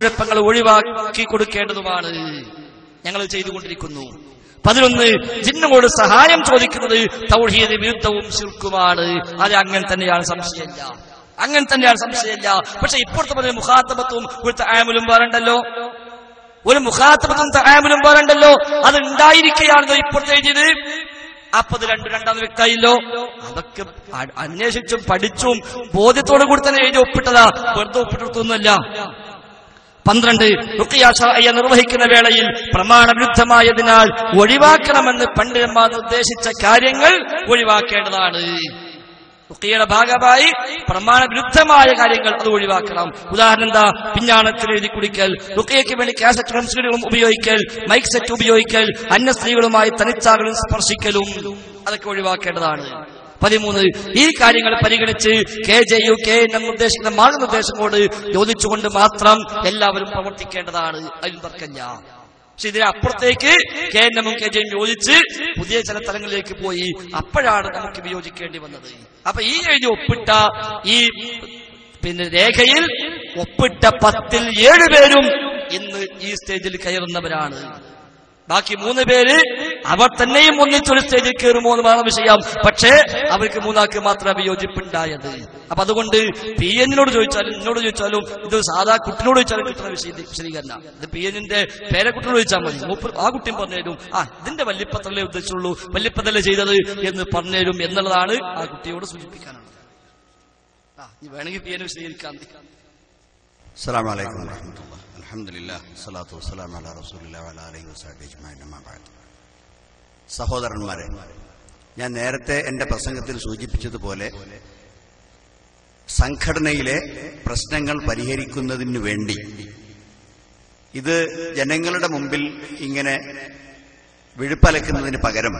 കുഴപ്പങ്ങൾ ഒഴിവാക്കി കൊടുക്കേണ്ടതുമാണ്. ഞങ്ങൾ ചെയ്തുകൊണ്ടിരിക്കുന്നു. 11 ജിന്നുകളോട് സഹായം ചോദിക്കുന്നത് തൗഹീദ് വിരുദ്ധവും ശിർക്കുമാണ്. അത് അങ്ങനെ തന്നെയാണ്, സംശയമില്ല, അങ്ങനെ തന്നെയാണ്, സംശയമില്ല. പക്ഷെ ഇപ്പോഴത്തെ പറഞ്ഞ മുഖാത്തബത്തും ഒരു തആമുലും വേറണ്ടല്ലോ, ഒരു മുഖാത്തബത്തും തആമുലും വേറണ്ടല്ലോ. അത് ഉണ്ടായിരിക്കുകയാണല്ലോ ഇപ്പോഴത്തെ എഴുതിയത്. അപ്പൊ അത് രണ്ടാമത് വ്യക്തമായില്ലോ. അതൊക്കെ അന്വേഷിച്ചും പഠിച്ചും ബോധ്യത്തോടു കൂടി തന്നെ എഴുതി ഒപ്പിട്ടതാ, വെറുതെ ഒപ്പിട്ടൊന്നുമല്ല. 12 റുഖിയ ശർഇയ്യ നിർവഹിക്കുന്ന വേളയിൽ പ്രമാണവിരുദ്ധമായതിനാൽ ഒഴിവാക്കണമെന്ന് പണ്ഡിതന്മാർ നിർദ്ദേശിച്ച കാര്യങ്ങൾ ഒഴിവാക്കേണ്ടതാണ്. റുഖിയയുടെ ഭാഗമായി പ്രമാണവിരുദ്ധമായ കാര്യങ്ങൾ അത് ഒഴിവാക്കണം. ഉദാഹരണം എന്താ? പിഞ്ഞാണത്തിൽ എഴുതി കുടിക്കൽ, റുഖിയയ്ക്ക് വേണ്ടി കാസറ്റ് ട്രാൻസ്മിറ്ററുകളും ഉപയോഗിക്കൽ, മൈക്ക് സെറ്റ് ഉപയോഗിക്കൽ, അന്യ സ്ത്രീകളുമായി തനിച്ചാകലും സ്പർശിക്കലും, അതൊക്കെ ഒഴിവാക്കേണ്ടതാണ്. 13 ഈ കാര്യങ്ങൾ പരിഗണിച്ച് KJU KNM നിർദ്ദേശിക്കുന്ന മാർഗനിർദ്ദേശങ്ങളോട് യോജിച്ചുകൊണ്ട് മാത്രം എല്ലാവരും പ്രവർത്തിക്കേണ്ടതാണ്. അതിൽ തർക്കമില്ല. പക്ഷെ ഇതിന് അപ്പുറത്തേക്ക് KNM KJU യോജിച്ച് പുതിയ ചില തലങ്ങളിലേക്ക് പോയി. അപ്പോഴാണ് നമുക്ക് വിയോജിക്കേണ്ടി വന്നത്. അപ്പൊ ഈ എഴുതി ഒപ്പിട്ട ഈ രേഖയിൽ ഒപ്പിട്ട 10ൽ 7 പേരും ഇന്ന് ഈ സ്റ്റേജിൽ കയറുന്നവരാണ്. ബാക്കി 3 പേര് അവർ തന്നെയും ഒന്നിച്ചൊരു സ്റ്റേജിൽ കയറുമോ എന്ന് വേണം വിഷയം. പക്ഷേ അവർക്ക് 3 ആൾക്ക് മാത്രമേ വിയോജിപ്പുണ്ടായത്. അപ്പൊ അതുകൊണ്ട് PN-നോട് ചോദിച്ചാലും എന്നോട് ചോദിച്ചാലും ഇത് സാധാ കുട്ടിനോട് ചോദിച്ചാലും കിട്ടുന്ന വിശദീകരണം. ഇത് PN-ന്റെ പേരക്കുട്ടിനോട് ചോദിച്ചാൽ മതി. ആ കുട്ടിയും പറഞ്ഞുതരും, ഇതിന്റെ വല്യപ്പത്തല്ലേ ഉദ്ദേശിച്ചുള്ളൂ, വല്യപ്പത്തല്ലേ ചെയ്തത് എന്ന് പറഞ്ഞുതരും എന്നുള്ളതാണ് ആ കുട്ടിയോട് സൂചിപ്പിക്കാനുള്ളത്. വേണമെങ്കിൽ PN വിശദീകരിക്കാൻ. അസ്സലാമു അലൈക്കും വറഹ്മത്തുള്ളാഹി. അൽഹംദുലില്ലാഹ് വസ്സലാത്തു വസ്സലാമു അലാ റസൂലില്ലാഹി വഅലാ ആലിഹി വസഹ്ബിഹി അജ്മഈൻ. അമ്മാ ബഅദ്. സഹോദരന്മാരെ, ഞാൻ നേരത്തെ എന്റെ പ്രസംഗത്തിൽ സൂചിപ്പിച്ചതുപോലെ സംഘടനയിലെ പ്രശ്നങ്ങൾ പരിഹരിക്കുന്നതിനു വേണ്ടി ഇത് ജനങ്ങളുടെ മുമ്പിൽ ഇങ്ങനെ വിഴുപ്പലക്കുന്നതിന് പകരം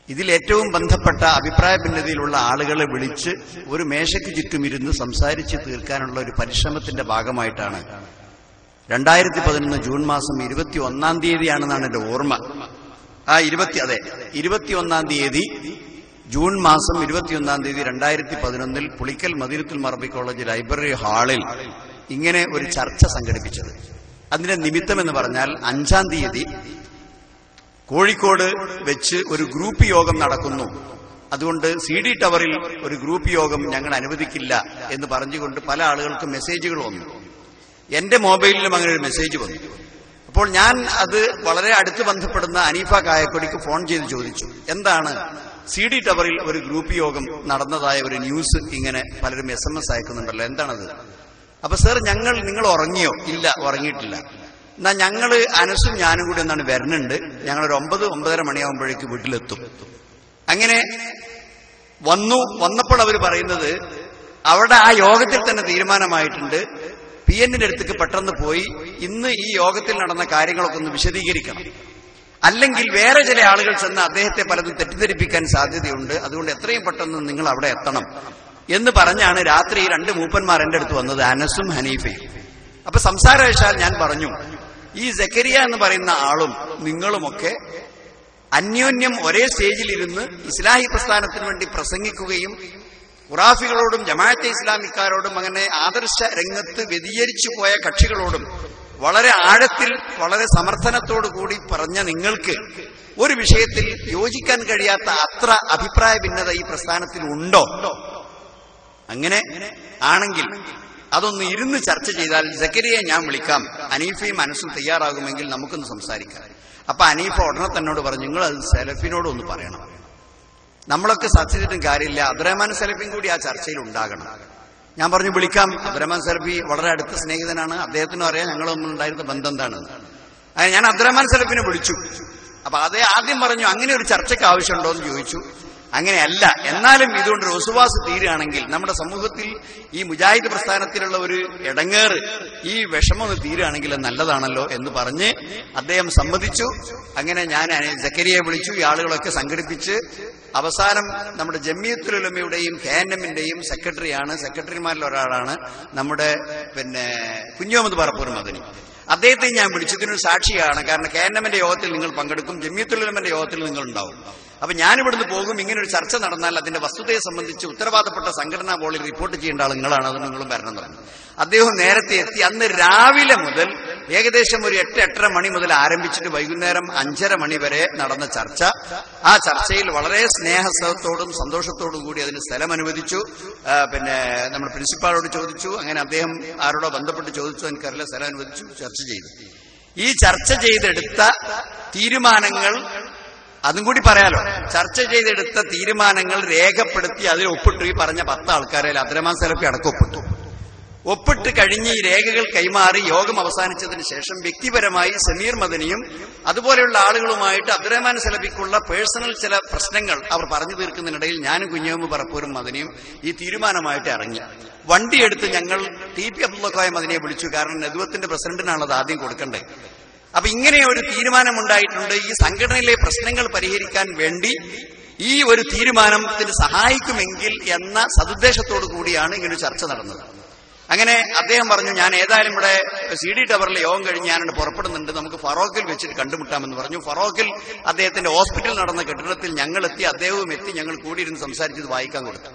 ഇതിലേറ്റവും ബന്ധപ്പെട്ട അഭിപ്രായ ഭിന്നതയിലുള്ള ആളുകളെ വിളിച്ച് ഒരു മേശയ്ക്ക് ചുറ്റുമിരുന്ന് സംസാരിച്ച് തീർക്കാനുള്ള ഒരു പരിശ്രമത്തിന്റെ ഭാഗമായിട്ടാണ് 2011 ജൂൺ മാസം 21-ാം തീയതിയാണെന്നാണ് എന്റെ ഓർമ്മ. 21-ാം തീയതി ജൂൺ മാസം 21-ാം തീയതി 2011 പുളിക്കൽ മദീനത്തുൽ മർബി കോളേജ് ലൈബ്രറി ഹാളിൽ ഇങ്ങനെ ഒരു ചർച്ച സംഘടിപ്പിച്ചത്. അതിന്റെ നിമിത്തമെന്ന് പറഞ്ഞാൽ 5-ാം തീയതി കോഴിക്കോട് വെച്ച് ഒരു ഗ്രൂപ്പ് യോഗം നടക്കുന്നു, അതുകൊണ്ട് CD ടവറിൽ ഒരു ഗ്രൂപ്പ് യോഗം ഞങ്ങൾ അനുവദിക്കില്ല എന്ന് പറഞ്ഞുകൊണ്ട് പല ആളുകൾക്കും മെസ്സേജുകൾ വന്നു. എന്റെ മൊബൈലിലും അങ്ങനെ ഒരു മെസ്സേജ് വന്നു. അപ്പോൾ ഞാൻ അത് വളരെ അടുത്ത് ബന്ധപ്പെടുന്ന അനീഫ കായക്കൊടിക്ക് ഫോൺ ചെയ്ത് ചോദിച്ചു, എന്താണ് CD ടവറിൽ ഒരു ഗ്രൂപ്പ് യോഗം നടന്നതായ ഒരു ന്യൂസ് ഇങ്ങനെ പലരും SMS അയക്കുന്നുണ്ടല്ലോ, എന്താണത്? അപ്പൊ സർ, നിങ്ങൾ ഉറങ്ങിയോ? ഇല്ല, ഉറങ്ങിയിട്ടില്ല. എന്നാ ഞങ്ങള് അനസും ഞാനും കൂടി ഒന്നാണ് വരുന്നുണ്ട്, ഞങ്ങളൊരു 9-9:30 മണിയാകുമ്പോഴേക്ക് വീട്ടിലെത്തും. അങ്ങനെ വന്നപ്പോൾ അവർ പറയുന്നത് അവിടെ ആ യോഗത്തിൽ തന്നെ തീരുമാനമായിട്ടുണ്ട്, PN-ന്റെ അടുത്തേക്ക് പെട്ടെന്ന് പോയി ഇന്ന് ഈ യോഗത്തിൽ നടന്ന കാര്യങ്ങളൊക്കെ ഒന്ന് വിശദീകരിക്കണം, അല്ലെങ്കിൽ വേറെ ചില ആളുകൾ ചെന്ന് അദ്ദേഹത്തെ പലതും തെറ്റിദ്ധരിപ്പിക്കാൻ സാധ്യതയുണ്ട്, അതുകൊണ്ട് എത്രയും പെട്ടെന്ന് നിങ്ങൾ അവിടെ എത്തണം എന്ന് പറഞ്ഞാണ് രാത്രി 2 മൂപ്പന്മാർ എന്റെ അടുത്ത് വന്നത്, അനസും ഹനീഫയും. അപ്പൊ സംസാരവശാൽ ഞാൻ പറഞ്ഞു, ഈ സക്കരിയ എന്ന് പറയുന്ന ആളും നിങ്ങളുമൊക്കെ അന്യോന്യം ഒരേ സ്റ്റേജിലിരുന്ന് ഇസ്ലാഹി പ്രസ്ഥാനത്തിന് വേണ്ടി പ്രസംഗിക്കുകയും ഖുറാഫികളോടും ജമാഅത്തെ ഇസ്ലാമിക്കാരോടും അങ്ങനെ ആദർശ രംഗത്ത് വ്യതിചരിച്ചു പോയ കക്ഷികളോടും വളരെ ആഴത്തിൽ വളരെ സമർത്ഥനത്തോടു കൂടി പറഞ്ഞ നിങ്ങൾക്ക് ഒരു വിഷയത്തിൽ യോജിക്കാൻ കഴിയാത്ത അത്ര അഭിപ്രായ ഭിന്നത ഈ പ്രസ്ഥാനത്തിൽ ഉണ്ടോ? അങ്ങനെ ആണെങ്കിൽ അതൊന്ന് ഇരുന്ന് ചർച്ച ചെയ്താൽ സക്കരിയെ ഞാൻ വിളിക്കാം, അനീഫയും അനസും തയ്യാറാകുമെങ്കിൽ നമുക്കൊന്ന് സംസാരിക്കാം. അപ്പൊ അനീഫ ഉടനെ തന്നോട് പറഞ്ഞു, നിങ്ങൾ അത് സലഫിനോടൊന്ന് പറയണം, നമ്മളൊക്കെ ചർച്ച ചെയ്തിട്ടും കാര്യമില്ല, അബ്ദുറഹ്മാൻ സലഫിയും കൂടി ആ ചർച്ചയിൽ ഉണ്ടാകണം. ഞാൻ പറഞ്ഞു, വിളിക്കാം. അബ്ദുറഹ്മാൻ സലഫി വളരെ അടുത്ത സ്നേഹിതനാണ്, അദ്ദേഹത്തിനും അറിയാം ഞങ്ങൾ തമ്മിൽ ഉണ്ടായിരുന്ന ബന്ധം എന്താണെന്ന്. ഞാൻ അബ്ദുറഹ്മാൻ സലഫിനെ വിളിച്ചു. അപ്പൊ അതേ ആദ്യം പറഞ്ഞു, അങ്ങനെ ഒരു ചർച്ചയ്ക്ക് ആവശ്യമുണ്ടോ എന്ന് ചോദിച്ചു. അങ്ങനെയല്ല, എന്നാലും ഇതുകൊണ്ടൊരു ഒസുവാസ് തീരുകയാണെങ്കിൽ നമ്മുടെ സമൂഹത്തിൽ ഈ മുജാഹിദ് പ്രസ്ഥാനത്തിലുള്ള ഒരു ഇടങ്ങേറ്, ഈ വിഷമം തീരുകയാണെങ്കിൽ അത് നല്ലതാണല്ലോ എന്ന് പറഞ്ഞ് അദ്ദേഹം സമ്മതിച്ചു. അങ്ങനെ ഞാൻ സക്കരിയെ വിളിച്ചു, ഈ ആളുകളൊക്കെ സംഘടിപ്പിച്ച് അവസാനം നമ്മുടെ ജമിയത്തുൽ ഉലമയുടെയും KNM-ന്റെയും സെക്രട്ടറിമാരിൽ ഒരാളാണ് നമ്മുടെ കുഞ്ഞോമത് പറപ്പൂർ മദനി. അദ്ദേഹത്തെ ഞാൻ വിളിച്ചതിനൊരു സാക്ഷിയാണ്. കാരണം KNM-ന്റെ യോഗത്തിൽ നിങ്ങൾ പങ്കെടുക്കും, ജമിയത്തുൽ ഉലമയുടെ യോഗത്തിൽ നിങ്ങൾ ഉണ്ടാവും. അപ്പൊ ഞാനിവിടുന്ന് പോകും, ഇങ്ങനെ ഒരു ചർച്ച നടന്നാൽ അതിന്റെ വസ്തുതയെ സംബന്ധിച്ച് ഉത്തരവാദപ്പെട്ട സംഘടനാ ബോർഡിൽ റിപ്പോർട്ട് ചെയ്യേണ്ട ആൾ നിങ്ങളാണ്, അത് നിങ്ങളും വരണം എന്ന് പറഞ്ഞു. അദ്ദേഹം നേരത്തെ എത്തി. അന്ന് രാവിലെ മുതൽ ഏകദേശം ഒരു 8-8:30 മണി മുതൽ ആരംഭിച്ചിട്ട് വൈകുന്നേരം 5:30 മണി വരെ നടന്ന ചർച്ച. ആ ചർച്ചയിൽ വളരെ സ്നേഹത്തോടും സന്തോഷത്തോടും കൂടി അതിന് സ്ഥലം അനുവദിച്ചു. പിന്നെ നമ്മുടെ പ്രിൻസിപ്പാളോട് ചോദിച്ചു, അങ്ങനെ അദ്ദേഹം ആരോടോ ബന്ധപ്പെട്ട് ചോദിച്ചു, എനിക്കറിയില്ല, സ്ഥലം അനുവദിച്ചു, ചർച്ച ചെയ്തു. ഈ ചർച്ച ചെയ്തെടുത്ത തീരുമാനങ്ങൾ, അതും കൂടി പറയാലോ, ചർച്ച ചെയ്തെടുത്ത തീരുമാനങ്ങൾ രേഖപ്പെടുത്തി അതിൽ ഒപ്പിട്ടു. ഈ പറഞ്ഞ 10 ആൾക്കാരെ അബ്ദുറഹ്മാൻ സലഫി അടക്കം ഒപ്പിട്ട് കഴിഞ്ഞ് ഈ രേഖകൾ കൈമാറി യോഗം അവസാനിച്ചതിന് ശേഷം വ്യക്തിപരമായി സമീർ മദനിയും അതുപോലെയുള്ള ആളുകളുമായിട്ട് അബ്ദുറഹ്മാൻ സലഫിക്കുള്ള പേഴ്സണൽ ചില പ്രശ്നങ്ങൾ അവർ പറഞ്ഞു തീർക്കുന്നതിനിടയിൽ ഞാനും കുഞ്ഞമ്മ പറപ്പൂരും മദനിയും ഈ തീരുമാനമായിട്ട് ഇറങ്ങി. വണ്ടിയെടുത്ത് ഞങ്ങൾ TP അബ്ദുള്ള മദനിയെ വിളിച്ചു. കാരണം നെതുവത്തിന്റെ പ്രസിഡന്റിനാണ് അത് ആദ്യം കൊടുക്കേണ്ടത്. അപ്പൊ ഇങ്ങനെ ഒരു തീരുമാനമുണ്ടായിട്ടുണ്ട്. ഈ സംഘടനയിലെ പ്രശ്നങ്ങൾ പരിഹരിക്കാൻ വേണ്ടി ഈ ഒരു തീരുമാനത്തിന് സഹായിക്കുമെങ്കിൽ എന്ന സതുദ്ദേശത്തോടു കൂടിയാണ് ഇങ്ങനെ ചർച്ച നടന്നത്. അങ്ങനെ അദ്ദേഹം പറഞ്ഞു, ഞാൻ ഏതായാലും ഇവിടെ CD ടവറിൽ യോഗം കഴിഞ്ഞ് ഞാനിവിടെ പുറപ്പെടുന്നുണ്ട്, നമുക്ക് ഫറോക്കിൽ വെച്ചിട്ട് കണ്ടുമുട്ടാമെന്ന് പറഞ്ഞു. ഫറോക്കിൽ അദ്ദേഹത്തിന്റെ ഹോസ്പിറ്റൽ നടന്ന കെട്ടിടത്തിൽ ഞങ്ങളെത്തി, അദ്ദേഹവും എത്തി. ഞങ്ങൾ കൂടിയിരുന്ന് സംസാരിച്ചത് വായിക്കാൻ കൊടുത്തു.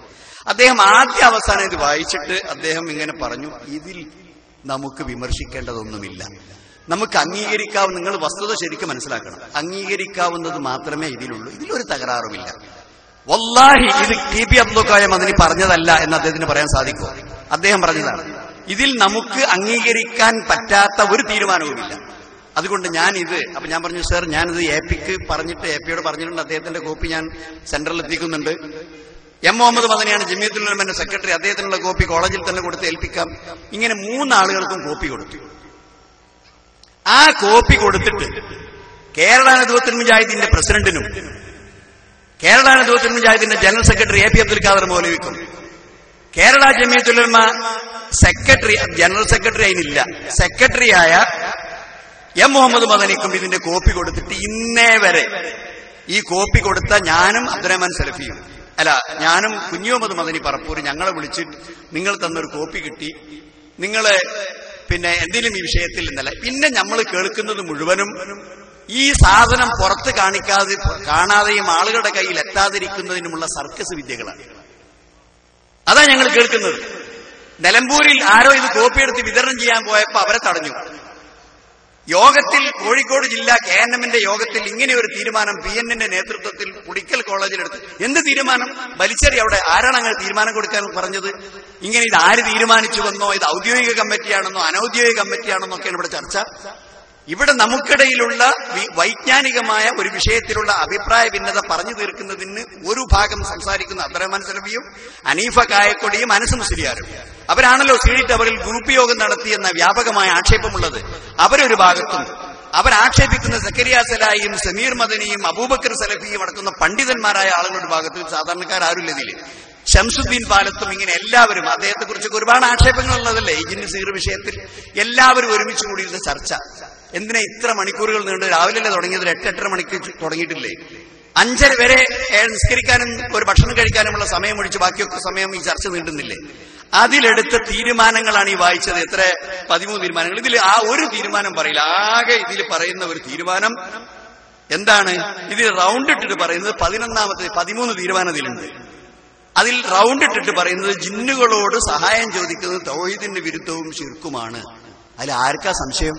അദ്ദേഹം ആദ്യ അവസാനം ഇത് വായിച്ചിട്ട് അദ്ദേഹം ഇങ്ങനെ പറഞ്ഞു, ഇതിൽ നമുക്ക് വിമർശിക്കേണ്ടതൊന്നുമില്ല, നമുക്ക് അംഗീകരിക്കാവുന്ന, നിങ്ങൾ വസ്തുത ശരിക്കും മനസ്സിലാക്കണം, അംഗീകരിക്കാവുന്നത് മാത്രമേ ഇതിലുള്ളൂ, ഇതിലൊരു തകരാറുമില്ല. വല്ലാഹി ഇത് TP അബ്ദുൽ മദനി പറഞ്ഞതല്ല എന്ന് അദ്ദേഹത്തിന് പറയാൻ സാധിക്കുമോ? അദ്ദേഹം പറഞ്ഞതാണ്. ഇതിൽ നമുക്ക് അംഗീകരിക്കാൻ പറ്റാത്ത ഒരു തീരുമാനവുമില്ല. അതുകൊണ്ട് അപ്പൊ ഞാൻ പറഞ്ഞു, സർ ഞാനിത് APക്ക് പറഞ്ഞിട്ട് APയോട് പറഞ്ഞിട്ടുണ്ട്, അദ്ദേഹത്തിന്റെ കോപ്പി ഞാൻ സെന്ററിൽ എത്തിക്കുന്നുണ്ട്. M മുഹമ്മദ് മദനിയാണ് ജമിയത്തുൽ ഉലമയുടെ സെക്രട്ടറി, അദ്ദേഹത്തിനുള്ള കോപ്പി കോളേജിൽ തന്നെ കൊടുത്ത് ഏൽപ്പിക്കാം. ഇങ്ങനെ 3 ആളുകൾക്കും കോപ്പി കൊടുത്തു. ആ കോപ്പി കൊടുത്തിട്ട് കേരള നദുവത്തുൽ മുജാഹിദിന്റെ പ്രസിഡന്റിനും കേരള നദുവത്തുൽ മുജാഹിദിന്റെ general secretary AP Abdul Khader മൗലവിക്കും കേരള ജമിയത്തുൽ ഉലമ ജനറൽ സെക്രട്ടറി അതിനില്ല, സെക്രട്ടറിയായ M മുഹമ്മദ് മദനിക്കും ഇതിന്റെ കോപ്പി കൊടുത്തിട്ട് ഇന്നേ വരെ ഈ കോപ്പി കൊടുത്ത ഞാനും അബ്ദുറഹ്മാൻ സലഫിയും ഞാനും കുഞ്ഞുമുഹമ്മദ് മദനി പറപ്പൂർ ഞങ്ങളെ വിളിച്ചിട്ട് നിങ്ങൾ തന്നൊരു കോപ്പി കിട്ടി, നിങ്ങള് പിന്നെ എന്തെങ്കിലും ഈ വിഷയത്തിൽ ഇന്നലെ പിന്നെ നമ്മൾ കേൾക്കുന്നത് മുഴുവനും ഈ സാധനം പുറത്ത് കാണാതെയും ആളുകളുടെ കയ്യിൽ എത്താതിരിക്കുന്നതിനുമുള്ള സർക്കസ് വിദ്യകളാണ്. അതാ ഞങ്ങൾ കേൾക്കുന്നത്. നിലമ്പൂരിൽ ആരോ ഇത് കോപ്പിയെടുത്ത് വിതരണം ചെയ്യാൻ പോയപ്പോ അവരെ തടഞ്ഞു. യോഗത്തിൽ കോഴിക്കോട് ജില്ലാ KNMന്റെ യോഗത്തിൽ ഇങ്ങനെ ഒരു തീരുമാനം PNന്റെ നേതൃത്വത്തിൽ പുളിക്കൽ കോളേജിലെടുത്ത്. എന്ത് തീരുമാനം? വലിച്ചെറി. അവിടെ ആരാണ് അങ്ങനെ തീരുമാനം കൊടുക്കാൻ പറഞ്ഞത്? ഇങ്ങനെ ഇത് ആര് തീരുമാനിച്ചുവെന്നോ, ഇത് ഔദ്യോഗിക കമ്മിറ്റിയാണെന്നോ അനൌദ്യോഗിക കമ്മിറ്റിയാണെന്നൊക്കെയാണ് ഇവിടെ ചർച്ച. ഇവിടെ നമുക്കിടയിലുള്ള വൈജ്ഞാനികമായ ഒരു വിഷയത്തിലുള്ള അഭിപ്രായ ഭിന്നത പറഞ്ഞു തീർക്കുന്നതിന് ഒരു ഭാഗം സംസാരിക്കുന്ന അബ്ദുറഹ്മാൻ സലഫിയും അനീഫ കായക്കൊടിയും അനസ് മുസ്ലിയാരും. അവരാണല്ലോ CD ടവറിൽ ഗ്രൂപ്പ് യോഗം നടത്തിയെന്ന വ്യാപകമായ ആക്ഷേപമുള്ളത്. അവരൊരു ഭാഗത്തും അവരാക്ഷേപിക്കുന്ന സക്കരിയ സലായിയും സമീർ മദനിയും അബൂബക്കർ സലഫിയും അടക്കുന്ന പണ്ഡിതന്മാരായ ആളുകളുടെ ഭാഗത്ത് സാധാരണക്കാരില്ല. ഇതിൽ ഷംസുദ്ദീൻ പാലത്തും ഇങ്ങനെ എല്ലാവരും, അദ്ദേഹത്തെക്കുറിച്ചൊക്കെ ഒരുപാട് ആക്ഷേപങ്ങളുള്ളതല്ലേ ഈ ജിന്ന് സീർ വിഷയത്തിൽ. എല്ലാവരും ഒരുമിച്ച് കൂടിയിരുന്ന ചർച്ച. എന്തിനാ ഇത്ര മണിക്കൂറുകൾ നീണ്ട്? രാവിലെ തുടങ്ങിയത് 8-8:30 മണിക്ക് തുടങ്ങിയിട്ടില്ലേ? 5:30 വരെ നിസ്കരിക്കാനും ഒരു ഭക്ഷണം കഴിക്കാനുമുള്ള സമയം ഒഴിച്ച് ബാക്കിയൊക്കെ സമയം ഈ ചർച്ച നീണ്ടുന്നില്ലേ? അതിലെടുത്ത തീരുമാനങ്ങളാണ് ഈ വായിച്ചത്. എത്ര? 13 തീരുമാനങ്ങൾ. ഇതിൽ ആ ഒരു തീരുമാനം പറയില്ല. ആകെ ഇതിൽ പറയുന്ന ഒരു തീരുമാനം എന്താണ്? ഇതിൽ റൗണ്ട് ഇട്ടിട്ട് പറയുന്നത് 13 തീരുമാനം ഇതിലുണ്ട്. അതിൽ റൗണ്ട് ഇട്ടിട്ട് പറയുന്നത് ജിന്നുകളോട് സഹായം ചോദിക്കുന്നത് തൗഹീദിന്റെ വിരുദ്ധവും ശിർക്കുമാണ്. അതിൽ ആർക്കാ സംശയം?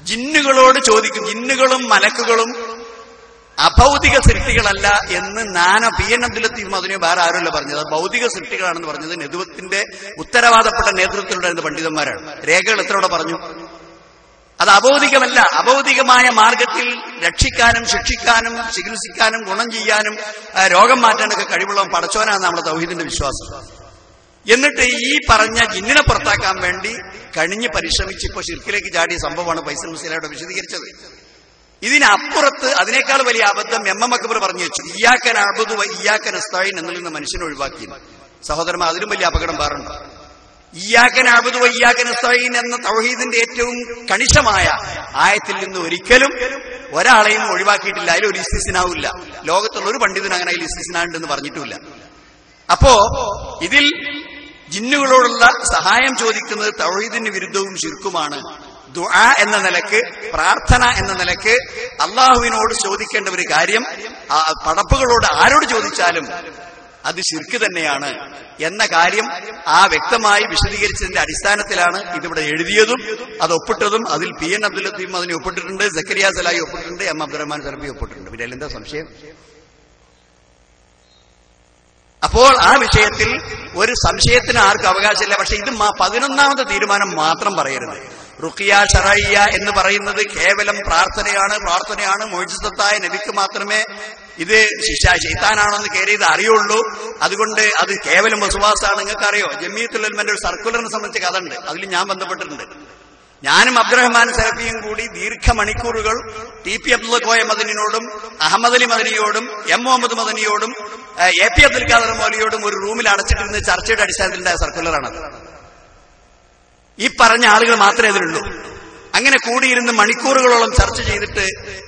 ജിന്നുകളോട് ചോദിക്കും. ജിന്നുകളും മലക്കുകളും അഭൗതിക സൃഷ്ടികളല്ല എന്ന് PN അബ്ദുൽ ലത്തീഫ് മദനിയോ വേറെ ആരുമല്ല പറഞ്ഞത്. അത് ഭൗതിക സൃഷ്ടികളാണെന്ന് പറഞ്ഞത് നെതുവത്തിന്റെ ഉത്തരവാദപ്പെട്ട നേതൃത്വത്തിലുണ്ടായിരുന്ന പണ്ഡിതന്മാരാണ്. രേഖകൾ എത്രയോടെ പറഞ്ഞു? അത് അഭൗതികമല്ല. അഭൗതികമായ മാർഗത്തിൽ രക്ഷിക്കാനും ശിക്ഷിക്കാനും ചികിത്സിക്കാനും ഗുണം ചെയ്യാനും രോഗം മാറ്റാനൊക്കെ കഴിവുള്ള പടച്ചോനാണ് നമ്മുടെ തൗഹീദിന്റെ വിശ്വാസം. എന്നിട്ട് ഈ പറഞ്ഞ ജിന്നിനെ പുറത്താക്കാൻ വേണ്ടി കണിഞ്ഞ് പരിശ്രമിച്ച് ഇപ്പൊ ശിർക്കിലേക്ക് ചാടിയ സംഭവമാണ് ഫൈസൽ മുസ്ലിയാരോട് വിശദീകരിച്ചത്. ഇതിനപ്പുറത്ത് അതിനേക്കാൾ വലിയ അബദ്ധം MM അക്ബർ പറഞ്ഞു വെച്ചു. ഇയ്യാക നഅ്ബുദു വ ഇയ്യാക നസ്തഈൻ എന്നതിൽ നിന്ന് മനുഷ്യനെ ഒഴിവാക്കി. സഹോദരന്മാർ, അതിലും വലിയ അപകടം വേറുണ്ട്. ഇയ്യാക നഅ്ബുദു വ ഇയ്യാക നസ്തഈൻ എന്ന തൗഹീദിന്റെ ഏറ്റവും കണിശമായ ആയത്തിൽ നിന്ന് ഒരിക്കലും ഒരാളെയും ഒഴിവാക്കിയിട്ടില്ല. അതിലൊരു ഇസ്തിസ്നാവില്ല. ലോകത്തുള്ള ഒരു പണ്ഡിതനും അങ്ങനെ അതിൽ ഇസ്തിസ്നാണ്ടെന്ന് പറഞ്ഞിട്ടുമില്ല. അപ്പോ ഇതിൽ ജിന്നുകളോടുള്ള സഹായം ചോദിക്കുന്നത് തൗഹീദിന് വിരുദ്ധവും ശിർക്കുമാണ്. ദുആ എന്ന നിലക്ക്, പ്രാർത്ഥന എന്ന നിലക്ക് അള്ളാഹുവിനോട് ചോദിക്കേണ്ട ഒരു കാര്യം പടപ്പുകളോട് ആരോട് ചോദിച്ചാലും അത് ശിർക്ക് തന്നെയാണ് എന്ന കാര്യം വ്യക്തമായി വിശദീകരിച്ചതിന്റെ അടിസ്ഥാനത്തിലാണ് ഇതിവിടെ എഴുതിയതും അത് ഒപ്പിട്ടതും. അതിൽ PN അബ്ദുൽ ലത്തീഫ് അതിനെ ഒപ്പിട്ടിട്ടുണ്ട്, സക്കരിയ സലാഹി ഒപ്പിട്ടിട്ടുണ്ട്, M അബ്ദുറഹ്മാൻ സലഫി ഒപ്പിട്ടിട്ടുണ്ട്. പിന്നെ എന്താ സംശയം? അപ്പോൾ ആ വിഷയത്തിൽ ഒരു സംശയത്തിന് ആർക്കും അവകാശമില്ല. പക്ഷെ ഇത് 11ാമത്തെ തീരുമാനം മാത്രം പറയരുത്. റുഖിയ ശറയ്യ എന്ന് പറയുന്നത് കേവലം പ്രാർത്ഥനയാണ്. മുഅ്ജിസത്തായ നബിക്ക് മാത്രമേ ഇത് ശൈത്താനാണെന്ന് കയറിയത് അറിയുള്ളൂ. അതുകൊണ്ട് അത് കേവലം വസ്വാസാണ്. നിങ്ങൾക്കറിയോ, ജമിയത്തുൽ ഉലമയുടെ ഒരു സർക്കുലറിനെ സംബന്ധിച്ച കഥ ഉണ്ട്. അതിൽ ഞാൻ ബന്ധപ്പെട്ടിട്ടുണ്ട്. ഞാനും അബ്ദുറഹ്മാൻ സലഫിയും കൂടി ദീർഘമണിക്കൂറുകൾ TP Abdul Koya മദനിയോടും Ahmed Ali മദനിയോടും M Muhammad മദനിയോടും AP Abdul Khader മൗലവിയോടും ഒരു റൂമിൽ അടച്ചിട്ടിരുന്ന ചർച്ചയുടെ അടിസ്ഥാനത്തിലുണ്ടായ സർക്കുലറാണത്. ഈ പറഞ്ഞ ആളുകൾ മാത്രമേ അതിലുള്ളൂ. അങ്ങനെ കൂടിയിരുന്ന് മണിക്കൂറുകളോളം ചർച്ച ചെയ്തിട്ട്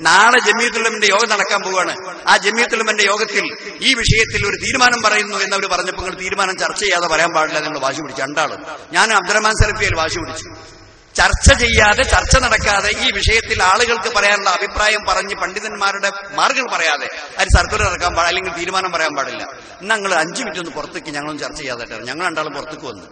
നാളെ ജമിയത്തുൽ ഉലമയുടെ യോഗം നടക്കാൻ പോവുകയാണ്. ആ ജമിയത്തുൽ ഉലമയുടെ യോഗത്തിൽ ഈ വിഷയത്തിൽ ഒരു തീരുമാനം പറയുന്നു എന്നവർ പറഞ്ഞപ്പോൾ നിങ്ങൾ തീരുമാനം ചർച്ച ചെയ്യാതെ പറയാൻ പാടില്ല നിങ്ങൾ വാശി പിടിച്ചു. രണ്ടാളും, ഞാൻ അബ്ദുറഹ്മാൻ സലഫിയിൽ വാശി പിടിച്ചു. ചർച്ച ചെയ്യാതെ, ചർച്ച നടക്കാതെ ഈ വിഷയത്തിൽ ആളുകൾക്ക് പറയാനുള്ള അഭിപ്രായം പറഞ്ഞ് പണ്ഡിതന്മാരുടെ മാർഗങ്ങൾ പറയാതെ അത് സർക്കുലർ ഇറക്കാൻ പാടില്ല, അല്ലെങ്കിൽ തീരുമാനം പറയാൻ പാടില്ല. ഞങ്ങൾ 5 മിനിറ്റ് ഒന്ന് പുറത്തേക്ക് ഞങ്ങളൊന്നും ചർച്ച ചെയ്യാതെ ഞങ്ങൾ രണ്ടാളും പുറത്തേക്ക് വന്നു.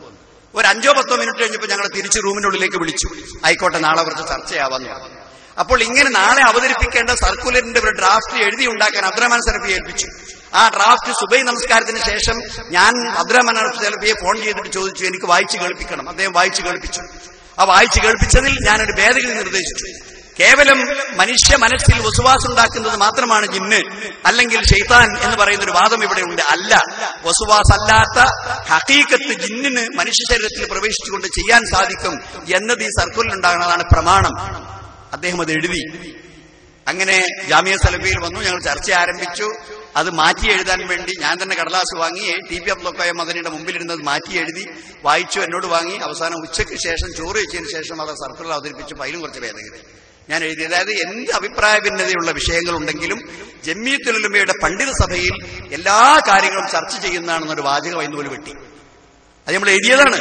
ഒരു 5-10 മിനിറ്റ് കഴിഞ്ഞപ്പോൾ ഞങ്ങൾ തിരിച്ച് റൂമിനുള്ളിലേക്ക് വിളിച്ചു. ആയിക്കോട്ടെ, നാളെ കുറച്ച് ചർച്ചയാവാന്ന് പറഞ്ഞു. അപ്പോൾ ഇങ്ങനെ നാളെ അവതരിപ്പിക്കേണ്ട സർക്കുലറിന്റെ ഒരു ഡ്രാഫ്റ്റ് എഴുതി ഉണ്ടാക്കാൻ അബ്ദുറഹ്മാൻ സലഫി ഏൽപ്പിച്ചു. ആ ഡ്രാഫ്റ്റ് സുബൈ നമസ്കാരത്തിന് ശേഷം ഞാൻ അബ്ദുറഹ്മാൻ സലഫിയെ ഫോൺ ചെയ്തിട്ട് ചോദിച്ചു, എനിക്ക് വായിച്ചു കേൾപ്പിക്കണം. അദ്ദേഹം വായിച്ചു കേൾപ്പിച്ചു. ആ വായിച്ചു കേൾപ്പിച്ചതിൽ ഞാനൊരു ഭേദഗതി നിർദ്ദേശിച്ചു. കേവലം മനുഷ്യ മനസ്സിൽ വസുവാസ് ഉണ്ടാക്കുന്നത് മാത്രമാണ് ജിന്ന് അല്ലെങ്കിൽ ശൈത്താൻ എന്ന് പറയുന്ന ഒരു വാദം ഇവിടെ ഉണ്ട്. അല്ല, വസുവാസ് അല്ലാത്ത ഹഖീഖത്ത് ജിന്നിന് മനുഷ്യ ശരീരത്തിൽ പ്രവേശിച്ചുകൊണ്ട് ചെയ്യാൻ സാധിക്കും എന്നത് ഈ സർക്കുലർ ഉണ്ടാകുന്നതാണ് പ്രമാണം. അദ്ദേഹം അത് എഴുതി. അങ്ങനെ ജാമിയ സലഫിയിൽ വന്നു. ഞങ്ങൾ ചർച്ച ആരംഭിച്ചു. അത് മാറ്റി എഴുതാൻ വേണ്ടി ഞാൻ തന്നെ കടലാസ് വാങ്ങി TP അബ്ദുൽ കോയ മദനിയുടെ മുമ്പിലിരുന്നത് മാറ്റി എഴുതി വായിച്ചു, എന്നോട് വാങ്ങി. അവസാനം ഉച്ചയ്ക്ക് ശേഷം ചോറ് വെച്ചതിന് ശേഷം അത് സർക്കുലർ അവതരിപ്പിച്ചു. അതിലും കുറച്ച് ഭേദഗതി ഞാൻ എഴുതി. അതായത് എന്ത് അഭിപ്രായ ഭിന്നതയുള്ള വിഷയങ്ങളുണ്ടെങ്കിലും ജമിയത്തുൽ ഉലമയുടെ പണ്ഡിത സഭയിൽ എല്ലാ കാര്യങ്ങളും ചർച്ച ചെയ്യുന്നതാണെന്നൊരു വാചകം അതിന് വെട്ടി. അത് നമ്മൾ എഴുതിയതാണ്.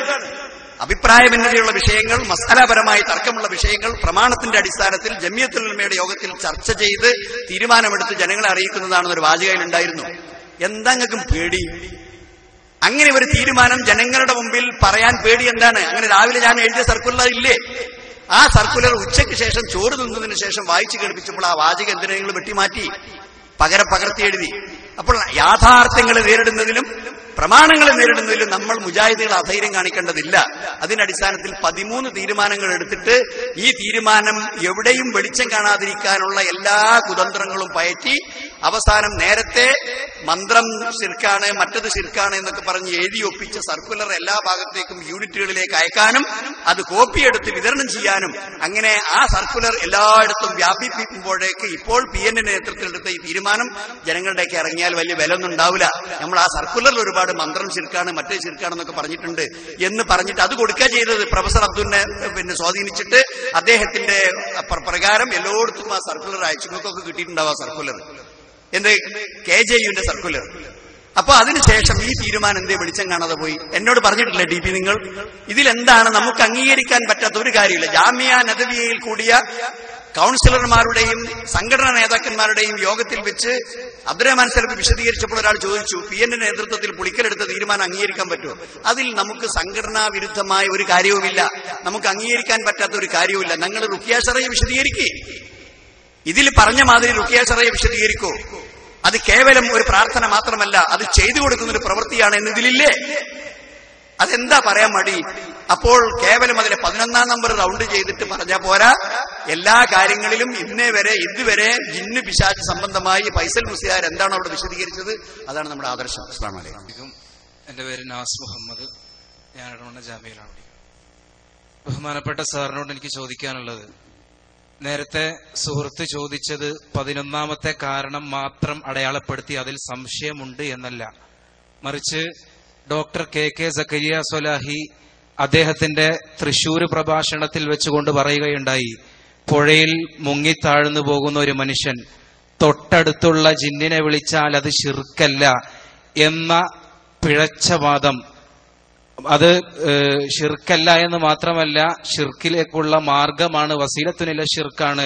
അഭിപ്രായ ഭിന്നതയുള്ള വിഷയങ്ങൾ, മസാലപരമായി തർക്കമുള്ള വിഷയങ്ങൾ പ്രമാണത്തിന്റെ അടിസ്ഥാനത്തിൽ ജമിയത്തുൽ ഉലമയുടെ യോഗത്തിൽ ചർച്ച ചെയ്ത് തീരുമാനമെടുത്ത് ജനങ്ങളെ അറിയിക്കുന്നതാണെന്നൊരു വാചകയിൽ ഉണ്ടായിരുന്നു. എന്താ നിങ്ങൾക്കും പേടി? അങ്ങനെ ഒരു തീരുമാനം ജനങ്ങളുടെ മുമ്പിൽ പറയാൻ പേടി എന്താണ്? അങ്ങനെ രാവിലെ ഞാൻ എഴുതിയ സർക്കുലർ ഇല്ലേ? ആ സർക്കുലർ ഉച്ചയ്ക്ക് ശേഷം ചോറ് തിന്നതിന് ശേഷം വായിച്ചു കേൾപ്പിച്ചപ്പോൾ ആ വാചകം എന്തിനാ നിങ്ങൾ വെട്ടിമാറ്റി പകർത്തി എഴുതി? അപ്പോൾ യാഥാർത്ഥ്യങ്ങളെ നേരിടുന്നതിലും പ്രമാണങ്ങളെ നേരിടുന്നതിലും നമ്മൾ മുജാഹിദുകൾ അധൈര്യം കാണിക്കേണ്ടതില്ല. അതിനടിസ്ഥാനത്തിൽ 13 തീരുമാനങ്ങൾ എടുത്തിട്ട് ഈ തീരുമാനം എവിടെയും വെളിച്ചം കാണാതിരിക്കാനുള്ള എല്ലാ കുതന്ത്രങ്ങളും പയറ്റി അവസാനം നേരത്തെ മന്ത്രം ശിർക്കാണ്, മറ്റത് ശിർക്കാണ് എന്നൊക്കെ പറഞ്ഞ് എഴുതി ഒപ്പിച്ച സർക്കുലർ എല്ലാ ഭാഗത്തേക്കും യൂണിറ്റുകളിലേക്ക് അയക്കാനും അത് കോപ്പിയെടുത്ത് വിതരണം ചെയ്യാനും അങ്ങനെ ആ സർക്കുലർ എല്ലായിടത്തും വ്യാപിപ്പിക്കുമ്പോഴേക്ക് ഇപ്പോൾ PN നേതൃത്വത്തിലെടുത്ത ഈ തീരുമാനം ജനങ്ങളുടെയൊക്കെ ഇറങ്ങിയാൽ വലിയ വിലയൊന്നും ഉണ്ടാവില്ല. നമ്മൾ ആ സർക്കുലറിൽ ഒരുപാട് മന്ത്രം ശിർക്കാണ്, മറ്റേ ശിർക്കാണെന്നൊക്കെ പറഞ്ഞിട്ടുണ്ട് എന്ന് പറഞ്ഞിട്ട് അത് കൊടുക്കുക ചെയ്തത്. പ്രൊഫസർ അബ്ദുലിനെ സ്വാധീനിച്ചിട്ട് അദ്ദേഹത്തിന്റെ പ്രകാരം എല്ലായിടത്തും ആ സർക്കുലർ അയച്ചു. നിങ്ങൾക്കൊക്കെ കിട്ടിയിട്ടുണ്ടാവും ആ സർക്കുലർ, എന്ത് KJUവിന്റെ സർക്കുലർ. അപ്പൊ അതിനുശേഷം ഈ തീരുമാനം എന്തേ വെളിച്ചം കാണാതെ പോയി? എന്നോട് പറഞ്ഞിട്ടില്ല TP നിങ്ങൾ ഇതിലെന്താണ് നമുക്ക് അംഗീകരിക്കാൻ പറ്റാത്ത ഒരു കാര്യമില്ല. ജാമിയ നദവിയയിൽ കൂടിയ കൗൺസിലർമാരുടെയും സംഘടനാ നേതാക്കന്മാരുടെയും യോഗത്തിൽ വെച്ച് അബ്ദുറഹ്മാൻ സലഫി വിശദീകരിച്ചപ്പോൾ ഒരാൾ ചോദിച്ചു, PN നേതൃത്വത്തിൽ പുളിക്കലെടുത്ത തീരുമാനം അംഗീകരിക്കാൻ പറ്റുമോ? അതിൽ നമുക്ക് സംഘടനാ വിരുദ്ധമായ ഒരു കാര്യവുമില്ല, നമുക്ക് അംഗീകരിക്കാൻ പറ്റാത്ത ഒരു കാര്യവുമില്ല. നിങ്ങൾ റുഖിയ ശറയ്യ വിശദീകരിക്കേ, ഇതിൽ പറഞ്ഞ മാതിരി റുഖിയ ശറയ്യ വിശദീകരിക്കോ? അത് കേവലം ഒരു പ്രാർത്ഥന മാത്രമല്ല, അത് ചെയ്തു കൊടുക്കുന്ന ഒരു പ്രവൃത്തിയാണ് എന്നതിലില്ലേ? അതെന്താ പറയാൻ മടി? അപ്പോൾ കേവലം അതിലെ 11ാം നമ്പർ റൗണ്ട് ചെയ്തിട്ട് പറഞ്ഞാൽ പോരാ. എല്ലാ കാര്യങ്ങളിലും ഇതുവരെ ജിന്ന് പിശാച് സംബന്ധമായി ഫൈസൽ മുസ്ലിയാർ എന്താണോ അവിടെ വിശദീകരിച്ചത് അതാണ് നമ്മുടെ ആദർശം. അസ്സലാമു അലൈക്കും. എന്റെ പേര് നാസ് മുഹമ്മദ്, ഞാൻ ഇടവണ്ണ ജാമ്യയിലാണ് പഠിക്കുന്നത്. ബഹുമാനപ്പെട്ട സാറിനോട് എനിക്ക് ചോദിക്കാനുള്ളത്, നേരത്തെ സുഹൃത്ത് ചോദിച്ചത് 11ാമത്തെ കാരണം മാത്രം അടയാളപ്പെടുത്തി അതിൽ സംശയമുണ്ട് എന്നല്ല, മറിച്ച് ഡോക്ടർ KK സക്കരിയ സ്വലാഹി അദ്ദേഹത്തിന്റെ തൃശൂർ പ്രഭാഷണത്തിൽ വെച്ചുകൊണ്ട് പറയുകയുണ്ടായി, പുഴയിൽ മുങ്ങിത്താഴ്ന്നു പോകുന്ന ഒരു മനുഷ്യൻ തൊട്ടടുത്തുള്ള ജിന്നിനെ വിളിച്ചാൽ അത് ശിർക്കല്ല എന്ന പിഴച്ച വാദം അത് ഷിർക്കല്ല എന്ന് മാത്രമല്ല, ഷിർക്കിലേക്കുള്ള മാർഗമാണ്, വസീലത്തുനില ഷിർക്കാണ്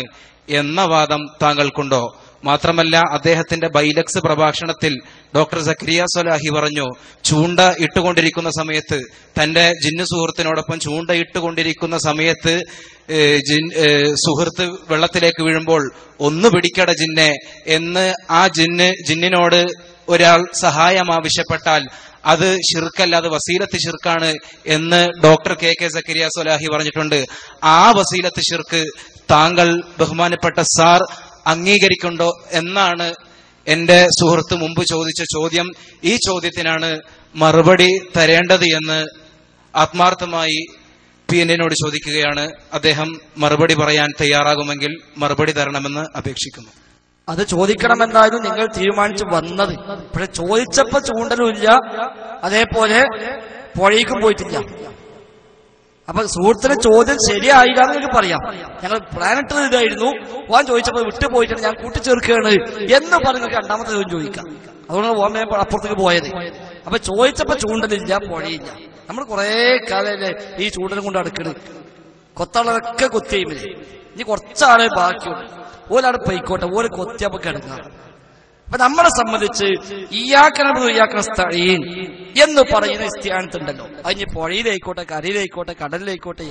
എന്ന വാദം താങ്കൾക്കുണ്ടോ? മാത്രമല്ല, അദ്ദേഹത്തിന്റെ ബൈലക്സ് പ്രഭാഷണത്തിൽ ഡോക്ടർ സക്കരിയ സ്വലാഹി പറഞ്ഞു, ചൂണ്ട ഇട്ടുകൊണ്ടിരിക്കുന്ന സമയത്ത്, തന്റെ ജിന്നു സുഹൃത്തിനോടൊപ്പം ചൂണ്ട ഇട്ടുകൊണ്ടിരിക്കുന്ന സമയത്ത് സുഹൃത്ത് വെള്ളത്തിലേക്ക് വീഴുമ്പോൾ ഒന്ന് പിടിക്കട ജിന്നെ എന്ന് ആ ജിന്നിനോട് ഒരാൾ സഹായം ആവശ്യപ്പെട്ടാൽ അത് ഷിർക്കല്ല, അത് വസീലത്ത് ഷിർക്കാണ് എന്ന് ഡോക്ടർ കെ സക്കരിയ സ്വലാഹി പറഞ്ഞിട്ടുണ്ട്. ആ വസീലത്ത് ഷിർക്ക് താങ്കൾ ബഹുമാനപ്പെട്ട സാർ അംഗീകരിക്കുന്നുണ്ടോ എന്നാണ് എന്റെ സുഹൃത്ത് മുമ്പ് ചോദിച്ച ചോദ്യം. ഈ ചോദ്യത്തിനാണ് മറുപടി തരേണ്ടത് എന്ന് ആത്മാർത്ഥമായി PN-നോട് ചോദിക്കുകയാണ്. അദ്ദേഹം മറുപടി പറയാൻ തയ്യാറാകുമെങ്കിൽ മറുപടി തരണമെന്ന് അപേക്ഷിക്കുന്നു. അത് ചോദിക്കണമെന്നായിരുന്നു നിങ്ങൾ തീരുമാനിച്ചു വന്നത്. പക്ഷെ ചോദിച്ചപ്പോ ചൂണ്ടലുമില്ല, അതേപോലെ പുഴയ്ക്കും പോയിട്ടില്ല. അപ്പൊ സുഹൃത്തിന് ചോദ്യം ശരിയായില്ല എന്ന് നിങ്ങൾക്ക് പറയാം. ഞങ്ങൾ പ്ലാൻ ഇട്ടത് ഇതായിരുന്നു, പോകാൻ ചോദിച്ചപ്പോൾ വിട്ടുപോയിട്ടാണ് ഞാൻ കൂട്ടിച്ചേർക്കുകയാണ് എന്ന് പറഞ്ഞ് നിങ്ങൾക്ക് രണ്ടാമത്തെ ചോദ്യം ചോദിക്കാം. അതുകൊണ്ട് ഓമേ അപ്പുറത്തേക്ക് പോയത്. അപ്പൊ ചോദിച്ചപ്പോ ചൂണ്ടലില്ല, പുഴയില്ല. നമ്മൾ കുറെ കാലല്ലേ ഈ ചൂണ്ടലും കൊണ്ട് അടുക്കണത്. കൊത്തളൊക്കെ കൊത്തിയില്ലേ, ഇനി കുറച്ചാളെ ബാക്കിയുണ്ട്. ഓലാണ് പൊയ്ക്കോട്ടെ, ഓര് കൊത്തിയപ്പോ കിടങ്ങാം. അപ്പൊ നമ്മളെ സംബന്ധിച്ച് ഇയ്യാക്കനസ്തഈൻ എന്ന് പറയുന്ന ഇസ്തിആനത്തുണ്ടല്ലോ, അതിന് പുഴയിലായിക്കോട്ടെ, കരയിലായിക്കോട്ടെ, കടലിലായിക്കോട്ടെ,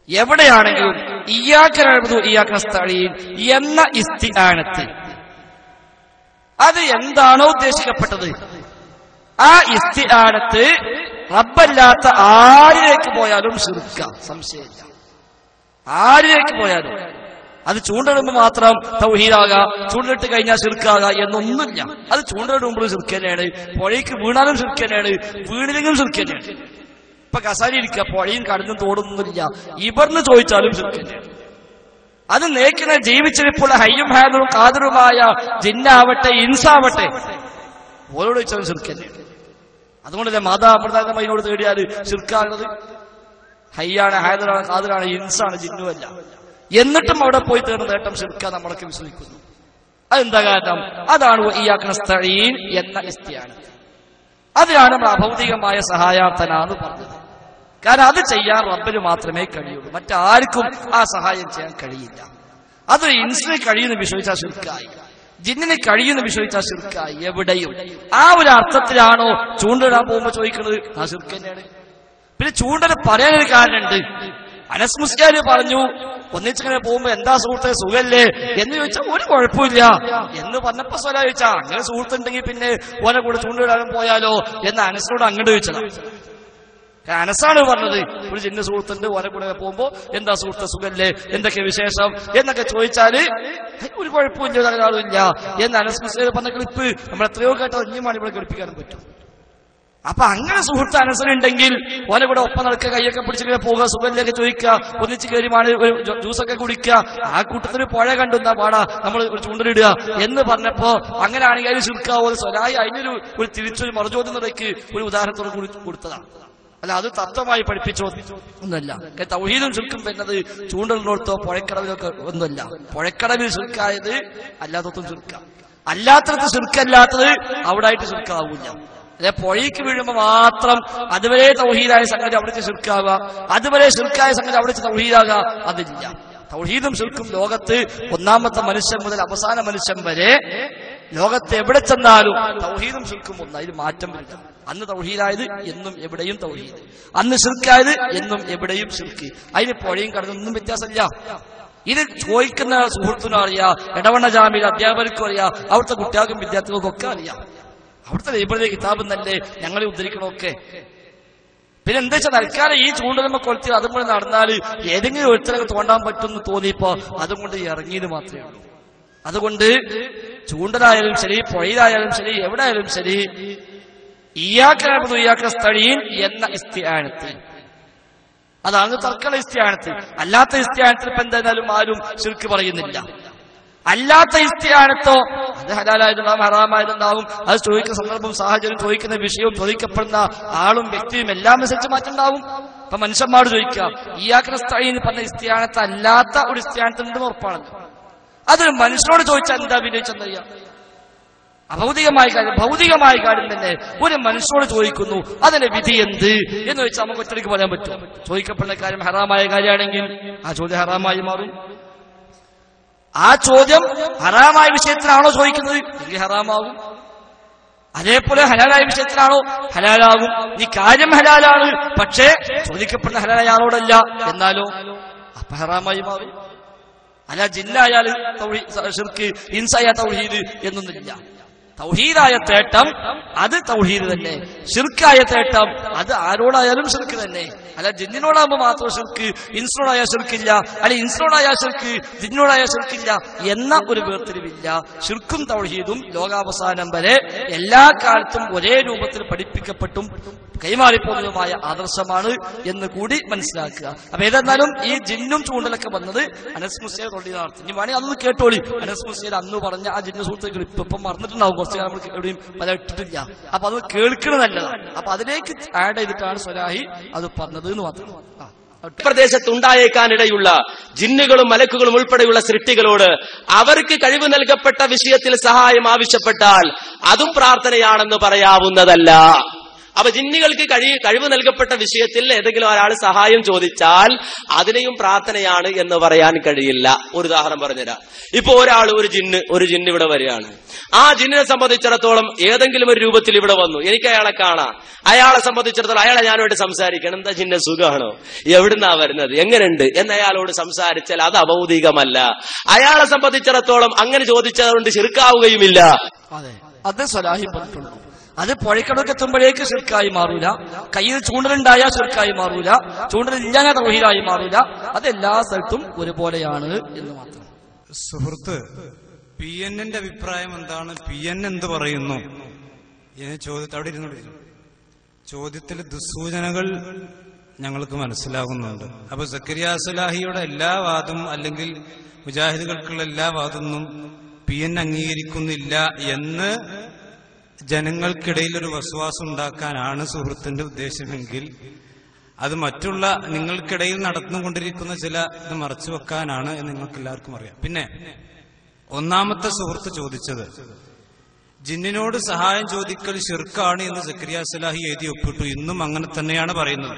എവിടെയാണെങ്കിലും ഇയ്യാക്കനസ്തഈൻ എന്ന ഇസ്തിആനത്ത് അത് എന്താണോ ഉദ്ദേശിക്കപ്പെട്ടത്, ആ ഇസ്തിആനത്ത് റബ്ബല്ലാത്ത ആരിലേക്ക് പോയാലും ശിർക്കാം, സംശയമില്ല. ആരിലേക്ക് പോയാലും അത് ചൂണ്ടയിടുമ്പോൾ മാത്രം തൗഹീദാകാം, ചൂണ്ടയിട്ട് കഴിഞ്ഞാൽ ശിർക്കാകാം എന്നൊന്നുമില്ല. അത് ചൂണ്ടയിടുമ്പോൾ ശിർക്ക് തന്നെയാണ്, പുഴയ്ക്ക് വീണാലും ശിർക്ക് തന്നെയാണ്, വീണിലെങ്കിലും ശിർക്ക് തന്നെയാണ്. ഇപ്പൊ കസാരി ഇരിക്കുക, പുഴയും കടന്നും തോടുന്നൊന്നുമില്ല, ഇവർന്ന് ചോദിച്ചാലും ശിർക്ക് തന്നെയാണ്. അത് നേക്കുന്ന ജീവിച്ചിരിപ്പുള്ള ഹയ്യും ഹാദറും കാദറുമായ ജിന്നാവട്ടെ ഇൻസാവട്ടെ ഓരോട് ചോദിച്ചാലും ശിർക്ക് തന്നെയാണ്. അതുകൊണ്ടല്ലേ മാതാപിതാക്കൾ അതിനോട് തേടിയാല് ശിർക്കാകുന്നത്. ഹയ്യാണ്, ഹാദറാണ്, കാദറാണ്, ഇൻസാണ്, ജിന്നുവല്ല. എന്നിട്ടും അവിടെ പോയി തേടുന്ന നേട്ടം ശിർക്ക നമ്മളൊക്കെ വിശ്വസിക്കുന്നു. അതെന്താ കാരണം? അതാണ് ഇയ്യാക്കനസ്തഈൻ എന്ന ഇസ്തിആനത്ത്. അതിനാണ് നമ്മൾ അഭൗതികമായ സഹായാർത്ഥന എന്ന് പറഞ്ഞത്. കാരണം അത് ചെയ്യാൻ റബ്ബിന് മാത്രമേ കഴിയുള്ളൂ, മറ്റാർക്കും ആ സഹായം ചെയ്യാൻ കഴിയില്ല. അത് ഇൻസിന് കഴിയുന്ന വിശ്വസിച്ചാൽ ശിർക്കായി, ജിന്നിന് കഴിയുന്ന വിശ്വസിച്ചാൽ ശിർക്കായി. എവിടെയും ആ ഒരു അർത്ഥത്തിലാണോ ചൂണ്ടിടാൻ പോകുമ്പോ ചോദിക്കുന്നത്? ആ ശിർക്ക് തന്നെയാണ്. പിന്നെ ചൂണ്ടൽ പറയാനൊരു കാരണമുണ്ട്. അനസ് മുസ്ലിയാർ പറഞ്ഞു, ഒന്നിച്ചിങ്ങനെ പോകുമ്പോ എന്താ സുഹൃത്തെ സുഖല്ലേ എന്ന് ചോദിച്ചാൽ ഒരു കുഴപ്പമില്ല എന്ന് പറഞ്ഞപ്പോ സ്വല ചോദിച്ചാ, അങ്ങനെ സുഹൃത്തുണ്ടെങ്കിൽ പിന്നെ ഓനെ കൂടെ ചൂണ്ടിടാനും പോയാലോ എന്ന് അനസിനോട് അങ്ങോട്ട് ചോദിച്ചതാ. അനസാണ് പറഞ്ഞത്, ഒരു ജിന്ന സുഹൃത്തുണ്ട്, ഓനെ കൂടെ പോകുമ്പോ എന്താ സുഹൃത്തെ സുഖല്ലേ, എന്തൊക്കെ വിശേഷം എന്നൊക്കെ ചോദിച്ചാല് ഒരു കുഴപ്പമില്ല, ഒരാളുമില്ല എന്ന് അനസ് മുസ്ലിയാർ പറഞ്ഞ ക്ലിപ്പ് നമ്മൾ എത്രയോ കേട്ടോ, ഇനിയുമാണ് ഇവിടെ ഘടിപ്പിക്കാനും പറ്റും. അപ്പൊ അങ്ങനെ സുഹൃത്ത് അനസനുണ്ടെങ്കിൽ ഓനെ കൂടെ ഒപ്പം നടക്കുക, കൈയൊക്കെ പിടിച്ചിട്ട് പോകുക, സുഖലിലേക്ക് ചോദിക്കുക, ഒന്നിച്ച് കയറിമാണ് ഒരു ജ്യൂസൊക്കെ കുടിക്കുക, ആ കൂട്ടത്തിൽ പുഴ കണ്ടുന്ന പാടാ നമ്മൾ ഒരു ചൂണ്ടലിടുക എന്ന് പറഞ്ഞപ്പോ അങ്ങനെയാണെങ്കിൽ അതിന് ശിർക്കാവോ സ്വലായി അതിനൊരു തിരിച്ചൊരു മറുചോദ്യം നിറയ്ക്ക് ഒരു ഉദാഹരണത്തോട് കൂടി കൊടുത്തതാണ്. അല്ല അത് തത്വമായി പഠിപ്പിച്ചോ ഒന്നുമല്ല. തൗഹീദും ശിർക്കും വരുന്നത് ചൂണ്ടലിനോടത്തോ പുഴക്കടവിലൊക്കെ ഒന്നുമല്ല. പുഴക്കടവിൽ ശിർക്കായത് അല്ലാത്തതും ശിർക്കാം, അല്ലാത്തത് ശിർക്കല്ലാത്തത് അവിടെ ആയിട്ട് ശിർക്കാവൂല. അല്ലെ പുഴയ്ക്ക് വീഴുമ്പോ മാത്രം അതുവരെ തൗഹീദായ സംഗതി അവിടുത്തെ ശിർക്കാവുക, അതുവരെ ശിർക്കായ സംഗതി അവിടുത്തെ തൗഹീദാകുക, അതില്ല. തൗഹീദും ശിർക്കും ലോകത്ത് ഒന്നാമത്തെ മനുഷ്യൻ മുതൽ അവസാന മനുഷ്യൻ വരെ ലോകത്ത് എവിടെ ചെന്നാലും തൗഹീദും ശിർക്കും ഒന്ന്, അതിൽ മാറ്റം വരില്ല. അന്ന് തൗഹീദായത് എന്നും എവിടെയും തൗഹീദ്, അന്ന് ശിർക്കായത് എന്നും എവിടെയും ശിർക്ക്. അതിന് പുഴയും കടന്നൊന്നും വ്യത്യാസമില്ല. ഇത് ചോദിക്കുന്ന സുഹൃത്തിനും അറിയാം, എടവണ്ണ ജാമ്യയിൽ അധ്യാപകർക്കും അറിയാം, അവിടുത്തെ കുട്ടികൾക്കും വിദ്യാർത്ഥികൾക്കും ഒക്കെ അറിയാം. അവിടുത്തെ ലൈബ്രറി കിതാബ് എന്നല്ലേ ഞങ്ങളെ ഉദ്ധരിക്കണമൊക്കെ. പിന്നെ എന്താ വെച്ചാൽ തൽക്കാലം ഈ ചൂണ്ടലമ്മ കൊളുത്തി അതും കൊണ്ട് നടന്നാല് ഏതെങ്കിലും ഒരുത്തരൊക്കെ തോണ്ടാൻ പറ്റുമെന്ന് തോന്നിയപ്പോ അതും കൊണ്ട് ഇറങ്ങിയത് മാത്രമേ ഉള്ളൂ. അതുകൊണ്ട് ചൂണ്ടലായാലും ശരി, പുഴയിലായാലും ശരി, എവിടെ ആയാലും ശരി, ഇയ്യാക്കനസ്തഈൻ എന്ന ഇസ്തിആനത്ത് അതാണ് തർക്കമുള്ള ഇസ്തിആനത്ത്. അല്ലാത്ത ഇസ്തിആനത്തിൽ ഇപ്പൊ എന്തായാലും ആരും ശിർക്ക് പറയുന്നില്ല. അല്ലാത്ത ഇസ്തിആനത്തോ അത് ഹലാലായതുണ്ടാവും, ഹറാമായതുണ്ടാവും, അത് ചോദിക്കുന്ന സന്ദർഭം, സാഹചര്യം, ചോദിക്കുന്ന വിഷയവും, ചോദിക്കപ്പെടുന്ന ആളും വ്യക്തിയും എല്ലാം അനുസരിച്ച് മാറ്റുണ്ടാവും. അപ്പൊ മനുഷ്യന്മാർ ചോദിക്കുക, ഇയ്യാക്കനസ്തഈൻ പറഞ്ഞ ഇസ്തിആനത്ത് അല്ലാത്ത ഒരു ഇസ്തിആനത്തുണ്ടെന്ന് ഉറപ്പാണല്ലോ. അതൊരു മനുഷ്യനോട് ചോദിച്ചാൽ എന്താ വിനയിച്ചെന്നറിയാം. അഭൗതികമായ കാര്യം, ഭൗതികമായ കാര്യം തന്നെ ഒരു മനുഷ്യനോട് ചോദിക്കുന്നു, അതിന്റെ വിധി എന്ത് എന്ന് വെച്ചാൽ നമുക്ക് ഒറ്റയ്ക്ക് പറയാൻ പറ്റും. ചോദിക്കപ്പെടുന്ന കാര്യം ഹറാമായ കാര്യമാണെങ്കിൽ ആ ചോദ്യം ഹറാമായി മാറും. ആ ചോദ്യം ഹറാമായ വിഷയത്തിലാണോ ചോദിക്കുന്നത് എങ്കിൽ ഹറാമാകും. അതേപോലെ ഹലാലായ വിഷയത്തിലാണോ ഹലാലാകും. ഈ കാര്യം ഹലാലാണ്, പക്ഷേ ചോദിക്കപ്പെടുന്ന ഹലാലായ ആളോടല്ല, എന്നാലോ അപ്പൊ ഹറാമായി മാറും. അല്ല ജിന്നായാല് ശിർക്ക്, ഇൻസായ തൗഹീദ് എന്നൊന്നുമില്ല. തൗഹീദായ തേട്ടം അത് തൗഹീദ് തന്നെ, ശിർക്കായ തേട്ടം അത് ആരോടായാലും ശിർക്ക് തന്നെ. അല്ല ജിന്നിനോടാകുമ്പോൾ മാത്രം ശിർക്ക്, ഇൻസിനോടായ ശിർക്കില്ല, അല്ലെ ഇൻസിനോടായ ശിർക്ക് ജിന്നിനോടായ ശിർക്കില്ല എന്ന ഒരു വേർതിരിവില്ല. ശിർക്കും തൗഹീദും ലോകാവസാനം വരെ എല്ലാ കാലത്തും ഒരേ രൂപത്തിൽ പഠിപ്പിക്കപ്പെട്ടും കൈമാറിപ്പോകുന്നതുമായ ആദർശമാണ് എന്ന് കൂടി മനസ്സിലാക്കുക. അപ്പൊ ഏതെന്നാലും ഈ ജിന്നും ചൂണ്ടലൊക്കെ വന്നത് അനസ് മുസ്ലിയാർ തൊള്ളി നടത്തി. ഇനി വേണമെങ്കിൽ അതൊന്ന് കേട്ടോളി. അനസ് മുസ്ലിയാർ അന്ന് പറഞ്ഞ ആ ജിന്ന സുഹൃത്തുക്കൾ ഇപ്പം മറന്നിട്ടുണ്ടാവും, കുറച്ച് കാലം നമ്മൾ എവിടെയും പല ഇട്ടിട്ടില്ല. അപ്പൊ അത് കേൾക്കണ നല്ലതാണ്. അപ്പൊ അതിലേക്ക് ആഡ് ചെയ്തിട്ടാണ് സ്വലാഹി അത് പറഞ്ഞത് എന്ന് മാത്രം. പ്രദേശത്തുണ്ടായേക്കാനിടയുള്ള ജിന്നുകളും മലക്കുകളും ഉൾപ്പെടെയുള്ള സൃഷ്ടികളോട് അവർക്ക് കഴിവ് നൽകപ്പെട്ട വിഷയത്തിൽ സഹായം ആവശ്യപ്പെട്ടാൽ അതും പ്രാർത്ഥനയാണെന്ന് പറയാവുന്നതല്ല. അപ്പൊ ജിന്നുകൾക്ക് കഴിവ് നൽകപ്പെട്ട വിഷയത്തിൽ ഏതെങ്കിലും ഒരാൾ സഹായം ചോദിച്ചാൽ അതിനെയും പ്രാർത്ഥനയാണ് എന്ന് പറയാൻ കഴിയില്ല. ഒരു ഉദാഹരണം പറഞ്ഞുതരാം. ഇപ്പൊ ഒരു ജിന്ന് ഇവിടെ വരികയാണ്. ആ ജിന്നിനെ സംബന്ധിച്ചിടത്തോളം ഏതെങ്കിലും ഒരു രൂപത്തിൽ ഇവിടെ വന്നു, എനിക്ക് അയാളെ കാണാം. അയാളെ സംബന്ധിച്ചിടത്തോളം അയാളെ ഞാനോട് സംസാരിക്കണം. എന്താ ജിന്ന സുഖമാണോ, എവിടുന്നാ വരുന്നത്, എങ്ങനെയുണ്ട് എന്ന് അയാളോട് സംസാരിച്ചാൽ അത് അഭൗതികമല്ല. അയാളെ സംബന്ധിച്ചിടത്തോളം അങ്ങനെ ചോദിച്ചതുകൊണ്ട് ശിർക്കാവുകയുമില്ല. അതെ, അത് സ്വലാഹി പറഞ്ഞിട്ടുള്ളൂ. അത് പുഴക്കടൊക്കെ എത്തുമ്പോഴേക്ക് ശിർക്കായി മാറൂല. കയ്യിൽ ചൂണ്ടലുണ്ടായ ശിർക്കായി മാറൂല, ചൂണ്ടലില്ലാതെ തൗഹീദായി മാറൂല. അത് എല്ലാ സ്ഥലത്തും ഒരുപോലെയാണ് എന്ന് മാത്രം. സുഹൃത്ത് PNന്റെ അഭിപ്രായം എന്താണ്, PN എന്ത് പറയുന്നു? അവിടെ ഇരുന്നു ചോദ്യത്തിൽ ദുസ്സൂചനകൾ ഞങ്ങൾക്ക് മനസ്സിലാകുന്നുണ്ട്. അപ്പൊ സക്കരിയ സലാഹിയുടെ എല്ലാ വാദം അല്ലെങ്കിൽ മുജാഹിദുകൾക്കുള്ള എല്ലാ വാദമൊന്നും PN അംഗീകരിക്കുന്നില്ല എന്ന് ജനങ്ങൾക്കിടയിൽ ഒരു വസ്വാസം ഉണ്ടാക്കാനാണ് സുഹൃത്തിന്റെ ഉദ്ദേശമെങ്കിൽ അത് മറ്റുള്ള നിങ്ങൾക്കിടയിൽ നടന്നുകൊണ്ടിരിക്കുന്ന ചില ഇത് മറച്ചു വെക്കാനാണ് എന്ന് നിങ്ങൾക്ക് എല്ലാവർക്കും അറിയാം. പിന്നെ ഒന്നാമത്തെ സുഹൃത്ത് ചോദിച്ചത് ജിന്നിനോട് സഹായം ചോദിക്കൽ ശിർക്കാണ് എന്ന് സക്കരിയ സലാഹി എഴുതി ഒപ്പിട്ടു. ഇന്നും അങ്ങനെ തന്നെയാണ് പറയുന്നത്.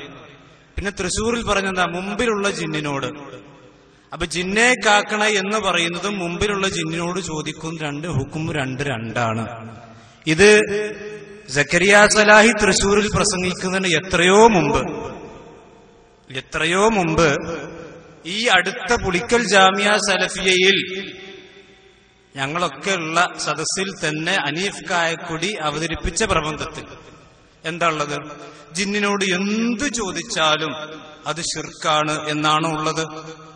പിന്നെ തൃശ്ശൂരിൽ പറഞ്ഞെന്താ, മുമ്പിലുള്ള ജിന്നിനോട്. അപ്പൊ ജിന്നെ കാക്കണ എന്ന് പറയുന്നതും മുമ്പിലുള്ള ജിന്നിനോട് ചോദിക്കുന്ന ഹുക്കും രണ്ടാണ്. ഇത് സക്കരിയ സലാഹി തൃശ്ശൂരിൽ പ്രസംഗിക്കുന്നതിന് എത്രയോ മുമ്പ് ഈ അടുത്ത പുളിക്കൽ ജാമിയ സലഫിയയിൽ ഞങ്ങളൊക്കെ ഉള്ള സദസ്സിൽ തന്നെ അനീഫ് കായക്കുടി അവതരിപ്പിച്ച പ്രബന്ധത്തിൽ എന്താ ഉള്ളത്? ജിന്നിനോട് എന്ത് ചോദിച്ചാലും അത് ശിർക്കാണ് എന്നാണ് ഉള്ളത്.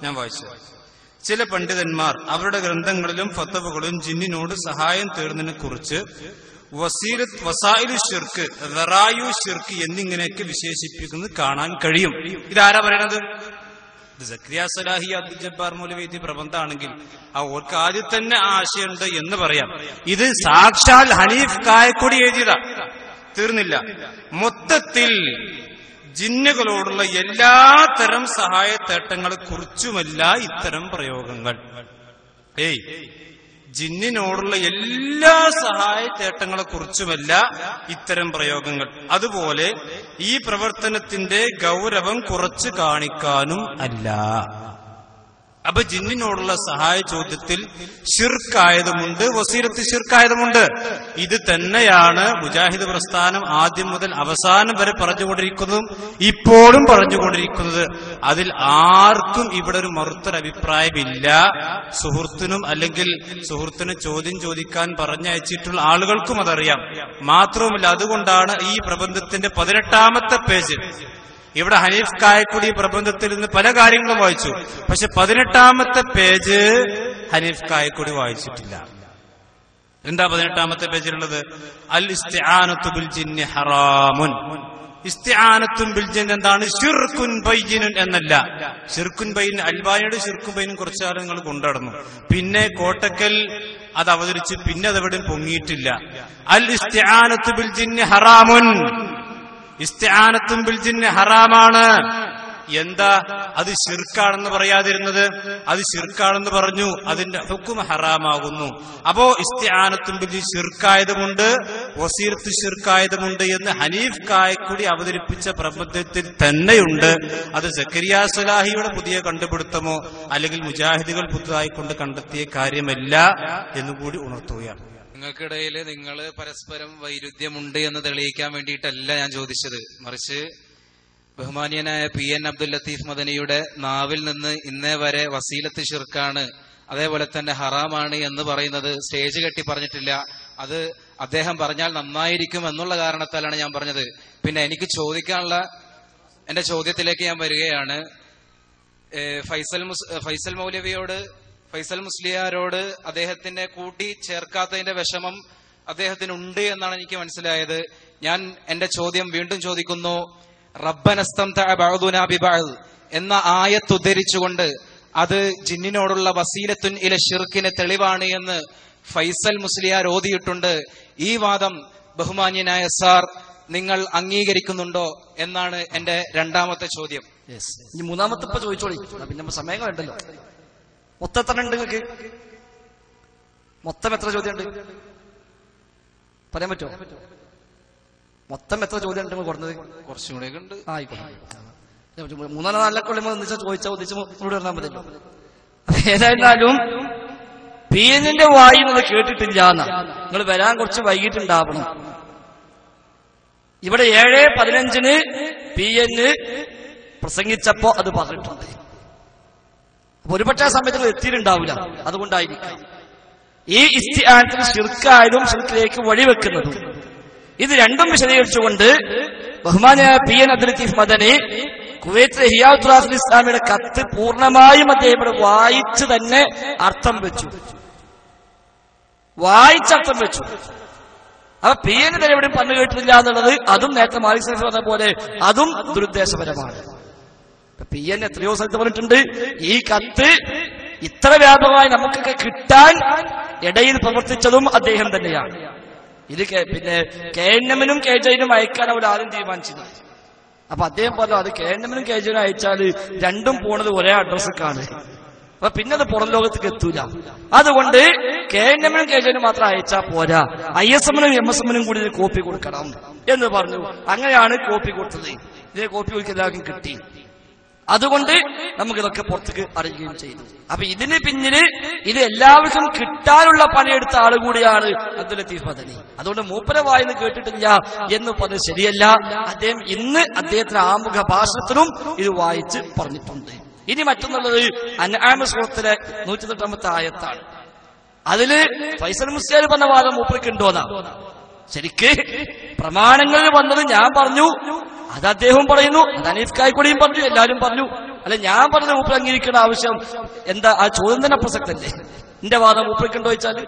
ഞാൻ വായിച്ചത്. ചില പണ്ഡിതന്മാർ അവരുടെ ഗ്രന്ഥങ്ങളിലും ഫത്വകളിലും ജിന്നിനോട് സഹായം തേടുന്നതിനെ കുറിച്ച് വസായിലു ഷിർക്ക്, ദറായു ഷിർക്ക് എന്നിങ്ങനെയൊക്കെ വിശേഷിപ്പിക്കുന്നത് കാണാൻ കഴിയും. ഇതാരാ പറയണത്? ഇത് സക്കരിയ സലാഹി അബ്ദുൽ ജബ്ബാർ മൗലവി പ്രബന്ധമാണെങ്കിൽ അവർക്ക് ആദ്യം തന്നെ ആശയമുണ്ട് എന്ന് പറയാം. ഇത് സാക്ഷാൽ ഹനീഫ് കായക്കൊടി എഴുതിയതാ. തീർന്നില്ല. മൊത്തത്തിൽ ജിന്നുകളോടുള്ള എല്ലാ തരം സഹായത്തേട്ടങ്ങളെ കുറിച്ചുമല്ല ഇത്തരം പ്രയോഗങ്ങൾ. ജിന്നിനോടുള്ള എല്ലാ സഹായത്തേട്ടങ്ങളെ കുറിച്ചുമല്ല ഇത്തരം പ്രയോഗങ്ങൾ. അതുപോലെ ഈ പ്രവർത്തനത്തിന്റെ ഗൗരവം കുറച്ച് കാണിക്കാനും അല്ല. അപ്പൊ ജിന്നിനോടുള്ള സഹായ ചോദ്യത്തിൽ ശിർക്കായതുമുണ്ട്, വസീലത്ത് ശിർക്കായതുമുണ്ട്. ഇത് തന്നെയാണ് മുജാഹിദ് പ്രസ്ഥാനം ആദ്യം മുതൽ അവസാനം വരെ പറഞ്ഞുകൊണ്ടിരിക്കുന്നതും ഇപ്പോഴും പറഞ്ഞുകൊണ്ടിരിക്കുന്നത്. അതിൽ ആർക്കും ഇവിടെ ഒരു മറുത്തൊരഭിപ്രായമില്ല. സുഹൃത്തിനും അല്ലെങ്കിൽ സുഹൃത്തിന് ചോദ്യം ചോദിക്കാൻ പറഞ്ഞയച്ചിട്ടുള്ള ആളുകൾക്കും അതറിയാം. മാത്രവുമല്ല, അതുകൊണ്ടാണ് ഈ പ്രബന്ധത്തിന്റെ 18ാമത്തെ പേജ് ഇവിടെ ഹനീഫ് കായക്കുടി പ്രബന്ധത്തിൽ നിന്ന് പല കാര്യങ്ങളും വായിച്ചു. പക്ഷെ 18ാമത്തെ പേജ് ഹനീഫ് കായക്കുടി വായിച്ചിട്ടില്ല. എന്താ 18ാമത്തെ പേജിലുള്ളത്? അൽ ഇസ്തിആനത്തു ബിൽ ജിന്നി ഹറാമുൻ. ഇസ്തിആനത്തുൻ ബിൽ ജിൻ എന്താണ്? ശിർക്കുൻ ബയ്യിനുൻ എന്നല്ല. ശിർക്കുൻ ബയ്യിൻ അൽബാനിയുടെ ശിർക്കുൻ ബയ്യിനും കുറച്ചു കാലം നിങ്ങൾ കൊണ്ടുനടന്നു. പിന്നെ കോട്ടക്കൽ അത് അവതരിച്ച് പിന്നെ അതെവിടെയും പൊങ്ങിയിട്ടില്ല. അൽ ഇസ്തിആനത്തു ബിൽ ജിന്നി ഹറാമുൻ. ഇസ്തിആനത്തും ബിൽ ജിന്ന് ഹറാമാണ്. എന്താ അത് ശിർക്കാണെന്ന് പറയാതിരുന്നത്? അത് ശിർക്കാണെന്ന് പറഞ്ഞു, അതിന്റെ ഹുക്ം ഹറാമാകുന്നു. അപ്പോ ഇസ്തിആനത്തും ബിൽ ശിർക്കായതുമുണ്ട്, വസീലത്ത് ശിർക്കായതുമുണ്ട് എന്ന് ഹനീഫ് കായക്കുടി അവതരിപ്പിച്ച പ്രബന്ധത്തിൽ തന്നെയുണ്ട്. അത് സക്കരിയ സലാഹിയുടെ പുതിയ കണ്ടുപിടുത്തമോ അല്ലെങ്കിൽ മുജാഹിദുകൾ പുതുതായി കൊണ്ട് കണ്ടെത്തിയ കാര്യമല്ല എന്നുകൂടി ഉണർത്തുകയാണ്. നിങ്ങൾക്കിടയിൽ നിങ്ങൾ പരസ്പരം വൈരുദ്ധ്യമുണ്ട് എന്ന് തെളിയിക്കാൻ വേണ്ടിയിട്ടല്ല ഞാൻ ചോദിച്ചത്. മറിച്ച് ബഹുമാനീയനായ PN അബ്ദുൽ ലത്തീഫ് മദനിയുടെ നാവിൽ നിന്ന് ഇന്നേ വരെ വസീലത്ത് ശിർക്കാണ്, അതേപോലെ തന്നെ ഹറാമാണ് എന്ന് പറയുന്നത് സ്റ്റേജ് കെട്ടി പറഞ്ഞിട്ടില്ല. അത് അദ്ദേഹം പറഞ്ഞാൽ നന്നായിരിക്കും എന്നുള്ള കാരണത്താലാണ് ഞാൻ പറഞ്ഞത്. പിന്നെ എനിക്ക് ചോദിക്കാനുള്ള എന്റെ ചോദ്യത്തിലേക്ക് ഞാൻ വരികയാണ്. ഫൈസൽ മൗലവിയോട്, ഫൈസൽ മുസ്ലിയാരോട് അദ്ദേഹത്തിന്റെ കൂട്ടി ചേർക്കാത്തതിന്റെ വിഷമം അദ്ദേഹത്തിനുണ്ട് എന്നാണ് എനിക്ക് മനസ്സിലായത്. ഞാൻ എന്റെ ചോദ്യം വീണ്ടും ചോദിക്കുന്നു. റബ്ബനസ്തംതഅ ബഅദുനാ ബിബഅദ് എന്ന ആയത്ത് ഉദ്ധരിച്ചുകൊണ്ട് അത് ജിന്നിനോടുള്ള വസീലത്തുൻ ഇല ശിർക്കിന് തെളിവാണ് എന്ന് ഫൈസൽ മുസ്ലിയാർ ഓതിയിട്ടുണ്ട്. ഈ വാദം ബഹുമാന്യനായ സാർ നിങ്ങൾ അംഗീകരിക്കുന്നുണ്ടോ എന്നാണ് എന്റെ രണ്ടാമത്തെ ചോദ്യം. ഇനി മൂന്നാമത്തെ ഇപ്പൊ ചോദിച്ചോളി, പിന്നെ സമയം ഉണ്ടല്ലോ. മൊത്തം എത്ര ഉണ്ട് നിങ്ങൾക്ക്? മൊത്തം എത്ര ചോദ്യം ഉണ്ട് പറയാൻ പറ്റുമോ? മൊത്തം എത്ര ചോദ്യം ഉണ്ട് കൊടുക്കുന്നത്? കുറച്ചും കൂടെ ഉണ്ട്. ആയിക്കോട്ടെ, മൂന്നാല് നാലൊക്കെ ഉള്ളിൽ ചോദിച്ചാൽ ഉദ്ദേശിച്ച് പറഞ്ഞാൽ മതിയല്ലോ. ഏതായിരുന്നാലും PNന്റെ വായി എന്നത് കേട്ടിട്ടില്ല എന്നാ. നിങ്ങൾ വരാൻ കുറച്ച് വൈകിട്ടുണ്ടാവണം. ഇവിടെ 7:15 PN പ്രസംഗിച്ചപ്പോ അത് പറഞ്ഞിട്ടുണ്ട്. അപ്പൊ ഒരുപക്ഷെ ആ സമയത്ത് എത്തിയിട്ടുണ്ടാവില്ല. അതുകൊണ്ടായിരിക്കാം ഈ ഇസ്തിആനത്തിന് ശിർക്കായതും ശിർക്കിലേക്ക് വഴിവെക്കുന്നതും. ഇത് രണ്ടും വിശദീകരിച്ചുകൊണ്ട് ബഹുമാനായ PN അബ്ദുൽ ലത്തീഫ് മദനി കുവൈത്തിലെ ഹിയാത്തുൽ ഇസ്ലാമിയുടെ കത്ത് പൂർണ്ണമായും അദ്ദേഹം ഇവിടെ വായിച്ച് തന്നെ അർത്ഥം വെച്ചു. വായിച്ചർത്ഥം വെച്ചു. അപ്പൊ PN തന്നെ എവിടെയും പറഞ്ഞു കേട്ടിട്ടില്ല എന്നുള്ളത് അതും നേരത്തെ മാലിക് സൈഫ് പറഞ്ഞ പോലെ അതും ദുരുദ്ദേശപരമാണ്. PN എത്രയോ സ്ഥലത്ത് പറഞ്ഞിട്ടുണ്ട് ഈ കത്ത് ഇത്ര വ്യാപകമായി നമുക്കൊക്കെ കിട്ടാൻ ഇടയിൽ പ്രവർത്തിച്ചതും അദ്ദേഹം തന്നെയാണ്. ഇത് പിന്നെ KNM-നും KJ-നും അയക്കാൻ അവർ ആദ്യം തീരുമാനിച്ചത്. അപ്പൊ അദ്ദേഹം പറഞ്ഞു അത് KNM-നും KJ-നും അയച്ചാൽ രണ്ടും പോണത് ഒരേ അഡ്രസ്സൊക്കെയാണ്. അപ്പൊ പിന്നെ അത് പുറം ലോകത്തേക്ക് എത്തൂല. അതുകൊണ്ട് KNM-നും KJ-നും മാത്രം അയച്ചാൽ പോരാ, ISM-നും MSM-നും കൂടി ഇത് കോപ്പി കൊടുക്കണം എന്ന് പറഞ്ഞു. അങ്ങനെയാണ് കോപ്പി കൊടുത്തത്. ഇതേ കോപ്പി ഒരിക്കൽ എല്ലാവർക്കും കിട്ടി. അതുകൊണ്ട് നമുക്കിതൊക്കെ പുറത്തേക്ക് അറിയുകയും ചെയ്തു. അപ്പൊ ഇതിന് പിന്നില് ഇത് എല്ലാവർക്കും കിട്ടാനുള്ള പണിയെടുത്ത ആള് കൂടിയാണ് അബ്ദുൽ ലത്തീഫ് മദനി. അതുകൊണ്ട് മൂപ്പര വായിന്ന് കേട്ടിട്ടില്ല എന്ന് പറഞ്ഞത് ശരിയല്ല. അദ്ദേഹം ഇന്ന് അദ്ദേഹത്തിന്റെ ആമുഖ ഭാഷണത്തിലും ഇത് വായിച്ച് പറഞ്ഞിട്ടുണ്ട്. ഇനി മറ്റൊന്നുള്ളത് അൻആം സൂറത്തിലെ 108 ആയത്താണ്. അതില് ഫൈസൽ മുസ്ലിയാർ പറഞ്ഞ വാദം മൂപ്പർക്ക് ഉണ്ടോന്നാ. ശരിക്ക് പ്രമാണങ്ങളിൽ വന്നത് ഞാൻ പറഞ്ഞു, അത് അദ്ദേഹം പറയുന്നു, അത് ഹനീഫ് കായ്ക്കുടിയും പറഞ്ഞു, എല്ലാവരും പറഞ്ഞു. അല്ല ഞാൻ പറഞ്ഞ മൂപ്പർ അംഗീകരിക്കേണ്ട ആവശ്യം എന്താ? ആ ചോദ്യം തന്നെ പ്രസക്തല്ലേ? എന്റെ വാദം മൂപ്പർക്കുണ്ടോ ചോദിച്ചാല്,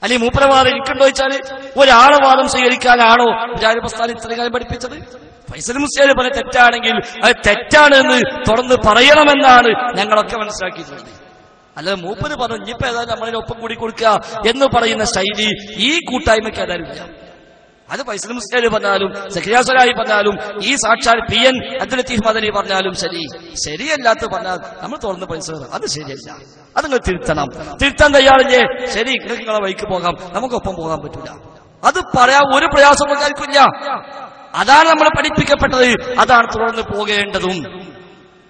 അല്ലെങ്കിൽ മൂപ്പര വാദം എനിക്കുണ്ടോ ചോദിച്ചാല്, ഒരാളെ വാദം സ്വീകരിക്കാനാണോ മുജാഹിദ് പ്രസ്ഥാനം ഇത്രയും കാലം പഠിപ്പിച്ചത്? ഫൈസൽ മുസ്ലിയാർ പറഞ്ഞ തെറ്റാണെങ്കിൽ അത് തെറ്റാണ് എന്ന് തുറന്ന് പറയണമെന്നാണ് ഞങ്ങളൊക്കെ മനസ്സിലാക്കിയിട്ടുള്ളത്. അല്ലാതെ മൂപ്പര് പറഞ്ഞു ഇനിയിപ്പോ ഏതായാലും നമ്മളിനൊപ്പം കൂടി കൊടുക്കുക എന്ന് പറയുന്ന ശൈലി ഈ കൂട്ടായ്മയ്ക്ക് ഏതായാലും ഇല്ല. അത് ഫൈസൽ മുസ്ലിയാർ പറഞ്ഞാലും സക്കരിയ സലാഹി പറഞ്ഞാലും ഈ സാക്ഷാൽ PN അബ്ദുൽ ലത്തീഫ് മദനി പറഞ്ഞാലും ശരിയല്ലാത്ത പറഞ്ഞാൽ നമ്മൾ തുറന്ന് പരിസരം അത് ശരിയല്ല, അത് നിങ്ങൾ തിരുത്തണം. തിരുത്താൻ തയ്യാറില്ലേ? ശരി, നിങ്ങളെ വഴിക്ക് പോകാം, നമുക്കൊപ്പം പോകാൻ പറ്റില്ല. അത് പറയാൻ ഒരു പ്രയാസം നമുക്കാർക്കില്ല. അതാണ് നമ്മൾ പഠിപ്പിക്കപ്പെട്ടത്, അതാണ് തുടർന്ന് പോകേണ്ടതും.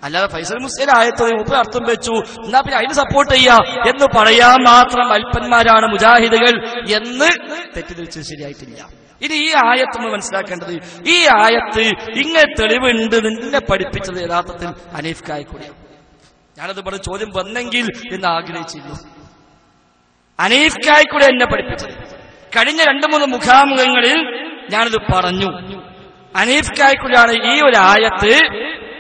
അല്ലാതെ ഫൈസൽ മുസ്ലിയാർ ആയത്തോടെ മുപ്പത് അർത്ഥം വെച്ചു എന്നാ പിന്നെ അതിന് സപ്പോർട്ട് ചെയ്യാ എന്ന് പറയാൻ മാത്രം അല്പന്മാരാണ് മുജാഹിദുകൾ എന്ന് തെറ്റിദ്ധരിച്ചത് ശരിയായിട്ടില്ല. ഇനി ഈ ആയത്ത് നമ്മൾ മനസ്സിലാക്കേണ്ടത്, ഈ ആയത്ത് ഇങ്ങനെ തെളിവുണ്ട് നിന്നെ പഠിപ്പിച്ചത് യഥാർത്ഥത്തിൽ ഹനീഫ് കായ്ക്കുടിയാണ്. ഞാനത് പറഞ്ഞ ചോദ്യം വന്നെങ്കിൽ എന്ന് ആഗ്രഹിച്ചിരുന്നു. ഹനീഫ് കായ്ക്കുടി എന്നെ പഠിപ്പിച്ചത്. കഴിഞ്ഞ 2-3 മുഖാമുഖങ്ങളിൽ ഞാനത് പറഞ്ഞു. ഹനീഫ് കായ്ക്കുടിയാണ് ഈ ഒരു ആയത്ത്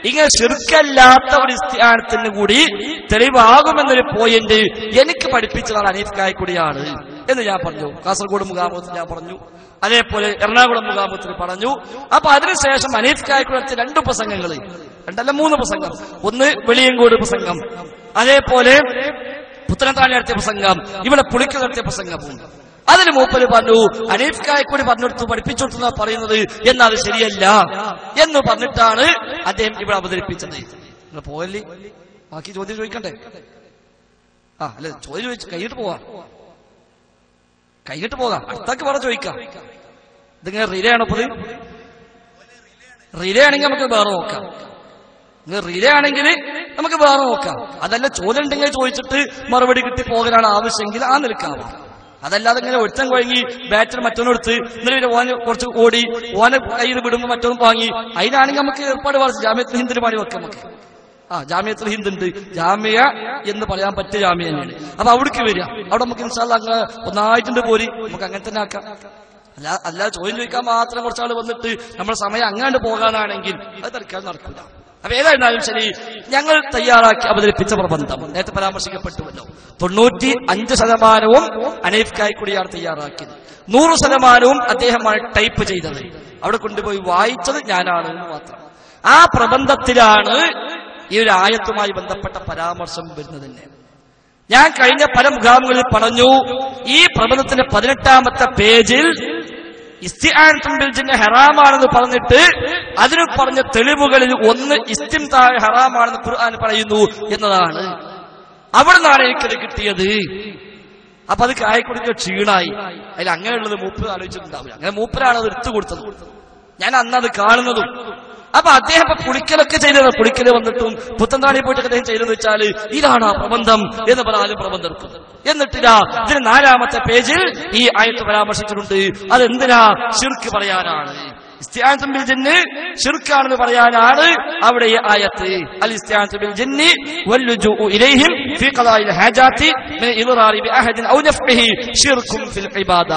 ഇങ്ങനെ ശിർക്കല്ലാത്ത ഒരു ഇസ്തിആനത്തിന് കൂടി തെളിവാകുമെന്നൊരു പോയിന്റ് എനിക്ക് പഠിപ്പിച്ചതാണ് ഹനീഫ് കായ്ക്കുടിയാണ് എന്ന് ഞാൻ പറഞ്ഞു. കാസർഗോഡ് മുഖാമുഖത്തിൽ ഞാൻ പറഞ്ഞു, അതേപോലെ എറണാകുളം മുഖാമുഖത്തിൽ പറഞ്ഞു. അപ്പൊ അതിനുശേഷം ഹനീഫ് കായ്ക്കുടി നടത്തിയ 2 പ്രസംഗങ്ങൾ, 2 അല്ല 3 പ്രസംഗം. ഒന്ന് വെളിയങ്കോട് പ്രസംഗം, അതേപോലെ പുത്തനത്താണി നടത്തിയ പ്രസംഗം, ഇവിടെ പുളിക്ക് നടത്തിയ പ്രസംഗവും. അതിന് മൂപ്പര് പറഞ്ഞു ഹനീഫ് കായക്കൂടി പറഞ്ഞെടുത്തു പഠിപ്പിച്ചു കൊടുത്തു പറയുന്നത് എന്നാൽ അത് ശരിയല്ല എന്ന് പറഞ്ഞിട്ടാണ് അദ്ദേഹം ഇവിടെ അവതരിപ്പിച്ചത്. നിങ്ങൾ പോയല്ലേ, ബാക്കി ചോദ്യം ചോദിക്കണ്ടേ? അല്ല ചോദ്യം ചോദിച്ചു കഴിഞ്ഞിട്ട് പോകാം, അടുത്താക്ക് വേറെ ചോദിക്കാം. ഇതിങ്ങനെ റിലേ ആണോ? റിലേ ആണെങ്കിൽ നമുക്ക് വേറെ നോക്കാം. റിലേ ആണെങ്കിൽ നമുക്ക് വേറെ നോക്കാം. അതല്ല ചോദ്യം ഉണ്ടെങ്കിൽ ചോദിച്ചിട്ട് മറുപടി കിട്ടി പോകലാണ് ആവശ്യമെങ്കിൽ ആ നിൽക്കാവാം. അതല്ലാതെ ഇങ്ങനെ ഒരുത്തം കഴിഞ്ഞ് ബാറ്റർ മറ്റൊന്നെടുത്ത് ഇന്നലെ ഓന് കുറച്ച് ഓടി ഓനെ കയ്യിൽ വിടുമ്പോൾ മറ്റൊന്നും വാങ്ങി, അതിനാണെങ്കിൽ നമുക്ക് ഏർപ്പാട് പറഞ്ഞു ജാമ്യത്തിൽ ഹിന്ദിന് പണി വെക്കാം. നമുക്ക് ജാമ്യത്തിൽ ഹിന്ദ് ഉണ്ട്, ജാമ്യ എന്ന് പറയാൻ പറ്റിയ ജാമ്യ തന്നെയാണ്. അപ്പൊ അവിടേക്ക് വരിക, അവിടെ നമുക്ക് ഇൻഷാല്ലാ അങ്ങ് ഒന്നായിട്ടുണ്ട് പോരി, നമുക്ക് അങ്ങനെ തന്നെ ആക്കാം. അല്ലാതെ ചോദ്യം ചോദിക്കാൻ മാത്രം കുറച്ചാൾ വന്നിട്ട് നമ്മുടെ സമയം അങ്ങാണ്ട് പോകാനാണെങ്കിൽ അത് തൽക്കാലം നടക്കില്ല. അപ്പൊ ഏതായിരുന്നാലും ശരി, ഞങ്ങൾ തയ്യാറാക്കി അവതരിപ്പിച്ച പ്രബന്ധം നേരത്തെ പരാമർശിക്കപ്പെട്ടുവല്ലോ, 95% ഹനീഫ് കായക്കൂടിയാണ് തയ്യാറാക്കിയത്, 100% അദ്ദേഹമാണ് ടൈപ്പ് ചെയ്തത്. അവിടെ കൊണ്ടുപോയി വായിച്ചത് ഞാനാണ് എന്ന് മാത്രം. ആ പ്രബന്ധത്തിലാണ് ഈ ഒരു ആയത്തുമായി ബന്ധപ്പെട്ട പരാമർശം വരുന്നത് തന്നെ. ഞാൻ കഴിഞ്ഞ പല മുഖാമുകളിൽ പറഞ്ഞു, ഈ പ്രബന്ധത്തിന്റെ 18ാമത്തെ പേജിൽ ഇസ്തിആനത്തും ബിൽ ജിന്ന് ഹറാമാണെന്ന് പറഞ്ഞിട്ട് അതിന് പറഞ്ഞ തെളിവുകളിൽ ഒന്ന് ഇസ്തിംതാ ഹറാമാണെന്ന് ഖുർആൻ പറയുന്നു എന്നതാണ്. അവിടെ നിന്നാണ് എനിക്കത് കിട്ടിയത്. അപ്പൊ അത് കായക്കൊടുക്കുക ക്ഷീണായി. അതിൽ അങ്ങനെയുള്ളത് മൂപ്പര് ആലോചിച്ചിട്ടുണ്ടാവില്ല. അങ്ങനെ മൂപ്പരാണ് അത് എടുത്തു കൊടുത്തത്, ഞാൻ അന്നത് കാണുന്നതും. അപ്പൊ അദ്ദേഹം ഇപ്പൊ പുളിക്കലൊക്കെ ചെയ്തത്, പുളിക്കല് വന്നിട്ടും പുത്തൻതാണി പോയിട്ടൊക്കെ അദ്ദേഹം ചെയ്തെന്ന് വെച്ചാൽ ഇതാണ് ആ പ്രബന്ധം എന്ന് പറഞ്ഞാലും പ്രബന്ധം എടുക്കും. എന്നിട്ടില്ല ഇതിന് 4ാമത്തെ പേജിൽ ഈ ആയത്ത് പരാമർശിച്ചിട്ടുണ്ട്. അതെന്തിനാ? ശിർക്ക് പറയാനാണ്. ഇസ്തിആനത്തും ബിൽ ജിന്ന് ശിർക്കാണെന്ന് പറയാനാണ് അവിടെ ഈ ആയത്ത്. അൽ ഇസ്തിആനത്തു ബിൽ ജിന്നി വല്ലുജൂഉ ഇലൈഹിം ഫീ ഖദാഇൽ ഹാജാതി മിൻ ഇദ്റാരി ബി അഹദിൻ ഔ നഫ്ഇഹി ശിർകുൻ ഫിൽ ഇബാദ.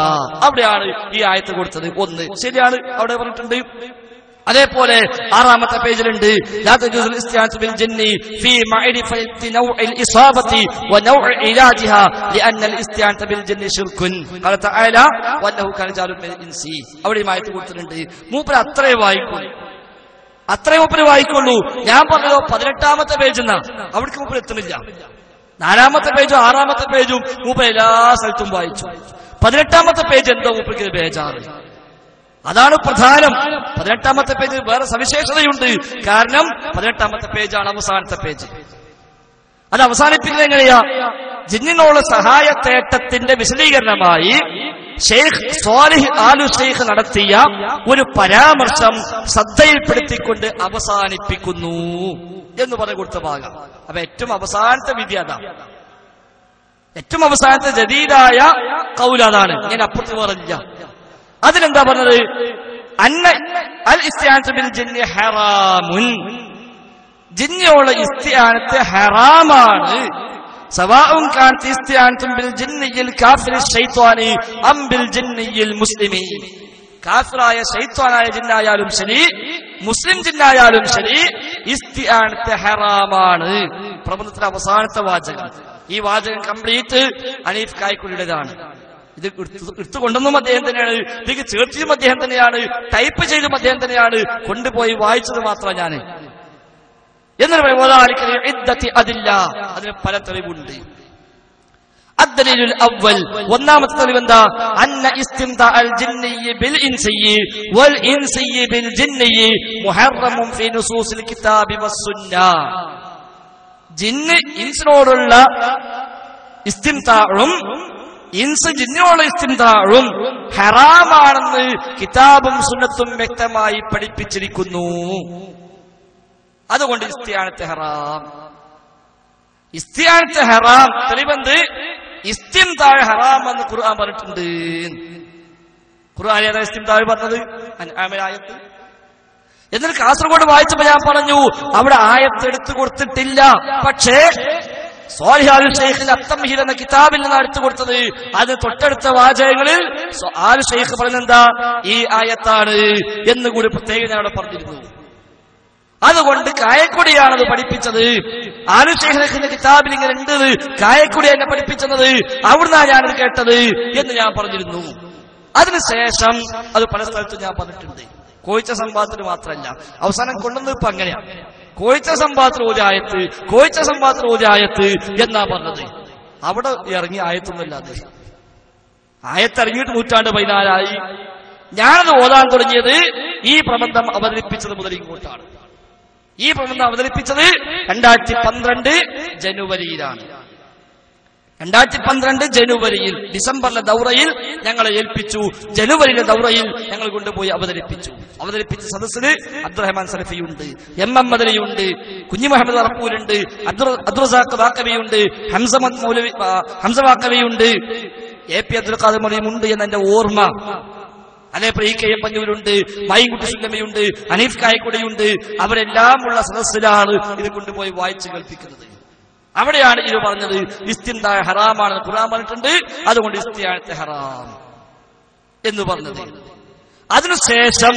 അവിടെയാണ് ഈ ആയത്ത് കൊടുത്തത്. ഒന്ന് ശരിയാണ്, അവിടെ പറഞ്ഞിട്ടുണ്ട്. അതേപോലെ 6ാമത്തെ പേജിലുണ്ട് ലാ തജൂസുൽ ഇസ്തിആനത്തു ബിൽ ജിന്നി ഫീ മഅരിഫത്തി നൗഇൽ ഇസാബത്തി വ നൗഇ ഇലാജിഹാ ലിഅന്നൽ ഇസ്തിആനത്തു ബിൽ ജിന്നി ശിർകുൻ ഖാല തആല വന്നഹു കാന ജാലുൻ മിനൽ ഇൻസി. അവിടെ ആയത്ത് കൊടുത്തിട്ടുണ്ട്. മൂപ്പര് അത്രേ മൂപ്പര് വായിക്കുള്ളൂ. ഞാൻ പറഞ്ഞതോ 18ാമത്തെ പേജ് എന്നാ, അവിടേക്ക് മൂപ്പര് എത്തുന്നില്ല. 4ാമത്തെ പേജും 6ാമത്തെ പേജും മൂപ്പര് എല്ലാ സ്ഥലത്തും വായിച്ചു. 18ാമത്തെ പേജ് എന്തോ മൂപ്പർക്ക് ബേജാറ്. അതാണ് പ്രധാനം. 18ാമത്തെ പേജ് വേറെ സവിശേഷതയുണ്ട്. കാരണം 18ാമത്തെ പേജാണ് അവസാനത്തെ പേജ്. അത് അവസാനിപ്പിക്കുന്നത് എങ്ങനെയാ? ജിന്നിനുള്ള സഹായത്തേട്ടത്തിന്റെ വിശദീകരണമായി ഷെയ്ഖ് സ്വാലിഹ് ആലു ഷെയ്ഖ് നടത്തിയ ഒരു പരാമർശം ശ്രദ്ധയിൽപ്പെടുത്തിക്കൊണ്ട് അവസാനിപ്പിക്കുന്നു എന്ന് പറഞ്ഞു കൊടുത്ത ഭാഗം. അപ്പൊ ഏറ്റവും അവസാനത്തെ വിധി അതാണ്, ഏറ്റവും അവസാനത്തെ ജദീദായ ഖൗൽ അതാണ്. ഞാൻ അപ്പുറത്ത് പറഞ്ഞില്ല. അതിലെന്താ പറഞ്ഞത്? അന്ന അൽ ഇസ്തിആനത്തു ബിൽ ജിന്നി ഹറാമുൻ, ജിന്നിയുള്ള ഇസ്തിആനത്ത് ഹറാമാണ്. സവാഉൻ കാനത് ഇസ്തിആനത്തും ബിൽ ജിന്നിയിൽ കാഫിർ ശൈത്വാനി അം ബിൽ ജിന്നിയിൽ മുസ്ലിമി. കാഫിറായ ശൈത്വാനായ ജിന്നായാലും ശരി, മുസ്ലിം ജിന്നായാലും ശരി, ഇസ്തിആനത്ത് ഹറാമാണ്. പ്രബന്ധത്തിന്റെ അവസാനത്തെ വാചകം. ഈ വാചകം കംപ്ലീറ്റ് ഹനീഫ് കായക്കുടിയുടേതാണ്. ഇത് എടുത്തുകൊണ്ടെന്നും അദ്ദേഹം തന്നെയാണ്, ഇതിലേക്ക് ചേർച്ചയും അദ്ദേഹം തന്നെയാണ്, ടൈപ്പ് ചെയ്തും അദ്ദേഹം തന്നെയാണ്, കൊണ്ടുപോയി വായിച്ചത് മാത്രമാണ് ഞാൻ. എന്നൊരു അതില്ല, അതിന് പല തെളിവുണ്ട്. അദ്ദലീലുൽ അവ്വൽ, ഒന്നാമത്തെ തെളിവ് എന്താ? അന്ന ഇസ്തിംതാ അൽ ജിന്നിയ്യി ബിൽ ഇൻസിയ്യി വൽ ഇൻസിയ്യി ബിൽ ജിന്നിയ്യി മുഹറമുൻ ഫീ നുസൂസിൽ കിതാബി വസ്സുന്ന. ജിന്ന് ഇൻസിനോടുള്ള ഇസ്തിംതാഉം ഇൻസ് ജിന്നിനോടുള്ള ഇസ്തിംതാഉം ഹറാമാണെന്ന് കിതാബും സുന്നത്തും വ്യക്തമായി പഠിപ്പിച്ചിരിക്കുന്നു. അതുകൊണ്ട് ഇസ്തിആനത്ത് ഹറാം. ഇസ്തിആനത്ത് ഹറാം തെളിവെന്ത്? ഇസ്തിംതാ ഹറാം എന്ന് ഖുർആൻ പറഞ്ഞിട്ടുണ്ട്. ഖുർആൻ ഏതാ ഇസ്തിംതാ പറഞ്ഞത്? ആയത്ത്. എന്നിട്ട് കാസർഗോഡ് വായിച്ചപ്പോ ഞാൻ പറഞ്ഞു അവിടെ ആയത്ത് എടുത്തു കൊടുത്തിട്ടില്ല. പക്ഷേ സ്വാലിഹ് ആലു ഷെയ്ഖിന്റെ അത്തംഹീദ് എന്ന കിതാബിൽ നിന്നാണ് എടുത്തു കൊടുത്തത്. അത് തൊട്ടടുത്ത വാചകങ്ങളിൽ ആലു ഷെയ്ഖ് പറഞ്ഞെന്താ? ഈ ആയത്താണ് എന്നുകൂടി പ്രത്യേകം ഞാൻ അവിടെ പറഞ്ഞിരുന്നു. അതുകൊണ്ട് കായക്കൊടിയാണത് പഠിപ്പിച്ചത്. ആലു ഷെയ്ഖിന്റെ കിതാബിൽ ഇങ്ങനെ ഉണ്ട്, കായക്കൊടി എന്നെ പഠിപ്പിച്ചത്, അവിടുന്നാണ് ഞാനത് കേട്ടത് എന്ന് ഞാൻ പറഞ്ഞിരുന്നു. അതിനുശേഷം അത് പല സ്ഥലത്തും ഞാൻ പറഞ്ഞിട്ടുണ്ട്. കോയിച്ച സംവാദത്തിന് മാത്രമല്ല, അവസാനം കൊണ്ടുവന്നത് ഇപ്പൊ അങ്ങനെയാണ്. കോയിച്ച സംവാദത്തിൽ ഒരു ആയത്ത്, കോയിച്ച സംവാദത്തിൽ ഒരു ആയത്ത് എന്നാ പറഞ്ഞത്. അവിടെ ഇറങ്ങിയ ആയത്തൊന്നുമില്ല. ആയത്തിറങ്ങിയിട്ട് 14 ഞാനത് ഓതാൻ തുടങ്ങിയത് ഈ പ്രബന്ധം അവതരിപ്പിച്ചത് മുതൽ ഇങ്ങോട്ടാണ്. ഈ പ്രബന്ധം അവതരിപ്പിച്ചത് 2012 ജനുവരിയിലാണ്. 2012 ജനുവരിയിൽ, ഡിസംബറിലെ ദൗറയിൽ ഞങ്ങളെ ഏൽപ്പിച്ചു. ജനുവരിയിലെ ദൗറയിൽ ഞങ്ങൾ കൊണ്ടുപോയി അവതരിപ്പിച്ച സദസ്സിൽ അബ്ദുറഹ്മാൻ സലഫിയുണ്ട്, MM മദനിയുണ്ട്, കുഞ്ഞി മുഹമ്മദ് അറപ്പൂലുണ്ട്, അബ്ദുറസാഖ് വാക്കവിയുണ്ട്, ഹംസ വാക്കവിയുണ്ട്, AP അബ്ദുൽ ഖാദിർ മറിയുമുണ്ട് എന്നെന്റെ ഓർമ്മ. അതേപോലെ EKM പഞ്ഞൂരുണ്ട്, മൈൻകുട്ടി സുല്ലമയുണ്ട്, ഹനീഫ് കായക്കുടയുണ്ട്. അവരെല്ലാം ഉള്ള സദസ്സിലാണ് ഇത് കൊണ്ടുപോയി വായിച്ചു കേൾപ്പിക്കുന്നത്. അവിടെയാണ് ഇത് പറഞ്ഞത് ഇസ്തിൻദാ ഹറാമാണെന്ന് ഖുർആൻ പറഞ്ഞിട്ടുണ്ട്, അതുകൊണ്ട് ഇസ്തിആനത്തെ ഹറാം എന്ന് പറഞ്ഞത്. അതിനുശേഷം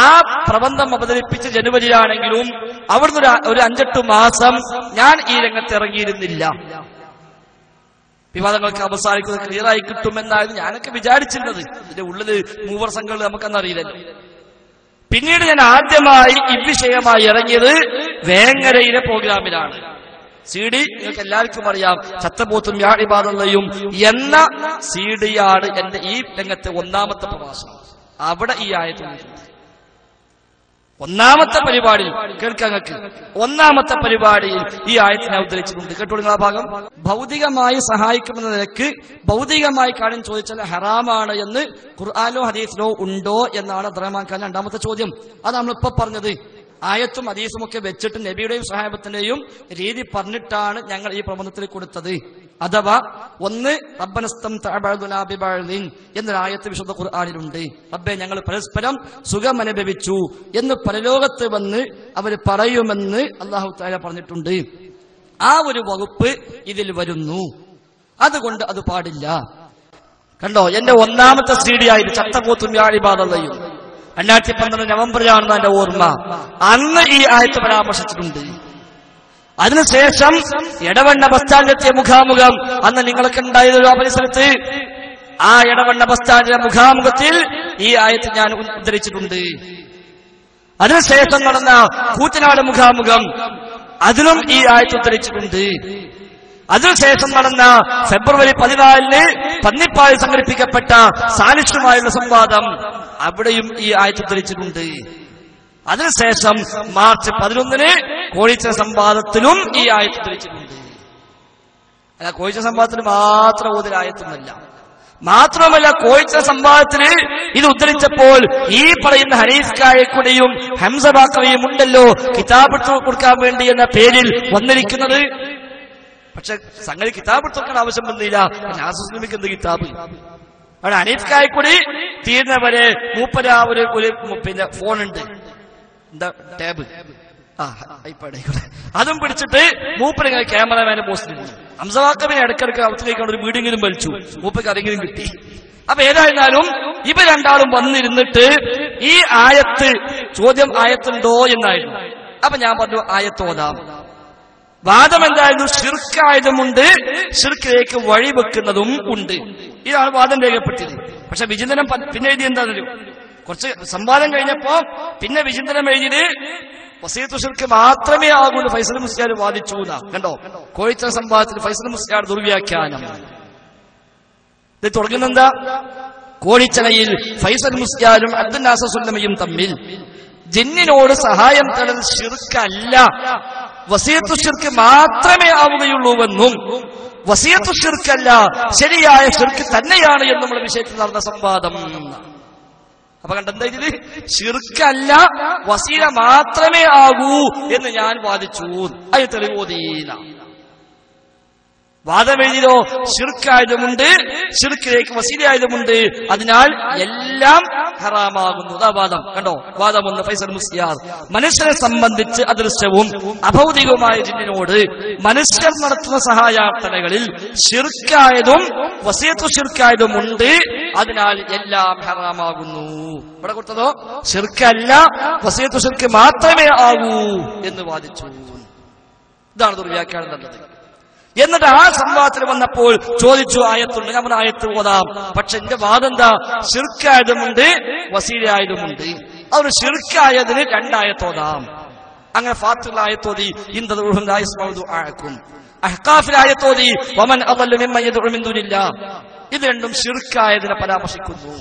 ആ പ്രബന്ധം അവതരിപ്പിച്ച് ജനുവരിയിലാണെങ്കിലും അവിടുന്ന് ഒരു 5-8 മാസം ഞാൻ ഈ രംഗത്ത് ഇറങ്ങിയിരുന്നില്ല. വിവാദങ്ങൾക്ക് അവസാനിക്കുന്നത് ക്ലിയറായി കിട്ടുമെന്നായിരുന്നു ഞാനൊക്കെ വിചാരിച്ചിരുന്നത്. ഇതിന്റെ ഉള്ളില് മൂവർ സംഘങ്ങൾ നമുക്കെന്നറിയില്ലല്ലോ. പിന്നീട് ഞാൻ ആദ്യമായി ഇവിഷയമായി ഇറങ്ങിയത് വേങ്ങരയിലെ പ്രോഗ്രാമിലാണ്. CD നിങ്ങൾക്ക് എല്ലാവർക്കും അറിയാം, ചത്തപോത്തും യാഇബാദുള്ളയും എന്ന CD-യാണ് എന്റെ ഈ രംഗത്തെ 1ാമത്തെ പ്രഭാഷണം. അവിടെ ഈ ആയത്തുണ്ട്. 1ാമത്തെ പരിപാടിയിൽ കേൾക്കാങ്ങൾക്ക് 1ാമത്തെ പരിപാടിയിൽ ഈ ആയത്തിനെ ഉദ്ധരിച്ചിട്ടുണ്ട്. കേട്ടോളൂ ആ ഭാഗം. ഭൗതികമായി സഹായിക്കുമെന്ന നിലക്ക് ഭൗതികമായി കാര്യം ചോദിച്ചാൽ ഹറാമാണ് എന്ന് ഖുർആനിലോ ഹദീസിലോ ഉണ്ടോ എന്നാണ് അബ്ദുറഹ്മാൻ ഖാൻ 2ാമത്തെ ചോദ്യം. അത് നമ്മളിപ്പോ പറഞ്ഞത്. ആയത്തും ഹദീസും ഒക്കെ വെച്ചിട്ട് നബിയുടെയും സഹാബത്തിന്റെയും രീതി പറഞ്ഞിട്ടാണ് ഞങ്ങൾ ഈ പ്രബന്ധത്തിൽ കൊടുത്തത്. അഥവാ ഒന്ന് എന്നൊരു ആയത്ത് വിശുദ്ധ ഖുർആനിലുണ്ട്. റബ്ബേ, ഞങ്ങൾ പരസ്പരം സുഖം അനുഭവിച്ചു എന്ന് പരലോകത്ത് വന്ന് അവർ പറയുമെന്ന് അല്ലാഹു തആല പറഞ്ഞിട്ടുണ്ട്. ആ ഒരു വകുപ്പ് ഇതിൽ വരുന്നു. അതുകൊണ്ട് അത് പാടില്ല. കണ്ടോ, എന്റെ 1ാമത്തെ CD ആയിരുന്നു ചത്തപോത്തും യാഇബാദുള്ളയും. 2012 നവംബറിലാണെന്ന് എന്റെ ഓർമ്മ. അന്ന് ഈ ആയത്ത് പരാമർശിച്ചിട്ടുണ്ട്. അതിനുശേഷം എടവണ്ണ ബസ് സ്റ്റാൻഡിലെത്തിയ മുഖാമുഖം, അന്ന് നിങ്ങളൊക്കെ ഉണ്ടായിരുന്നല്ലോ ആ പരിസരത്ത്. ആ എടവണ്ണ ബസ് സ്റ്റാൻഡിലെ മുഖാമുഖത്തിൽ ഈ ആയത്ത് ഞാൻ ഉദ്ധരിച്ചിട്ടുണ്ട്. അതിനുശേഷം നടന്ന കൂറ്റനാട് മുഖാമുഖം, അതിലും ഈ ആയത്ത് ഉദ്ധരിച്ചിട്ടുണ്ട്. അതിനുശേഷം നടന്ന ഫെബ്രുവരി 14 പന്നിപ്പായിൽ സംഘടിപ്പിക്കപ്പെട്ട സാലിഷുമായുള്ള സംവാദം, അവിടെയും ഈ ആയത്ത് ഉദ്ധരിച്ചിട്ടുണ്ട്. അതിനുശേഷം മാർച്ച് 11 കോഴിച്ച സംവാദത്തിലും ഈ ആയത്ത് ഉദ്ധരിച്ചിട്ടുണ്ട്. അല്ല, കോഴിച്ച സംവാദത്തിന് മാത്രം ഓതിയ ആയത്തൊന്നല്ല. മാത്രമല്ല, കോഴിച്ച സംവാദത്തിന് ഇത് ഉദ്ധരിച്ചപ്പോൾ ഈ പറയുന്ന ഹനീഫ് കായക്കുടയും ഹംസ ബാക്കവിയും ഉണ്ടല്ലോ കിതാബ് കൊടുക്കാൻ വേണ്ടി എന്ന പേരിൽ വന്നിരിക്കുന്നത്. പക്ഷെ സംഗതി കിതാബ് എടുത്തോക്കാൻ ആവശ്യം വന്നില്ല. നാസുസ്ലിമിക്ക് എന്ത് കിതാബ്? അവിടെ ഹനീഫ് കായക്കുടി തീർന്നവരെ മൂപ്പര ഒരു പിന്നെ ഫോണുണ്ട്, എന്താ ടാബ്, അതും പിടിച്ചിട്ട് മൂപ്പര് ക്യാമറമാനെ പോസ്റ്റിൽ ഹംസവാക്കവിനെ ഇടയ്ക്കിടയ്ക്ക് അവിടത്തേക്കാണ് ഒരു മീറ്റിംഗിലും വലിച്ചു. മൂപ്പർക്ക് അതെങ്കിലും കിട്ടി. അപ്പൊ ഏതായിരുന്നാലും ഇവ രണ്ടാളും വന്നിരുന്നിട്ട് ഈ ആയത്ത് ചോദ്യം ആയത്തുണ്ടോ എന്നായിരുന്നു. അപ്പൊ ഞാൻ പറഞ്ഞു ആയത്തോതാം. വാദം എന്തായിരുന്നു? ശിർക്കായതുമുണ്ട്, ശിർക്കിലേക്ക് വഴിവെക്കുന്നതും ഉണ്ട്. ഇതാണ് വാദം രേഖപ്പെടുത്തിയത്. പക്ഷെ വിചിന്തനം പിന്നെ എഴുതി എന്താണെന്നല്ലോ, കുറച്ച് സംവാദം കഴിഞ്ഞപ്പോ പിന്നെ വിചിന്തനം എഴുതിയത് വസീയത്തു ശിർക്ക് മാത്രമേ ആകുള്ളൂ ഫൈസൽ മുസ്ലിയാർ വാദിച്ചു എന്നാ. കണ്ടോ, കോഴിച്ച സംവാദത്തിൽ ഫൈസൽ മുസ്ലിയാർ ദുർവ്യാഖ്യാനം. ഇത് തുടങ്ങുന്നെന്താ? കോഴിച്ചലയിൽ ഫൈസൽ മുസ്ലിയാരും അബ്ദുൽ നാസർ സുല്ലമിയും തമ്മിൽ ജിന്നിനോട് സഹായം തേടൽ ശിർക്കല്ല, വസിയത്തു ശിർക്ക് മാത്രമേ ആവുകയുള്ളൂവെന്നും വസിയത്തു ശിർക്കല്ല ശരിയായ ശിർക്ക് തന്നെയാണ് എന്നുള്ള വിഷയത്തിൽ നടന്ന സംവാദം. അപ്പൊ കണ്ടെന്താ ഇതില്? ശിർക്കല്ല, വസീല മാത്രമേ ആകൂ എന്ന് ഞാൻ വാദിച്ചു. അത് തെളിവോദീന വാദമെഴുതിയോ? ശിർക്കായതുമുണ്ട്, ശിർക്കിലേക്ക് വസീലയായതുമുണ്ട്, അതിനാൽ എല്ലാം ഹറാമാകുന്നു. ആ വാദം കണ്ടോ. വാദം 1 ഫൈസൽ മുസ്ലിയാർ. മനുഷ്യരെ സംബന്ധിച്ച് അദൃശ്യവും അഭൗതികവുമായ ജിന്നിനോട് മനുഷ്യർ നടത്തുന്ന സഹായാർത്ഥനകളിൽ ശിർക്കായതും വസിയത്തു ശിർക്കായതുമുണ്ട്, അതിനാൽ എല്ലാം ഹറാമാകുന്നു. ഇവിടെ കൊടുത്തതോ ശിർക്കല്ല, വസിയത്തു ശിർക്ക് മാത്രമേ ആകൂ എന്ന് വാദിച്ചു. ഇതാണ് ദുർവ്യാഖ്യാനം നല്ലത്. എന്നിട്ട് ആ സംവാദത്തിൽ വന്നപ്പോൾ ചോദിച്ചു ആയത്തുണ്ട്. നമ്മൾ ആയത്ത് ഓതാം. പക്ഷെ എന്റെ വാദം എന്താ? ശിർക്കായതുമുണ്ട്, വസീലയായതുമുണ്ട്. അതൊരു ശിർക്കായതിന് 2 ആയത്തോതാം. അങ്ങനെ ഫാത്തിഹ ആയത്തോതി അഹ്കാഫിൽ ആയത്തോതി വമൻ അദല്ലു മിമ്മൻ യദ്ഉ മിൻ ദൂനില്ലാഹ് ഇത് രണ്ടും ശിർക്കായതിനെ പരാമർശിക്കുന്നു.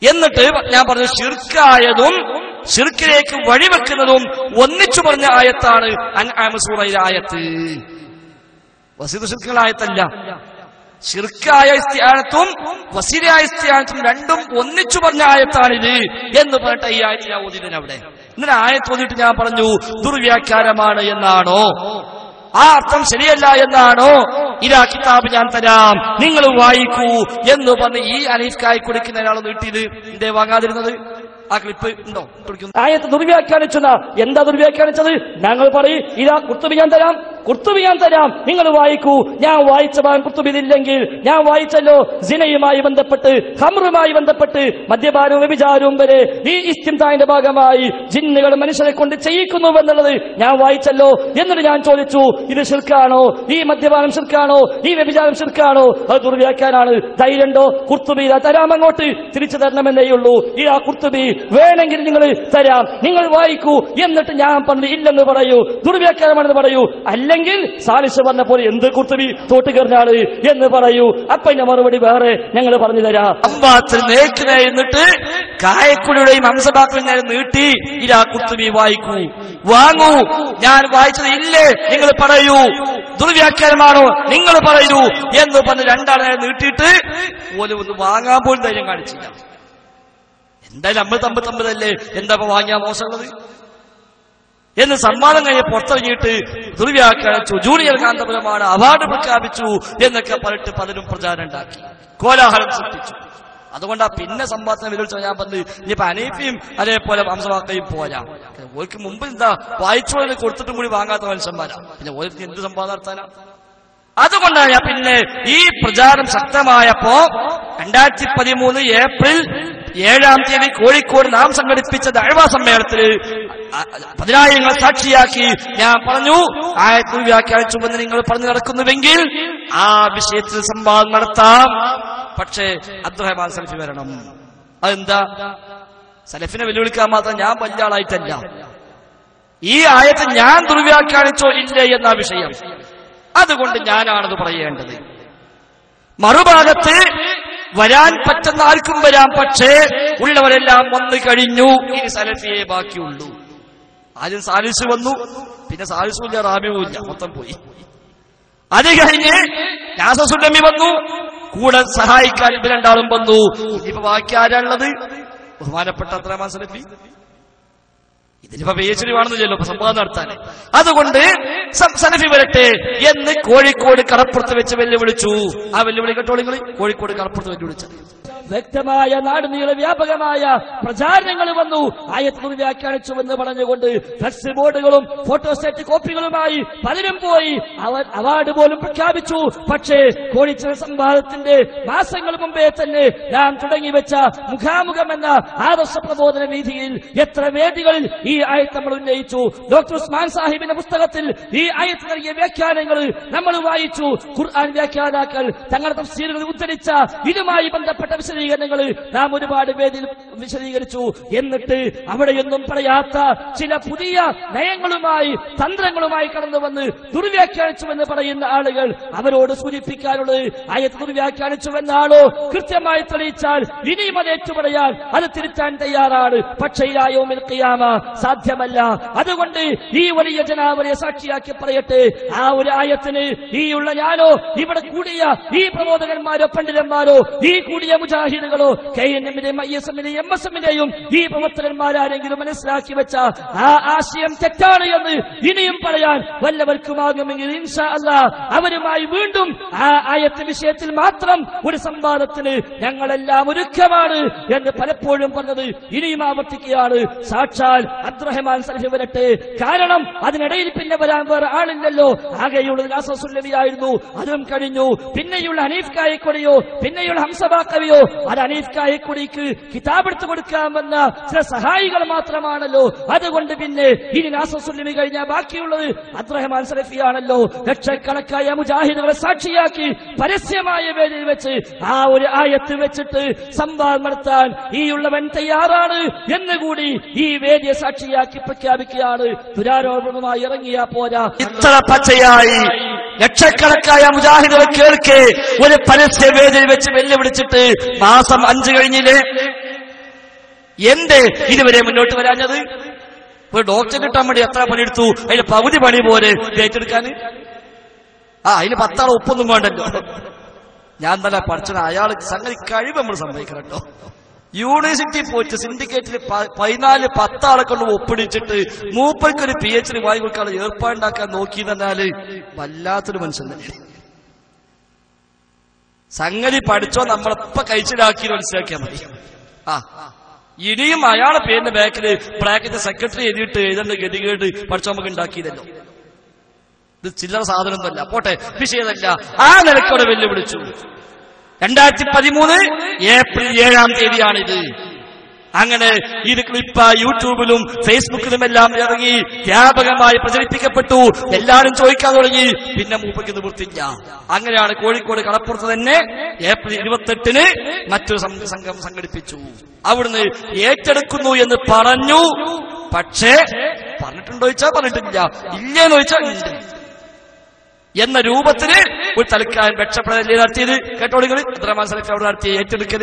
എന്നിട്ട് ഞാൻ പറഞ്ഞു ശിർക്കായതും ശിർക്കിലേക്ക് വഴിവെക്കുന്നതും ഒന്നിച്ചു പറഞ്ഞ ആയത്താണ് അൻആം സൂറയിലെ ആയത്ത്. വസീദ് ശിർക്കുള്ള ആയത്തല്ല. ശിർക്കായ ഇസ്തിആനത്തും വസീലായ ഇസ്തിആനത്തും രണ്ടും ഒന്നിച്ചു പറഞ്ഞ ആയത്താണിത് എന്ന് പറഞ്ഞിട്ട് ഈ ആയത്ത് ഞാൻ ഓതിയതിന് അവിടെ. ഇന്നലെ ആയത്ത് ഓതിയിട്ട് ഞാൻ പറഞ്ഞു ദുർവ്യാഖ്യാനമാണ് എന്നാണോ, ആ അർത്ഥം ശരിയല്ല എന്നാണോ, ഇതാ കിതാബ് ഞാൻ തരാം നിങ്ങൾ വായിക്കൂ എന്ന് പറഞ്ഞ് ഈ അനീഫ്ക്കായി കൊടുക്കുന്ന ഒരാൾ നീട്ടിയത് എന്തേ വാങ്ങാതിരുന്നത്? ആ ക്ലിപ്പ് ഉണ്ടോ? ആയത്ത് ദുർവ്യാഖ്യാനിച്ചത് എന്താ ദുർവ്യാഖ്യാനിച്ചത്? ഞങ്ങൾ പറയും ഇതാ കുർത്തുബി ഞാൻ തരാം, കുർത്തുബി ഞാൻ തരാം, നിങ്ങൾ വായിക്കൂ. ഞാൻ വായിച്ച ഭാഗം കുർത്തുബിയിലില്ലെങ്കിൽ ഞാൻ വായിച്ചല്ലോ സിനയുമായി ബന്ധപ്പെട്ട്, ഖംറുമായി ബന്ധപ്പെട്ട്, മദ്യപാനവും വ്യഭിചാരവും വരെ ഈ ഇസ്തിംതാഇന്റെ ഭാഗമായി ജിന്നുകൾ മനുഷ്യരെ കൊണ്ട് ചെയ്യിക്കുന്നുവെന്നുള്ളത് ഞാൻ വായിച്ചല്ലോ. എന്നിട്ട് ഞാൻ ചോദിച്ചു ഇത് ശിർക്കാണോ, ഈ മദ്യപാനം ശിർക്കാണോ, ഈ വ്യഭിചാരം ശിർക്കാണോ? അത് ദുർവ്യാഖ്യാനാണ്. ധൈര്യണ്ടോ? കുർത്തുബി തരാം, അങ്ങോട്ട് തിരിച്ചു തരണമെന്നേ ഉള്ളൂ. ഈ ആ കുർത്തുബി വേണമെങ്കിൽ നിങ്ങൾ തരാം, നിങ്ങൾ വായിക്കൂ. എന്നിട്ട് ഞാൻ പറഞ്ഞു ഇല്ലെന്ന് പറയൂ, ദുർവ്യാഖ്യാനമാണെന്ന് പറയൂ. അല്ലെങ്കിൽ സാലിസ് പറഞ്ഞ പോലെ എന്ത് കുർത്തുബി തോട്ടുകറിഞ്ഞാണ് എന്ന് പറയൂ. അപ്പൊ എന്റെ മറുപടി വേറെ ഞങ്ങൾ പറഞ്ഞു തരാം. അമ്പാത്തിൽ നേക്കിനെ എന്നിട്ട് കായക്കുടിയുടെയും ഹംസബാക്കിനെ നീട്ടി ഇതാ കുർത്തുബി വായിക്കൂ, വാങ്ങൂ. ഞാൻ വായിച്ചത് ഇല്ലേ നിങ്ങൾ പറയൂ, ദുർവ്യാഖ്യാനമാണോ നിങ്ങൾ പറയൂ എന്ന് പറഞ്ഞ് രണ്ടാളെ നീട്ടിയിട്ട് ഓല് ഒന്ന് വാങ്ങാൻ പോലും ധൈര്യം കാണിച്ചില്ല. എന്തായാലും നമ്മൾ തമ്മിലല്ലേ, എന്താ വാങ്ങിയാ മോശമുള്ളത് എന്ന് സമ്മാനം കഴിഞ്ഞ് പുറത്തിറങ്ങിയിട്ട് ദുർവ്യാഖ്യാനിച്ചു, ജൂനിയർ കാന്തപുരമാണ്, അവാർഡ് പ്രഖ്യാപിച്ചു എന്നൊക്കെ പറഞ്ഞിട്ട് പലരും പ്രചാരം ഉണ്ടാക്കി, കോലാഹലം സൃഷ്ടിച്ചു. അതുകൊണ്ടാ പിന്നെ സംവാദത്തിന് വിളിച്ചോ ഞാൻ പറഞ്ഞു ഇനിയിപ്പോ അനീഫയും അതേപോലെ ഹംസവാക്കയും പോരാ. ഓർക്ക് മുമ്പ് എന്താ വായിച്ചോളെ കൊടുത്തിട്ടും കൂടി വാങ്ങാത്ത മനുഷ്യന്മാരാ, പിന്നെ ഓർക്ക് എന്ത് സംവാദം നടത്താനാ? അതുകൊണ്ടാണ് ഞാൻ പിന്നെ ഈ പ്രചാരം ശക്തമായപ്പോ 2013 ഏപ്രിൽ 7-ാം തീയതി കോഴിക്കോട് നാം സംഘടിപ്പിച്ച ദഅ്വാ സമ്മേളനത്തിൽ 10,000 സാക്ഷിയാക്കി ഞാൻ പറഞ്ഞു ആയത്ത് വ്യാഖ്യാനിച്ചുവെന്ന് നിങ്ങൾ പറഞ്ഞു നടക്കുന്നുവെങ്കിൽ ആ വിഷയത്തിൽ സംവാദം നടത്താം, പക്ഷേ അബ്ദുറഹ്മാൻ സലഫി വരണം. അതെന്താ? സലഫിനെ വെല്ലുവിളിക്കാൻ മാത്രം ഞാൻ വലിയ ആളായിട്ടല്ല, ഈ ആയത്ത് ഞാൻ ദുർവ്യാഖ്യാനിച്ചോ ഇല്ലേ എന്ന വിഷയം, അതുകൊണ്ട് ഞാനാണത് പറയേണ്ടത്. മറുഭാഗത്ത് വരാൻ പറ്റുന്ന ആർക്കും വരാം, പക്ഷേ ഉള്ളവരെല്ലാം വന്നു കഴിഞ്ഞു, ഇനി സലഫിയെ ബാക്കിയുള്ളൂ. ആദ്യം സാലിസ് വന്നു, പിന്നെ സാലിസും ഇല്ല, റാബിയും ഇല്ല, മൊത്തം പോയി. അത് കഴിഞ്ഞ് നാസസുല്ലമി വന്നു, കൂടെ സഹായിക്കാൻ ഇവർ രണ്ടാളും വന്നു. ഇനിയിപ്പോ ബാക്കി ആരാണുള്ളത്? ബഹുമാനപ്പെട്ട അബ്ദുറഹ്മാൻ സലഫി. ഇതിനിപ്പോ PhD വേണമെന്നില്ലല്ലോ സംവാദം നടത്താൻ. അതുകൊണ്ട് സലഫി വരട്ടെ എന്ന് കോഴിക്കോട് കടപ്പുറത്ത് വെച്ച് വെല്ലുവിളിച്ചു. ആ വെല്ലുവിളി കേട്ടോളിങ്ങൾ, കോഴിക്കോട് കടപ്പുറത്ത് വെല്ലുവിളിച്ചത് വ്യക്തമായ നാടുനീള വ്യാപകമായ പ്രചാരണങ്ങൾ വന്നു. ആയത്ത് വ്യാഖ്യാനിച്ചുവെന്ന് പറഞ്ഞുകൊണ്ട് ഫ്ലക്സ് ബോർഡുകളും ഫോട്ടോസ്റ്റാറ്റ് കോപ്പികളുമായി പലരും പോയി അവർ അവാർഡ് പോലും പ്രഖ്യാപിച്ചു. പക്ഷേ കോഴിക്കോട് സംവാദത്തിന്റെ മാസങ്ങൾ മുമ്പേ തന്നെ നാം തുടങ്ങിവെച്ച മുഖാമുഖം എന്ന ആദർശ പ്രബോധന വീതിയിൽ എത്ര വേദികളിൽ ഈ ആയത്ത് നമ്മൾ ഉന്നയിച്ചു. ഡോക്ടർ ഉസ്മാൻ സാഹിബിന്റെ പുസ്തകത്തിൽ ഈ ആയത്ത് നൽകിയ വ്യാഖ്യാനങ്ങൾ നമ്മൾ വായിച്ചു. ഖുർആൻ വ്യാഖ്യാതാക്കൾ തങ്ങളുടെ തഫ്സീറുകൾ ഉദ്ധരിച്ച ഇതുമായി ബന്ധപ്പെട്ട വിശദീകരണങ്ങൾ നാം ഒരുപാട് വേദിയിൽ വിശദീകരിച്ചു. എന്നിട്ട് അവിടെയൊന്നും പറയാത്ത ചില പുതിയ നയങ്ങളുമായി തന്ത്രങ്ങളുമായി കടന്നുവന്ന് ദുർവ്യാഖ്യാനിച്ചുവെന്ന് പറയുന്ന ആളുകൾ, അവരോട് സൂചിപ്പിക്കാനുള്ളത് ആയത്ത് ദുർവ്യാഖ്യാനിച്ചുവെന്നാണോ കൃത്യമായി തെളിയിച്ചാൽ ഇനിയും അത് ഏറ്റുപറയാൻ, അത് തിരുത്താൻ തയ്യാറാണ്. പക്ഷേ യൗമുൽ ഖിയാമ സാധ്യമല്ല. അതുകൊണ്ട് ഈ വലിയ ജനാവലിയെ സാക്ഷിയാക്കി പറയട്ടെ, ആ ഒരു ആയത്തിന് ഈ ഉള്ള ഞാനോ ഇവിടെ കൂടിയ ഈ പ്രബോധകന്മാരോ പണ്ഡിതന്മാരോ ഈ കൂടിയ മുജാഹിദുകളോ KNM-ന്റെയും ISM-ന്റെയും MSM-ന്റെയും ഈ പ്രവർത്തകന്മാരാരെങ്കിലും മനസ്സിലാക്കി വെച്ച ആ ആശയം തെറ്റാണ് എന്ന് ഇനിയും പറയാൻ വല്ലവർക്കുമാകുമെങ്കിൽ ഇൻഷാ അല്ലാഹ് അവരുമായി വീണ്ടും ആ ആയത്ത് വിഷയത്തിൽ മാത്രം ഒരു സംവാദത്തിന് ഞങ്ങളെല്ലാം ഒരുക്കമാണ് എന്ന് പലപ്പോഴും പറഞ്ഞത് ഇനിയും ആവർത്തിക്കുകയാണ്. സാക്ഷാൽ അബ്ദുറഹ്മാൻ സലഫി വരട്ടെ. കാരണം അതിനിടയിൽ പിന്നെ വരാൻ വേറെ ആളില്ലല്ലോ. ആകെയുള്ളത് നാസസുല്ലമിയായിരുന്നു, അതും കഴിഞ്ഞു. പിന്നെയുള്ള ഹനീഫ് കായക്കൊടിയോ പിന്നെയുള്ള ഹംസബാക്കവിയോ അത് ഹനീഫ് കായക്കൊടിക്ക് കിതാബെടുത്ത് കൊടുക്കാമെന്ന ചില സഹായികൾ മാത്രമാണല്ലോ. അതുകൊണ്ട് പിന്നെ ഇനി നാസസുല്ലമി കഴിഞ്ഞാൽ ബാക്കിയുള്ളത് അബ്ദുറഹ്മാൻ സലഫിയാണല്ലോ. ലക്ഷക്കണക്കായ മുജാഹിദുകളെ സാക്ഷിയാക്കി പരസ്യമായ വേദിയിൽ വെച്ച് ആ ഒരു ആയത്ത് വെച്ചിട്ട് സംവാദം നടത്താൻ ഈ ഉള്ളവൻ തയ്യാറാണ് എന്നുകൂടി ഈ വേദിയെ സാക്ഷിയാക്കി പ്രഖ്യാപിക്കുകയാണ്. ദുരാരോപണമായി ഇറങ്ങിയാ പോരാ. ഇത്ര പച്ചയായി ലക്ഷക്കണക്കായ മുജാഹിദുകളെ കേൾക്കെ ഒരു പരസ്യവേദിയിൽ വെച്ച് വെല്ലുവിളിച്ചിട്ട് മാസം 5 കഴിഞ്ഞില്ലേ? എന്തേ ഇതുവരെ മുന്നോട്ട് വരാഞ്ഞത്? ഒരു ഡോക്ടറെ കിട്ടാൻ വേണ്ടി എത്ര പണിയെടുത്തു, അതിന് പകുതി പണി പോലെ ഏറ്റെടുക്കാൻ. അതിന് 10 ആൾ ഒപ്പൊന്നും വേണ്ടല്ലോ. ഞാൻ തന്നെ പഠിച്ചത് അയാൾ സംഗതി കഴിവ് നമ്മൾ സമ്മതിക്കണം കേട്ടോ. യൂണിവേഴ്സിറ്റി പോയിട്ട് സിൻഡിക്കേറ്റിൽ 14-10 ആളെ കൊണ്ട് ഒപ്പിടിച്ചിട്ട് മൂപ്പർക്കൊരു PhD വാങ്ങി കൊടുക്കാതെ ഏർപ്പാടുണ്ടാക്കാൻ നോക്കി എന്നാല് വല്ലാത്തൊരു മനുഷ്യൻ തന്നെ. സംഗതി പഠിച്ചോ നമ്മളിപ്പോ കഴിച്ചിലാക്കി മനസ്സിലാക്കിയാൽ മതി. ഇനിയും അയാളെ പേരിന്റെ ബാക്കില് ബ്രാക്കറ്റ് സെക്രട്ടറി എഴുതിയിട്ട് എഴുതേണ്ട ഗതികേട് പഠിച്ചോ നമുക്ക് ഉണ്ടാക്കിയതല്ലോ. ഇത് ചില്ലറ സാധനമൊന്നുമല്ല. പോട്ടെ, വിഷയമല്ല. ആ നിലയ്ക്കോടെ വെല്ലുവിളിച്ചു. 2013 ഏപ്രിൽ 7-ാം തീയതിയാണിത്. അങ്ങനെ ഇത് ക്ലിപ്പ് യൂട്യൂബിലും ഫേസ്ബുക്കിലുമെല്ലാം ഇറങ്ങി വ്യാപകമായി പ്രചരിപ്പിക്കപ്പെട്ടു. എല്ലാവരും ചോദിക്കാൻ തുടങ്ങി. പിന്നെ മൂപ്പയ്ക്ക് നിവൃത്തില്ല. അങ്ങനെയാണ് കോഴിക്കോട് കടപ്പുറത്ത് തന്നെ ഏപ്രിൽ 28-ന് മറ്റൊരു സംഘം സംഘടിപ്പിച്ചു. അവിടുന്ന് ഏറ്റെടുക്കുന്നു എന്ന് പറഞ്ഞു. പക്ഷേ പറഞ്ഞിട്ടുണ്ടോ ചോദിച്ചാൽ പറഞ്ഞിട്ടില്ല, ഇല്ലേന്ന് ചോദിച്ചാൽ ഉണ്ട് എന്ന രൂപത്തിന് ഒരു തൽക്കാലം രക്ഷപ്പെടലേ നടത്തിയത്. കേട്ടോളികൾ അബ്ദുറഹ്മാൻ സലഫി അവിടെ നടത്തിയ ഏറ്റെടുക്കൽ.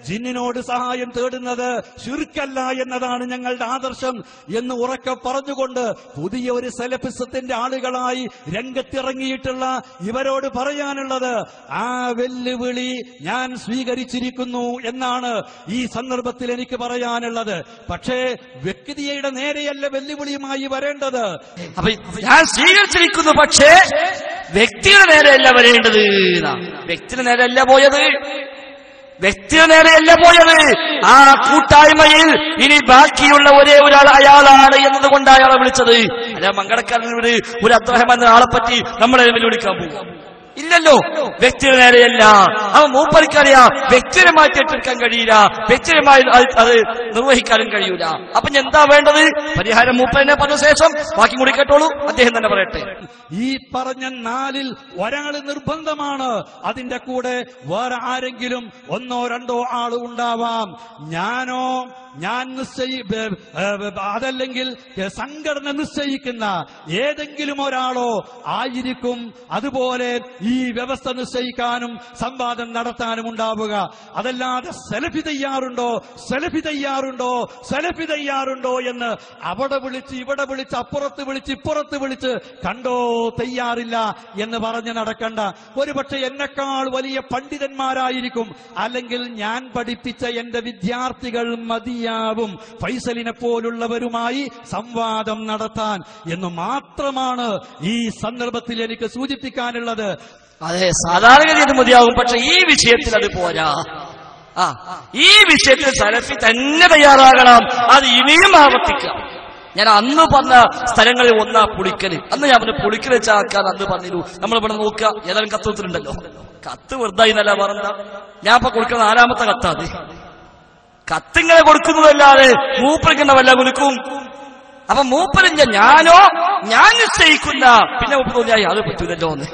ജിന്നിനോട് സഹായം തേടുന്നത് ശിർക്കല്ല എന്നതാണ് ഞങ്ങളുടെ ആദർശം എന്ന് ഉറക്കെ പറഞ്ഞുകൊണ്ട് പുതിയ ഒരു സലഫിസത്തിന്റെ ആളുകളായി രംഗത്തിറങ്ങിയിട്ടുള്ള ഇവരോട് പറയാനുള്ളത്, ആ വെല്ലുവിളി ഞാൻ സ്വീകരിച്ചിരിക്കുന്നു എന്നാണ് ഈ സന്ദർഭത്തിൽ എനിക്ക് പറയാനുള്ളത്. പക്ഷേ വ്യക്തിയുടെ നേരെയല്ല വെല്ലുവിളിയുമായി വരേണ്ടത്. അപ്പൊ ഞാൻ സ്വീകരിച്ചിരിക്കുന്നു, പക്ഷേ വ്യക്തിയുടെ നേരെയല്ല വരേണ്ടത്. വ്യക്തിയുടെ നേരെയല്ല പോയത്. വ്യക്തിയുടെ നേരെയല്ല പോയത്. ആ കൂട്ടായ്മയിൽ ഇനി ബാക്കിയുള്ള ഒരേ ഒരാൾ അയാളാണ് എന്നതുകൊണ്ട് അയാളെ വിളിച്ചത്. അല്ല മങ്കടക്കാരനോട് ഒരു അബ്ദുറഹ്മാൻ എന്ന ആളെ പറ്റി നമ്മളെ വെല്ലുവിളിക്കാൻ പോകും ഇല്ലല്ലോ. വ്യക്തിയുടെ നേരെയല്ല. അവൻ മൂപ്പറിക്കറിയാം വ്യക്തിയെ മാറ്റി ഏറ്റെടുക്കാൻ കഴിയില്ല, വ്യക്തിയുമായി അത് നിർവഹിക്കാനും കഴിയൂല. അപ്പൊ എന്താ വേണ്ടത്? പരിഹാരം മൂപ്പനെ പറഞ്ഞ ശേഷം ബാക്കി കൂടി കേട്ടോളൂ, അദ്ദേഹം തന്നെ പറയട്ടെ. ഈ പറഞ്ഞ 4-ൽ ഒരാള് നിർബന്ധമാണ്. അതിന്റെ കൂടെ വേറെ ആരെങ്കിലും 1-2 ആള് ഉണ്ടാവാം. അതല്ലെങ്കിൽ സംഘടന നിശ്ചയിക്കുന്ന ഏതെങ്കിലും ഒരാളോ ആയിരിക്കും അതുപോലെ ഈ വ്യവസ്ഥ നിശ്ചയിക്കാനും സംവാദം നടത്താനും ഉണ്ടാവുക. അതല്ലാതെ സലഫി തയ്യാറുണ്ടോ, സലഫി തയ്യാറുണ്ടോ, സലഫി തയ്യാറുണ്ടോ എന്ന് അവിടെ വിളിച്ച് ഇവിടെ വിളിച്ച് അപ്പുറത്ത് വിളിച്ച് ഇപ്പുറത്ത് വിളിച്ച് കണ്ടോ തയ്യാറില്ല എന്ന് പറഞ്ഞ് നടക്കണ്ട. ഒരുപക്ഷെ എന്നെക്കാൾ വലിയ പണ്ഡിതന്മാരായിരിക്കും, അല്ലെങ്കിൽ ഞാൻ പഠിപ്പിച്ച എന്റെ വിദ്യാർത്ഥികൾ മതിയാവും ഫൈസലിനെ പോലുള്ളവരുമായി സംവാദം നടത്താൻ എന്ന് മാത്രമാണ് ഈ സന്ദർഭത്തിൽ എനിക്ക് സൂചിപ്പിക്കാനുള്ളത്. അതെ, സാധാരണഗതി അത് മതിയാവും. പക്ഷെ ഈ വിഷയത്തിൽ അത് പോരാ. ഈ വിഷയത്തിൽ സലഫി തന്നെ തയ്യാറാകണം. അത് ഇനിയും ആവർത്തിക്കാം. ഞാൻ അന്ന് പറഞ്ഞ സ്ഥലങ്ങളിൽ ഒന്നാ പുളിക്കല്. അന്ന് ഞാൻ പറഞ്ഞ പുളിക്കൽ വെച്ചാക്കാൻ അന്ന് പറഞ്ഞിരുന്നു. നമ്മളിവിടെ നോക്കുക, ഏതായാലും കത്ത് കൊടുത്തിട്ടുണ്ടല്ലോ. കത്ത് വെറുതായി എന്നല്ല പറഞ്ഞ, ഞാൻ ഇപ്പൊ കൊടുക്കുന്ന 4-ാമത്തെ കത്താത്. കത്തിങ്ങനെ കൊടുക്കുന്നതല്ലാതെ മൂപ്പറിക്കുന്ന വല്ല കൊടുക്കും. അപ്പൊ മൂപ്പരിഞ്ഞ ഞാൻ നിശ്ചയിക്കുന്ന, പിന്നെ മൂപ്പർ തോന്നിയായി അത് പറ്റൂലല്ലോ എന്ന്.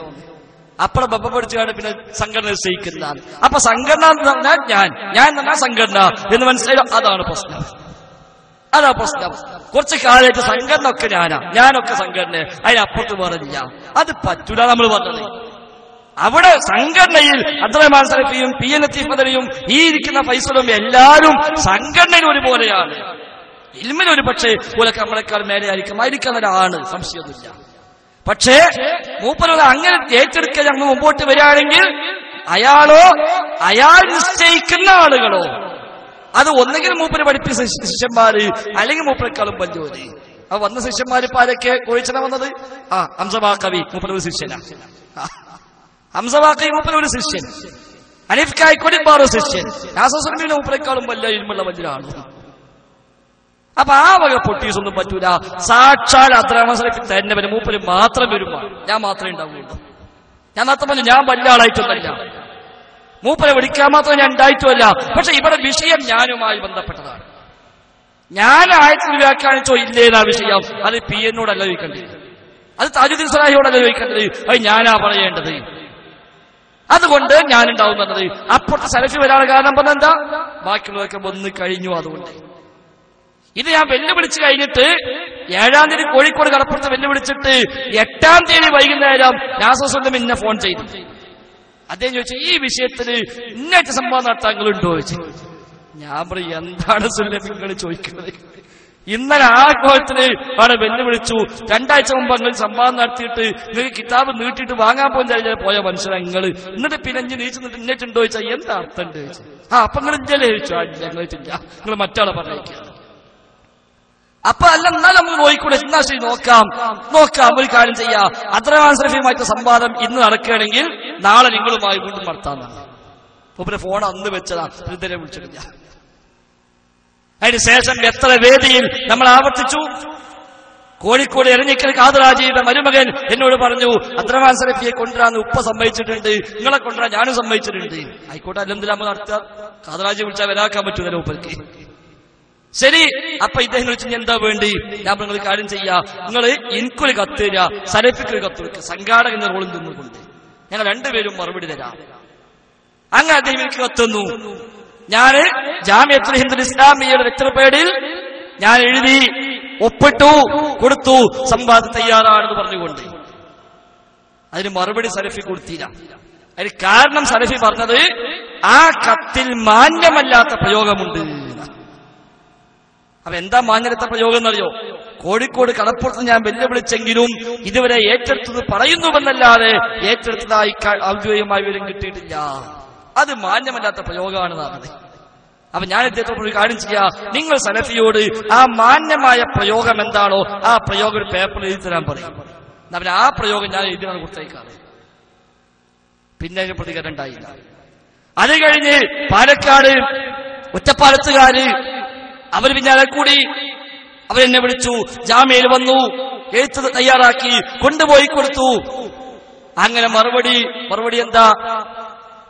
അപ്പഴ ബബ്ബ പഠിച്ചാണ് പിന്നെ സംഘടന നിശ്ചയിക്കുന്ന. അപ്പൊ സംഘടന എന്ന് പറഞ്ഞാൽ ഞാൻ പറഞ്ഞാൽ സംഘടന എന്ന് മനസ്സിലായോ? അതാണ് പ്രശ്നം. അതാ പ്രശ്നം. കുറച്ച് കാലമായിട്ട് സംഘടന ഒക്കെ ഞാനൊക്കെ സംഘടന, അതിനപ്പുറത്ത് പറഞ്ഞില്ല. അത് പറ്റൂല നമ്മൾ പറഞ്ഞത്. അവിടെ സംഘടനയിൽ അബ്ദുറഹ്മാൻ സലഫിയും PN ലത്തീഫ് മദനിയും ഈ ഇരിക്കുന്ന ഫൈസലും എല്ലാവരും സംഘടനയിൽ ഒരുപോലെയാണ്. ഇൽമിന് ഒരു പക്ഷേ ഓലൊക്കെ നമ്മളെക്കാൾ മേലെ ആയിരിക്കുന്നവരാണ്, സംശയമൊന്നുമില്ല. പക്ഷേ മൂപ്പരോട് അങ്ങനെ ഏറ്റെടുക്കാൻ ഞങ്ങൾ മുമ്പോട്ട് വരികയാണെങ്കിൽ അയാൾ നിശ്ചയിക്കുന്ന ആളുകളോ, അത് ഒന്നെങ്കിൽ മൂപ്പര് പഠിപ്പിച്ച ശിഷ്യന്മാര്, അല്ലെങ്കിൽ മൂപ്പരെക്കാളും വലിയവര്. ആ വന്ന ശിഷ്യന്മാര് ആരൊക്കെ കോഴിച്ചന വന്നത്? ഹംസവാക്കവി മൂപ്പര് ഒരു ശിഷ്യനാ. ഹംസവാക്കവി മൂപ്പര് ഒരു ശിഷ്യൻ. ഹനീഫ് കായ്ക്കോടി വേറെ ശിഷ്യൻ. നാസറുദ്ദീൻ മൂപ്പരെക്കാളും വലിയ ഇൽമുള്ള വലിയൊരാള്. അപ്പൊ ആ വക പൊട്ടീസ് ഒന്നും പറ്റൂല. സാക്ഷാൽ അബ്ദുറഹ്മാൻ സലഫി തന്നെ വരും. മൂപ്പര് മാത്രം വരുമ്പോ ഞാൻ മാത്രമേ ഉണ്ടാവുള്ളൂ. ഞാൻ നേരത്തെ പറഞ്ഞു, ഞാൻ വലിയ ആളായിട്ടൊന്നല്ല, മൂപ്പരെ വിളിക്കാൻ മാത്രം ഞാൻ ഉണ്ടായിട്ടുമല്ല. പക്ഷെ ഇവിടെ വിഷയം ഞാനുമായി ബന്ധപ്പെട്ടതാണ്. ഞാൻ ആയത്തിൽ വ്യാഖ്യാനിച്ചോ ഇല്ലേന്നാ വിഷയം. അത് PN-നോടല്ല ചോദിക്കേണ്ടത്, അത് താജുദ്ദീൻ സ്വലാഹിയോടല്ല ചോദിക്കേണ്ടത്, അത് ഞാനാ പറയേണ്ടത്. അതുകൊണ്ട് ഞാൻ ഉണ്ടാവുന്നത് അപ്പുറത്തെ സലഫി വരാനുള്ള കാരണം പറഞ്ഞ എന്താ? ബാക്കിയുള്ളതൊക്കെ വന്ന് കഴിഞ്ഞു. അതുകൊണ്ട് ഇത് ഞാൻ വെല്ലുവിളിച്ചു കഴിഞ്ഞിട്ട് 7-ാം തീയതി കോഴിക്കോട് കടപ്പുറത്ത് വെല്ലുവിളിച്ചിട്ട് 8-ാം തീയതി വൈകുന്നേരം നാസസുല്ലം എന്നെ ഫോൺ ചെയ്തു. അദ്ദേഹം ചോദിച്ചു, ഈ വിഷയത്തിന് ഇന്നേറ്റ സംവാദം നടത്താൻ നിങ്ങളുണ്ടോ ചോദിച്ചു. ഞാൻ പറയും, എന്താണ് സുല്ലം നിങ്ങൾ ചോദിക്കുന്നത്? ഇന്നലെ ആ കോലത്തിന് അവിടെ വെല്ലുവിളിച്ചു. 2 ആഴ്ച മുമ്പ് നിങ്ങൾ സംവാദം നടത്തിയിട്ട് നിങ്ങൾക്ക് കിതാബ് നീട്ടിയിട്ട് വാങ്ങാൻ പോലും കഴിഞ്ഞാൽ പോയ മനുഷ്യരാണ് നിങ്ങൾ. എന്നിട്ട് പിന്നെ നീച്ചു നിന്നിട്ട് ഇന്നേറ്റുണ്ടോ ചോദിച്ചാൽ എന്താ അർത്ഥം ഉണ്ട് ചോദിച്ചു. അപ്പൊ നിങ്ങൾ ഇഞ്ചല്ലേ ചോദിച്ചു. ഞങ്ങളില്ല, നിങ്ങൾ മറ്റാളെ പറഞ്ഞേക്കാണ്. അപ്പൊ അല്ല, എന്നാൽ നമുക്ക് നോക്കിക്കൂടെ? എന്നാ ശരി, നോക്കാം. ഒരു കാര്യം ചെയ്യാം. അബ്ദുറഹ്മാൻ സലഫിയുമായിട്ട് സംവാദം ഇന്ന് നടക്കുകയാണെങ്കിൽ നാളെ നിങ്ങളുമായി വീണ്ടും നടത്താമെന്നാണ്. മൂപ്പരെ ഫോൺ അന്ന് വെച്ചതാ, ഇതുവരെ വിളിച്ചിട്ടില്ല. അതിനുശേഷം എത്ര വേദിയിൽ നമ്മൾ ആവർത്തിച്ചു. കോഴിക്കോട് എരഞ്ഞിക്കൽ കാദറാജിയുടെ മരുമകൻ എന്നോട് പറഞ്ഞു, അബ്ദുറഹ്മാൻ സലഫിയെ കൊണ്ടുവരാന്ന് ഉപ്പ സമ്മതിച്ചിട്ടുണ്ട്, നിങ്ങളെ കൊണ്ടുവരാൻ ഞാനും സമ്മതിച്ചിട്ടുണ്ട്. ആയിക്കോട്ടെ, അൽഹംദുലില്ലാഹ് നമ്മൾ നടത്തുക. കാദറാജി വിളിച്ചാൽ വരാക്കാൻ പറ്റൂല മൂപ്പർക്ക്. ശരി, അപ്പൊ ഇദ്ദേഹം വിളിച്ചു, എന്താ വേണ്ടി? ഞാൻ നിങ്ങൾ കാര്യം ചെയ്യാ, നിങ്ങൾ എനിക്കൊരു കത്ത് തരിക, സലഫിക്കൊരു കത്ത് വെക്കുക, സംഘാടക എന്ന റോളിൽ നിന്നുകൊണ്ട് ഞങ്ങൾ രണ്ടുപേരും മറുപടി തരാം. അങ്ങനെ അദ്ദേഹം എനിക്ക് കത്തുന്നു. ഞാൻ ജാമിഅത്തുൽ ഹിന്ദുൽ ഇസ്ലാമിയയുടെ വെറ്റർപേഡിൽ ഞാൻ എഴുതി ഒപ്പിട്ടു കൊടുത്തു, സംവാദം തയ്യാറാണെന്ന് പറഞ്ഞുകൊണ്ട്. അതിന് മറുപടി സലഫി കൊടുത്തില്ല. അതിന് കാരണം സലഫി പറഞ്ഞത് ആ കത്തിൽ മാന്യമല്ലാത്ത പ്രയോഗമുണ്ട്. അപ്പൊ എന്താ മാന്യത്തെ പ്രയോഗം എന്നറിയോ? കോഴിക്കോട് കടപ്പുറത്ത് ഞാൻ വെല്ലുവിളിച്ചെങ്കിലും ഇതുവരെ ഏറ്റെടുത്തത് പറയുന്നുവെന്നല്ലാതെ ഏറ്റെടുത്തതായി ഔദ്യോഗികമായി വിവരം കിട്ടിയിട്ടില്ല. അത് മാന്യമല്ലാത്ത പ്രയോഗമാണ് പറഞ്ഞത്. അപ്പൊ ഞാൻ ഇദ്ദേഹത്തോട് ഒരു കാര്യം ചെയ്യാം, നിങ്ങൾ സലഫിയോട് ആ മാന്യമായ പ്രയോഗം എന്താണോ ആ പ്രയോഗം ഒരു പേപ്പറിൽ എഴുതി തരാൻ പറയും. അവൻ ആ പ്രയോഗം ഞാൻ എഴുതിയാണ് കൊടുത്തേക്കാറ്. പിന്നെ അതിന് പ്രതികരണം ഉണ്ടായില്ല. അത് കഴിഞ്ഞ് പാലക്കാട് ഒറ്റപ്പാലത്തുകാര് അവർ പിന്നാലെ കൂടി അവരെന്നെ വിളിച്ചു, ജാമ്യയിൽ വന്നു, എഴുത്ത് തയ്യാറാക്കി കൊണ്ടുപോയി കൊടുത്തു. അങ്ങനെ മറുപടി എന്താ?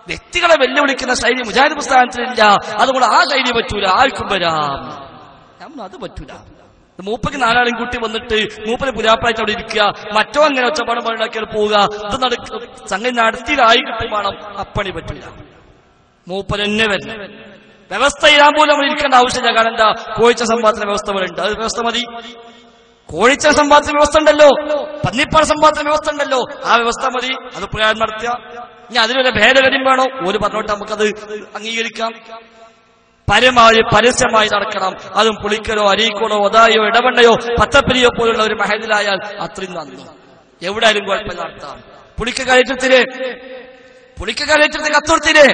വ്യക്തികളെ വെല്ലുവിളിക്കുന്ന ശൈലി മുജാഹിദ് പ്രസ്ഥാനത്തിലില്ല, അതുകൊണ്ട് ആ ശൈലി പറ്റൂല, ആർക്കും വരാം. അത് പറ്റൂല. മൂപ്പക്ക് 4 ആളും കൂട്ടി വന്നിട്ട് മൂപ്പര് പുരാപ്പായിട്ട് അവിടെ ഇരിക്കുക, മറ്റോ അങ്ങനെ ഒച്ചപ്പാടും ഉണ്ടാക്കിയാൽ പോവുക, ഇത് സംഗതി നടത്തിയിലായി കിട്ടും വേണം. അപ്പണി പറ്റൂല. മൂപ്പരെന്നെ വരണം. വ്യവസ്ഥ ഇടാൻ പോലും നമ്മൾ ഇരിക്കേണ്ട ആവശ്യമില്ല. കാരണം എന്താ? കോഴിച്ച സംവാദത്തിന് വ്യവസ്ഥ പോലെ ഉണ്ട്, അത് വ്യവസ്ഥ മതി. കോഴിച്ച സംവാദത്തിന് വ്യവസ്ഥ ഉണ്ടല്ലോ, പന്നിപ്പാട് സംവാദത്തിന് വ്യവസ്ഥ ഉണ്ടല്ലോ, ആ വ്യവസ്ഥ മതി. അത് പ്രകാരം നടത്തുക. ഇനി അതിലൊരു ഭേദഗതിയും വേണോ? ഒരു പറഞ്ഞോട്ട് നമുക്കത് അംഗീകരിക്കാം. പരസ്യമായി നടക്കണം. അതും പുളിക്കലോ അരീക്കോളോ ഒതായോ ഇടവണ്ണയോ പത്തപ്പിരിയോ പോലുള്ള ഒരു മഹലിലായാൽ അത്രയും നന്ദി. എവിടെയായാലും കുഴപ്പം നടത്താം. പുളിക്കലേറ്റത്തിന് കത്തുകൊടുത്തില്ലേ?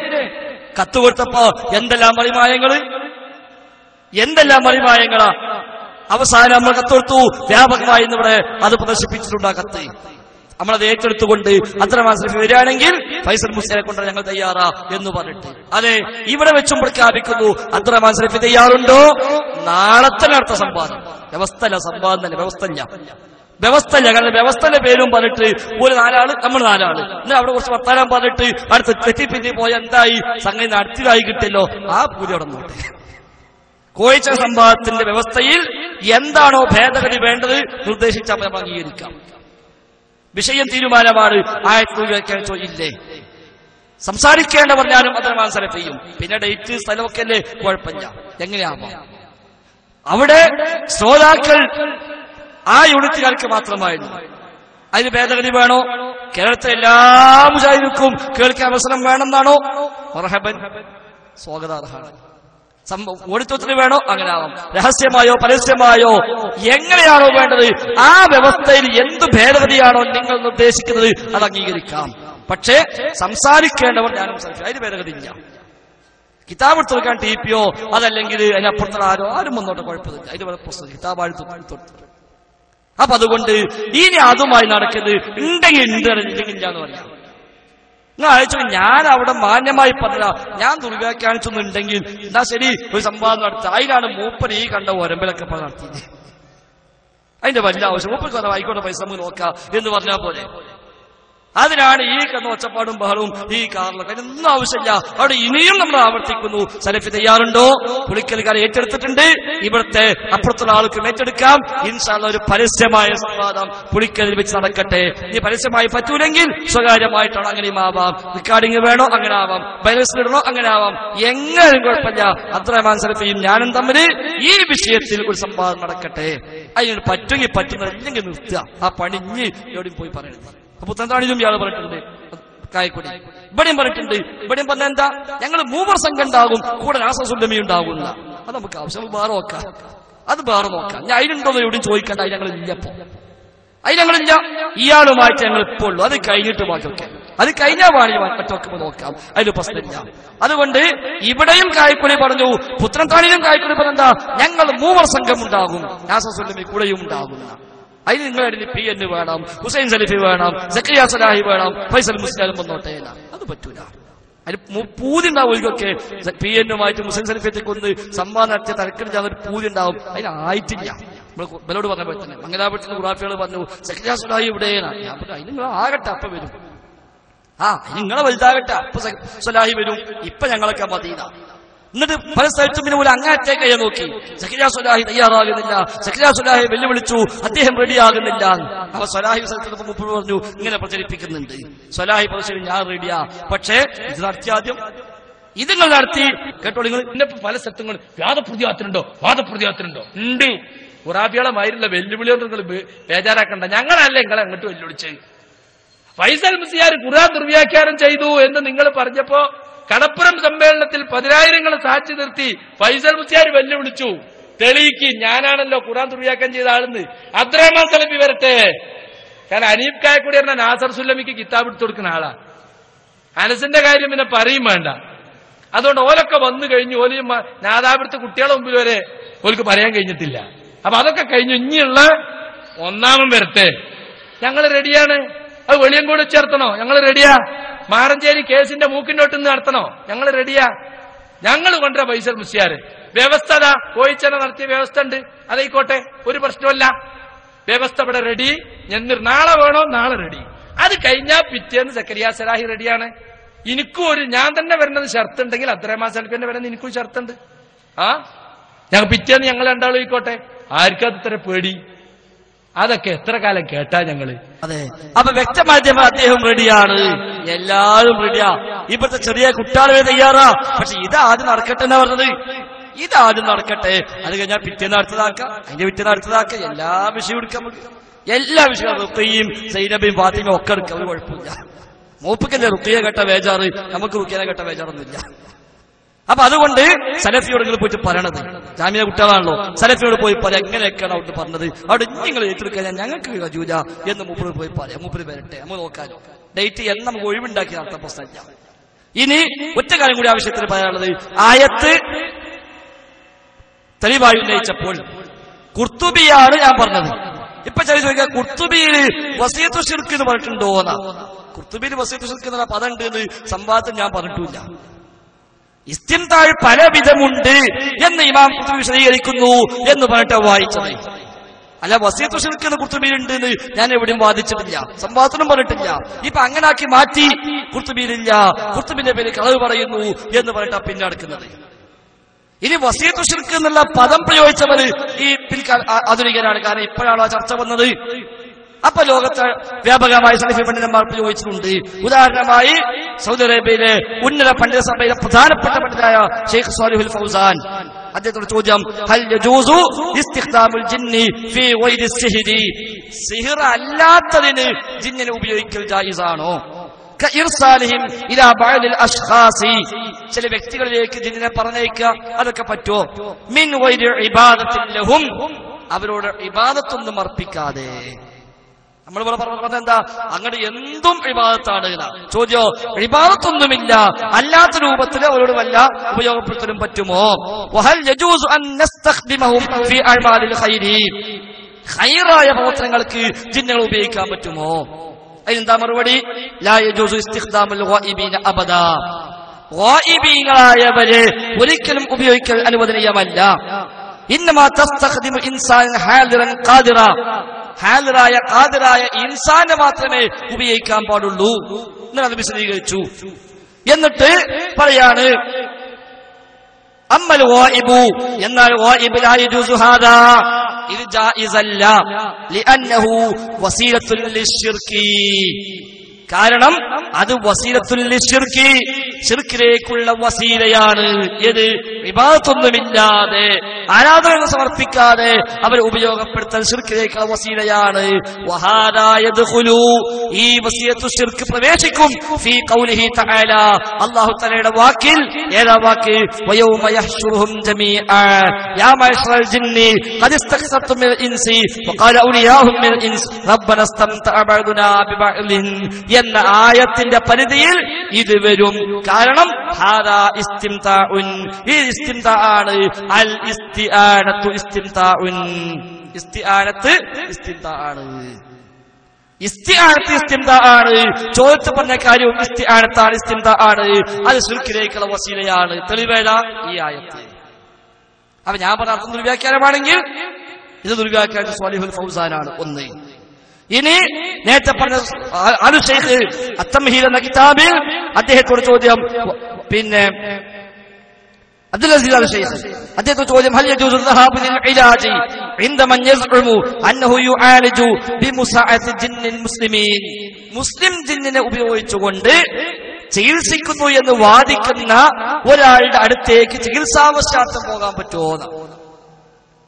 കത്ത് കൊടുത്തപ്പോ എന്തെല്ലാം മറിമായങ്ങളാ. അവസാനം നമ്മൾ കത്തൊടുത്തു, വ്യാപകമായി ഇവിടെ അത് പ്രദർശിപ്പിച്ചിട്ടുണ്ട്. ആ കത്ത് നമ്മളത് ഏറ്റെടുത്തുകൊണ്ട് അബ്ദുറഹ്മാൻ സലഫി വരികയാണെങ്കിൽ ഫൈസൽ മുസ്ലിയെ കൊണ്ട് ഞങ്ങൾ തയ്യാറാ എന്ന് പറഞ്ഞിട്ട് അതെ ഇവിടെ വെച്ചും പ്രഖ്യാപിക്കുന്നു. അബ്ദുറഹ്മാൻ സലഫി തയ്യാറുണ്ടോ? നാളെ തന്നെ അടുത്ത സംവാദം. വ്യവസ്ഥല്ല, സംവാദം തന്നെ വ്യവസ്ഥല്ല. കാരണം വ്യവസ്ഥയുടെ പേരും പറഞ്ഞിട്ട് ഒരു 4 ആള്, നമ്മൾ 4 ആള്, എന്നാൽ അവിടെ കുറച്ച് വർത്താനം പറഞ്ഞിട്ട് അടുത്ത് തെറ്റിപ്പിന്നി പോയ എന്തായി? സംഗതി നടത്തിയതായി കിട്ടിയല്ലോ. ആ പൂജ നടന്നോട്ടെ. കോഴിച്ച സംവാദത്തിന്റെ വ്യവസ്ഥയിൽ എന്താണോ ഭേദഗതി വേണ്ടത് നിർദ്ദേശിച്ചാൽ നമ്മൾ അംഗീകരിക്കാം. വിഷയം തീരുമാനമാണ്. ആയത്ത് ഇല്ലേ? സംസാരിക്കേണ്ട പറഞ്ഞാലും അബ്ദുറഹ്മാൻ സലഫിയും. പിന്നെ ഡേറ്റ് സ്ഥലമൊക്കെ അല്ലേ, കുഴപ്പമില്ല. എങ്ങനെയാവാം? അവിടെ ശ്രോതാക്കൾ ആ യൂണിറ്റുകാർക്ക് മാത്രമായിരുന്നു. അതിന് ഭേദഗതി വേണോ? കേരളത്തിലെ എല്ലാ മുജാഹിദുക്കും കേൾക്കാൻ അവസരം വേണമെന്നാണോ? മർഹബൻ, സ്വാഗതാർഹമാണ്. ഓഡിറ്റോറിയത്തിന് വേണോ? അങ്ങനെ ആവാം. രഹസ്യമായോ പരസ്യമായോ എങ്ങനെയാണോ വേണ്ടത് ആ വ്യവസ്ഥയിൽ എന്ത് ഭേദഗതിയാണോ നിങ്ങൾ നിർദ്ദേശിക്കുന്നത് അത് അംഗീകരിക്കാം. പക്ഷേ സംസാരിക്കേണ്ടവർ ഞാനും അതിന് ഭേദഗതി ഇല്ല. കിതാബ് എടുത്തു കൊടുക്കാൻ TPO അതല്ലെങ്കിൽ അതിനപ്പുറത്തുള്ള ആരും വന്നോട്ടെ, കുഴപ്പമില്ല. അതിന് പുസ്തകം കിതാബ് എടുത്തു. അപ്പൊ അതുകൊണ്ട് ഇനി അതുമായി നടക്കുന്നത് ഉണ്ടെങ്കിൽ ഇല്ലെന്ന് പറയാം. നിങ്ങൾ അയച്ചു, ഞാൻ അവിടെ മാന്യമായി പറഞ്ഞ ഞാൻ ദുർവ്യാഖ്യാനിച്ചൊന്നുണ്ടെങ്കിൽ എന്നാ ശരി, ഒരു സംവാദം നടത്തുക. അതിലാണ് മൂപ്പർ ഈ കണ്ട ഒരമ്പലൊക്കെ നടത്തിയത്. അതിന്റെ വലിയ ആവശ്യം മൂപ്പർക്ക് ആയിക്കോട്ടെ, പൈസ നമുക്ക് നോക്കാം എന്ന് പറഞ്ഞാൽ പോലെ. അതിനാണ് ഈ കിടന്ന ഒച്ചപ്പാടും ബഹളവും ഈ കാറിലൊക്കെ. അതിനൊന്നും ആവശ്യമില്ല. അവിടെ ഇനിയും നമ്മൾ ആവർത്തിക്കുന്നു. സലഫി തയ്യാറുണ്ടോ? പുളിക്കൽക്കാരെ ഏറ്റെടുത്തിട്ടുണ്ട്. ഇവിടുത്തെ അപ്പുറത്തുള്ള ആൾക്കും ഏറ്റെടുക്കാം. ഇൻഷാ അല്ലാഹ് ഒരു പരസ്യമായ സംവാദം പുളിക്കലിൽ വെച്ച് നടക്കട്ടെ. ഇനി പരസ്യമായി പറ്റൂലെങ്കിൽ സ്വകാര്യമായിട്ടാണ്, അങ്ങനെയും ആവാം. റെക്കോർഡിംഗ് വേണോ അങ്ങനെ ആവാം, ബൈലസിലിടണോ അങ്ങനെ ആവാം. എങ്ങനെയും കുഴപ്പമില്ല. അബ്ദുറഹ്മാൻ സലഫിയും ഞാനും തമ്മിൽ ഈ വിഷയത്തിൽ ഒരു സംവാദം നടക്കട്ടെ. അതിന് പറ്റുമെങ്കിൽ പറ്റുന്നത്, ഇല്ലെങ്കിൽ നിർത്തുക. ആ പണിഞ്ഞ് എവിടെയും പോയി പറയരുത്. പുത്തൻതാണിലും ഇയാൾ പറഞ്ഞിട്ടുണ്ട്, കായക്കൊടി ഇവിടെയും പറഞ്ഞിട്ടുണ്ട്. ഇവിടെയും പറഞ്ഞ എന്താ, ഞങ്ങൾ മൂവർ സംഘം ഉണ്ടാകും, കൂടെ നാസസുല്ലമി ഉണ്ടാകുന്ന. അത് നമുക്ക് ആവശ്യം വേറെ നോക്കാം, അത് വേറെ നോക്കാം. ഞാൻ അതിനുണ്ടോന്ന് എവിടെയും ചോദിക്കണ്ട. അത് ഞങ്ങളില്ലപ്പോ, അത് ഞങ്ങളില്ല. ഇയാളുമായിട്ട് ഞങ്ങൾ ഇപ്പോൾ ഉള്ളൂ. അത് കഴിഞ്ഞിട്ട് ബാക്കിയൊക്കെ, അത് കഴിഞ്ഞാൽ വാണി മറ്റൊക്കെ നോക്കാം, അതിന് പ്രശ്നമില്ല. അതുകൊണ്ട് ഇവിടെയും കായക്കൊടി പറഞ്ഞു, പുത്തൻതാണിലും കായക്കൊടി പറഞ്ഞെന്താ, ഞങ്ങൾ മൂവർ സംഘം ഉണ്ടാകും, നാസസുല്ലമി കൂടെയും ഉണ്ടാകുന്ന. അതിന് നിങ്ങളുടെ PN വേണം, ഹുസൈൻ സലഫി വേണം, സക്കരിയ സലാഹി വേണം, ഫൈസൽ മുസ്ലിം വന്നോട്ടെ. അത് പറ്റൂല. അതിന് പൂതി ഉണ്ടാവും. ഒരിക്കൊക്കെ PN-ഉമായിട്ട് ഹുസൈൻ സലഫിയത്തേക്ക് ഒന്ന് സംവാദം നടത്തിയ തലക്കെടുത്ത് ഒരു പൂതി ഉണ്ടാവും. അതിനായിട്ടില്ല. നമ്മൾ ബലോട് പറഞ്ഞ പോലെ തന്നെ മംഗലാപുരത്തിന് ഖുറാഫികൾ പറഞ്ഞു സക്കരിയ സലാഹി ഇവിടെയാണ്. ഞാൻ പറഞ്ഞു അതിന് നിങ്ങൾ ആകട്ടെ, അപ്പൊ വരും. നിങ്ങളെ വലുതാകട്ടെ, അപ്പൊ സലാഹി വരും. ഇപ്പൊ ഞങ്ങളൊക്കെ മദീന. എന്നിട്ട് പല സ്ഥലത്തും പിന്നെ ഒരു അങ്ങാറ്റേക്ക് ചെയ്യാൻ നോക്കി. സക്കരിയ സ്വലാഹി തയ്യാറാകുന്നില്ല. സക്കരിയ സ്വലാഹി വെല്ലുവിളിച്ചു, അദ്ദേഹം റെഡിയാകുന്നില്ല. അപ്പൊ സ്വലാഹി സ്ഥലത്ത് മുപ്പോഴും പറഞ്ഞു, ഇങ്ങനെ പ്രചരിപ്പിക്കുന്നുണ്ട്. സ്വലാഹി പറഞ്ഞു, ഞാൻ റെഡിയാ, പക്ഷേ ഇത് നടത്തി ആദ്യം, ഇത് നിങ്ങൾ നടത്തി കേട്ടോ. നിങ്ങൾ ഇന്നിപ്പോ പല സ്ഥലത്തും വാദപ്രതിയാത്രണ്ടോ ഉണ്ട്. ഖുറാബികളെ മായിരുള്ള വെല്ലുവിളിയോട് നിങ്ങൾ ബേജാറാക്കണ്ട. ഞങ്ങളല്ലേ നിങ്ങളെ അങ്ങോട്ട് വെല്ലുവിളിച്ചത്. ഫൈസൽ മുസ്ലിയാർ ഖുർആൻ ദുർവ്യാഖ്യാനം ചെയ്തു എന്ന് നിങ്ങൾ പറഞ്ഞപ്പോ കടപ്പുറം സമ്മേളനത്തിൽ 10,000 സാക്ഷി നിർത്തി ഫൈസൽ മുസ്ലിയാർ വെല്ലുവിളിച്ചു, തെളിയിക്ക് ഞാനാണല്ലോ ഖുർആൻ ദുർവ്യാഖ്യാനം ചെയ്ത ആളെന്ന്. അബ്ദുറഹ്മാൻ സലഫി വരട്ടെ. കാരണം അനീഫ് കായക്കൂടി പറഞ്ഞ നാസർ സുല്ലമിക്ക് കിതാബ് എടുത്തു കൊടുക്കുന്ന ആളാ. അനസിന്റെ കാര്യം പിന്നെ പറയും വേണ്ട. അതുകൊണ്ട് ഓലൊക്കെ വന്നു കഴിഞ്ഞു. ഓല് നാദാപുരത്ത് കുട്ടികളെ മുമ്പിൽ വരെ ഓൽക്ക് പറയാൻ കഴിഞ്ഞിട്ടില്ല. അപ്പൊ അതൊക്കെ കഴിഞ്ഞു. ഇനിയുള്ള ഒന്നാമൻ വരട്ടെ. ഞങ്ങൾ റെഡിയാണ്. അത് വെളിയങ്കോട് ചേർത്തണോ? ഞങ്ങൾ റെഡിയാ. മാറഞ്ചേരി കേസിന്റെ മൂക്കിനോട്ട് നിന്ന് നടത്തണോ? ഞങ്ങൾ റെഡിയാ. ഞങ്ങൾ കൊണ്ടുവരാ ഫൈസൽ മുസ്ലിയാർ. വ്യവസ്ഥ കോയിച്ചന നടത്തിയ വ്യവസ്ഥ ഉണ്ട്, അതായിക്കോട്ടെ, ഒരു പ്രശ്നമല്ല. വ്യവസ്ഥ ഇവിടെ റെഡി. നാളെ വേണോ? നാളെ റെഡി. അത് കഴിഞ്ഞാൽ പിറ്റേന്ന് സക്കരിയ സലാഹി റെഡിയാണ്. എനിക്കും ഞാൻ തന്നെ വരുന്നത് ഷർത്ത് ഉണ്ടെങ്കിൽ അബ്ദുറഹ്മാൻ സലഫിന്റെ വരുന്നത് എനിക്കും ഷർത്തുണ്ട്. ഞങ്ങൾ പിറ്റേന്ന് ഞങ്ങൾ രണ്ടാളും ആയിക്കോട്ടെ. ആർക്കത് ഇത്ര പേടി? അതൊക്കെ എത്ര കാലം കേട്ടാ ഞങ്ങള്. അതെ, അപ്പൊ വ്യക്തമായിട്ട് അദ്ദേഹം റെഡിയാണ്, എല്ലാവരും റെഡിയാ. ഇപ്പോഴത്തെ ചെറിയ കുട്ടികളെ തയ്യാറാ. പക്ഷെ ഇതാദ്യം നടക്കട്ടെ എന്നാ പറഞ്ഞത്. ഇതാദ്യം നടക്കട്ടെ, അത് കഴിഞ്ഞാൽ പിറ്റേന്ന് അടുത്തതാക്കാം, അതിന്റെ പിറ്റേന്ന് അടുത്തതാക്കാം. എല്ലാ വിഷയവും എടുക്കാം നമുക്ക്. എല്ലാ വിഷയവും റുഖിയും സൈനബയും ഫാത്തിമയും ഒക്കെ എടുക്കാം. ഒരു കുഴപ്പമില്ല. മൂപ്പിക്കല്ലേ റുഖിയ കേട്ട വേജാറ്, നമുക്ക് റുഖിയനെ കേട്ട വേജാറൊന്നുമില്ല. അപ്പൊ അതുകൊണ്ട് സലഫിയോട് നിങ്ങൾ പോയിട്ട് പറയണത്, ജാമ്യ കുട്ടികളാണല്ലോ, സലഫിയോട് പോയി പറയാം എങ്ങനെയൊക്കെയാണ് അവിടെ പറഞ്ഞത്, അവിടെ നിങ്ങൾ ഏറ്റെടുക്കാൻ ഞങ്ങൾക്ക് കഴിയൂല എന്ന് മൂപ്പര് പോയി പറയാം. മൂപ്പര് വരട്ടെ, നമുക്ക് നോക്കാലോ. ഡേറ്റ് എന്ന് നമുക്ക് ഒഴിവുണ്ടാക്കി നടത്താൻ പ്രശ്നമില്ല. ഇനി ഒറ്റ കാര്യം കൂടി ആവശ്യത്തിന് പറയാനുള്ളത്, ആയത്ത് തെളിവായി ഉന്നയിച്ചപ്പോൾ ഖുർത്തുബിയാണ് ഞാൻ പറഞ്ഞത്. ഇപ്പൊ ചില ചോദിക്കുക ഖുർത്തുബിയിൽ വസിയത്തു ശിർക്ക് എന്ന് പറഞ്ഞിട്ടുണ്ടോ എന്നാ. ഖുർത്തുബിയിൽ വസിയത്തു ശിർക്ക് എന്നുള്ള പദം ഉണ്ട് എന്ന് സംവാദത്തിൽ ഞാൻ പറഞ്ഞിട്ടില്ല. ഇസ്തിംതാഴ് പല വിധമുണ്ട് എന്ന് ഇമാം ഖുർത്തുബി വിശദീകരിക്കുന്നു എന്ന് പറഞ്ഞിട്ട് വായിച്ചത്. അല്ല വസിയത്തു ശിർക്ക് എന്ന് ഖുർത്തുബിയിലുണ്ട് എന്ന് ഞാൻ എവിടെയും വാദിച്ചിട്ടില്ല, സംവാദത്തിനും പറഞ്ഞിട്ടില്ല. ഇപ്പൊ അങ്ങനാക്കി മാറ്റി ഖുർത്തുബിയിലില്ല, ഖുർത്തുബിന്റെ പേര് കളവ് പറയുന്നു എന്ന് പറഞ്ഞിട്ടാ പിന്നെ നടക്കുന്നത്. ഇനി വസിയത്തു ശിർക്ക് എന്നുള്ള പദം പ്രയോഗിച്ചവർ ഈ ആധുനികരാണ്. കാരണം ഇപ്പോഴാണ് ആ ചർച്ച വന്നത്. അപ്പൊ ലോകത്ത് വ്യാപകമായി സലഫി പണ്ഡിതന്മാർ പ്രയോഗിച്ചിട്ടുണ്ട്. ഉദാഹരണമായി സൗദി അറേബ്യയിലെ ഉന്നത പണ്ഡിത സഭയിലെ പ്രധാനപ്പെട്ട പണ്ഡിതനായ ഷെയ്ഖ് സ്വാലിഹുൽ ഫൗസാൻ, അദ്ദേഹത്തോട് ചോദ്യം, ഹൽ യജൂസു ഇസ്തിഖ്ദാമുൽ ജിന്നി ഫീ ഗൈരി സിഹ്രി, സിഹ്ർ അല്ലാത്തതിന് ജിന്നിനെ ഉപയോഗിക്കൽ ജായിസാണോ? കഇർസാലിഹിം ഇലാ ബഅദിൽ അശ്ഖാസി, ചില വ്യക്തികളിലേക്ക് ജിന്നിനെ പറഞ്ഞയക്കുക, അതൊക്കെ പറ്റുമോ? മിൻ ഗൈരി ഇബാദത്തിൻ ലഹും, അവരോട് ഇബാദത്തൊന്നും അർപ്പിക്കാതെ. നമ്മൾ പറഞ്ഞെന്താ, അങ്ങനെ എന്തും ഇബാദത്താണ്. ചോദ്യോ, ഇബാദത്തൊന്നുമില്ല, അല്ലാത്ത രൂപത്തിൽ അവരോട് വല്ല ഉപയോഗപ്പെടുത്താനും പറ്റുമോ? വഹൽ യജൂസു അൻ നസ്തഖ്ദിമഹും ഫീ അഅ്മാലിൽ ഖൈരി, ഖൈറായ പ്രവർത്തനങ്ങൾക്ക് ജിന്നുകൾ ഉപയോഗിക്കാൻ പറ്റുമോ? അതിനെന്താ മറുപടി? ലാ യജൂസു ഇസ്തിഖ്ദാമുൽ ഗായിബീന അബദാ, ഗായിബീങ്ങളായവരെ ഒരിക്കലും ഉപയോഗിക്കൽ അനുവദനീയമല്ല. ഇന്നമാ തസ്തഖ്ദിമു ഇൻസാൻ ഹാദിറൻ ഖാദിറ, ഹാദിറായ ഖാദിറായ ഇൻസാനെ മാത്രമേ ഉപയോഗിക്കാൻ പാടുള്ളൂ എന്നത് വിശദീകരിച്ചു. എന്നിട്ട് പറയാണ് അമ്മൽ ഗായിബു, എന്നാൽ ഗായിബ് ലാ യജൂസു ഹാദാ, ഇത് ജായിസല്ല, ലിഅന്നഹു വസീലത്തുൽ ലിശ്ശിർകി, കാരണം അത് വസീലത്തുൽ ലിശ്ശിർകി, ശിർക്കിലേക്കുള്ള വസീലയാണ്. ഏത്? ഇബാദത്തൊന്നുമില്ലാതെ ആരാധന സമർപ്പിക്കാതെ അവർ ഉപയോഗപ്പെടുത്തൽ ശിർക്കിലേക്കുള്ള വസീലയാണ്. വഹാദാ യദ്ഖുലു, ഈ വസീലത്തു ശിർക്ക് പ്രവേശിക്കും ഫീ ഖൗലിഹി തആല, അല്ലാഹു തആലയുടെ വാക്കിൽ. ഏതാ വാക്ക്? വയൗമ യഹ്ശുറുഹും ജമീഅ യാ മഅശറൽ ജിന്നി ഖദ് ഇസ്തക്സർതും മിനൽ ഇൻസി വഖാല ഔലിയാഹും മിനൽ ഇൻസ് റബ്ബനാ ഇസ്തംതഅ ബഅദുനാ ബിബഅദിൻ എന്ന ആയത്തിന്റെ പരിധിയിൽ ഇത് വരും. കാരണം ഹാദാ ഇസ്തിംതാഉൻ, ഈ ഇസ്തിംതാ ആണ്. അൽ ഇസ്തിആനത്തു ഇസ്തിംതാഉൻ, ഇസ്തിആനത്ത് ഇസ്തിംതാ ആണ്. ഇസ്തിആനത്ത് ഇസ്തിംതാ ആണ്. ചോദിച്ചു പറഞ്ഞ കാര്യവും ഇസ്തിആനത്താണ്, ഇസ്തിംതാ ആണ്. അത് ശിർക്കിലേക്കുള്ള വസീലയാണ്. തെളിവേല ഈ ആയത്ത്. അപ്പൊ ഞാൻ പറഞ്ഞ അർത്ഥം ദുർവ്യാഖ്യാനമാണെങ്കിൽ ഇത് ദുർവ്യാഖ്യാനം സ്വാലിഹുൽ ഫൗസാനാണ്. ഒന്ന്. ഇനി നേരത്തെ പറഞ്ഞ അൽ ശൈഖ് അത്തംഹീദ് എന്ന കിതാബിൽ അദ്ദേഹത്തോട് ചോദ്യം, പിന്നെ അബ്ദുൽ അസീസ് അൽ ശൈഖ് അദ്ദേഹത്തോട് ചോദ്യം, ഹൽ യജൂസു الذهاب للعلاج عند من يزعم انه يعالج بمساعدة جن المسلمين, മുസ്ലിം ജിന്നിനെ ഉപയോഗിച്ചുകൊണ്ട് ചികിത്സിക്കുന്നു എന്ന് വാദിക്കുന്ന ഒരാളുടെ അടുത്തേക്ക് ചികിത്സാവശ്യാർത്ഥം പോകാൻ പറ്റുമോ?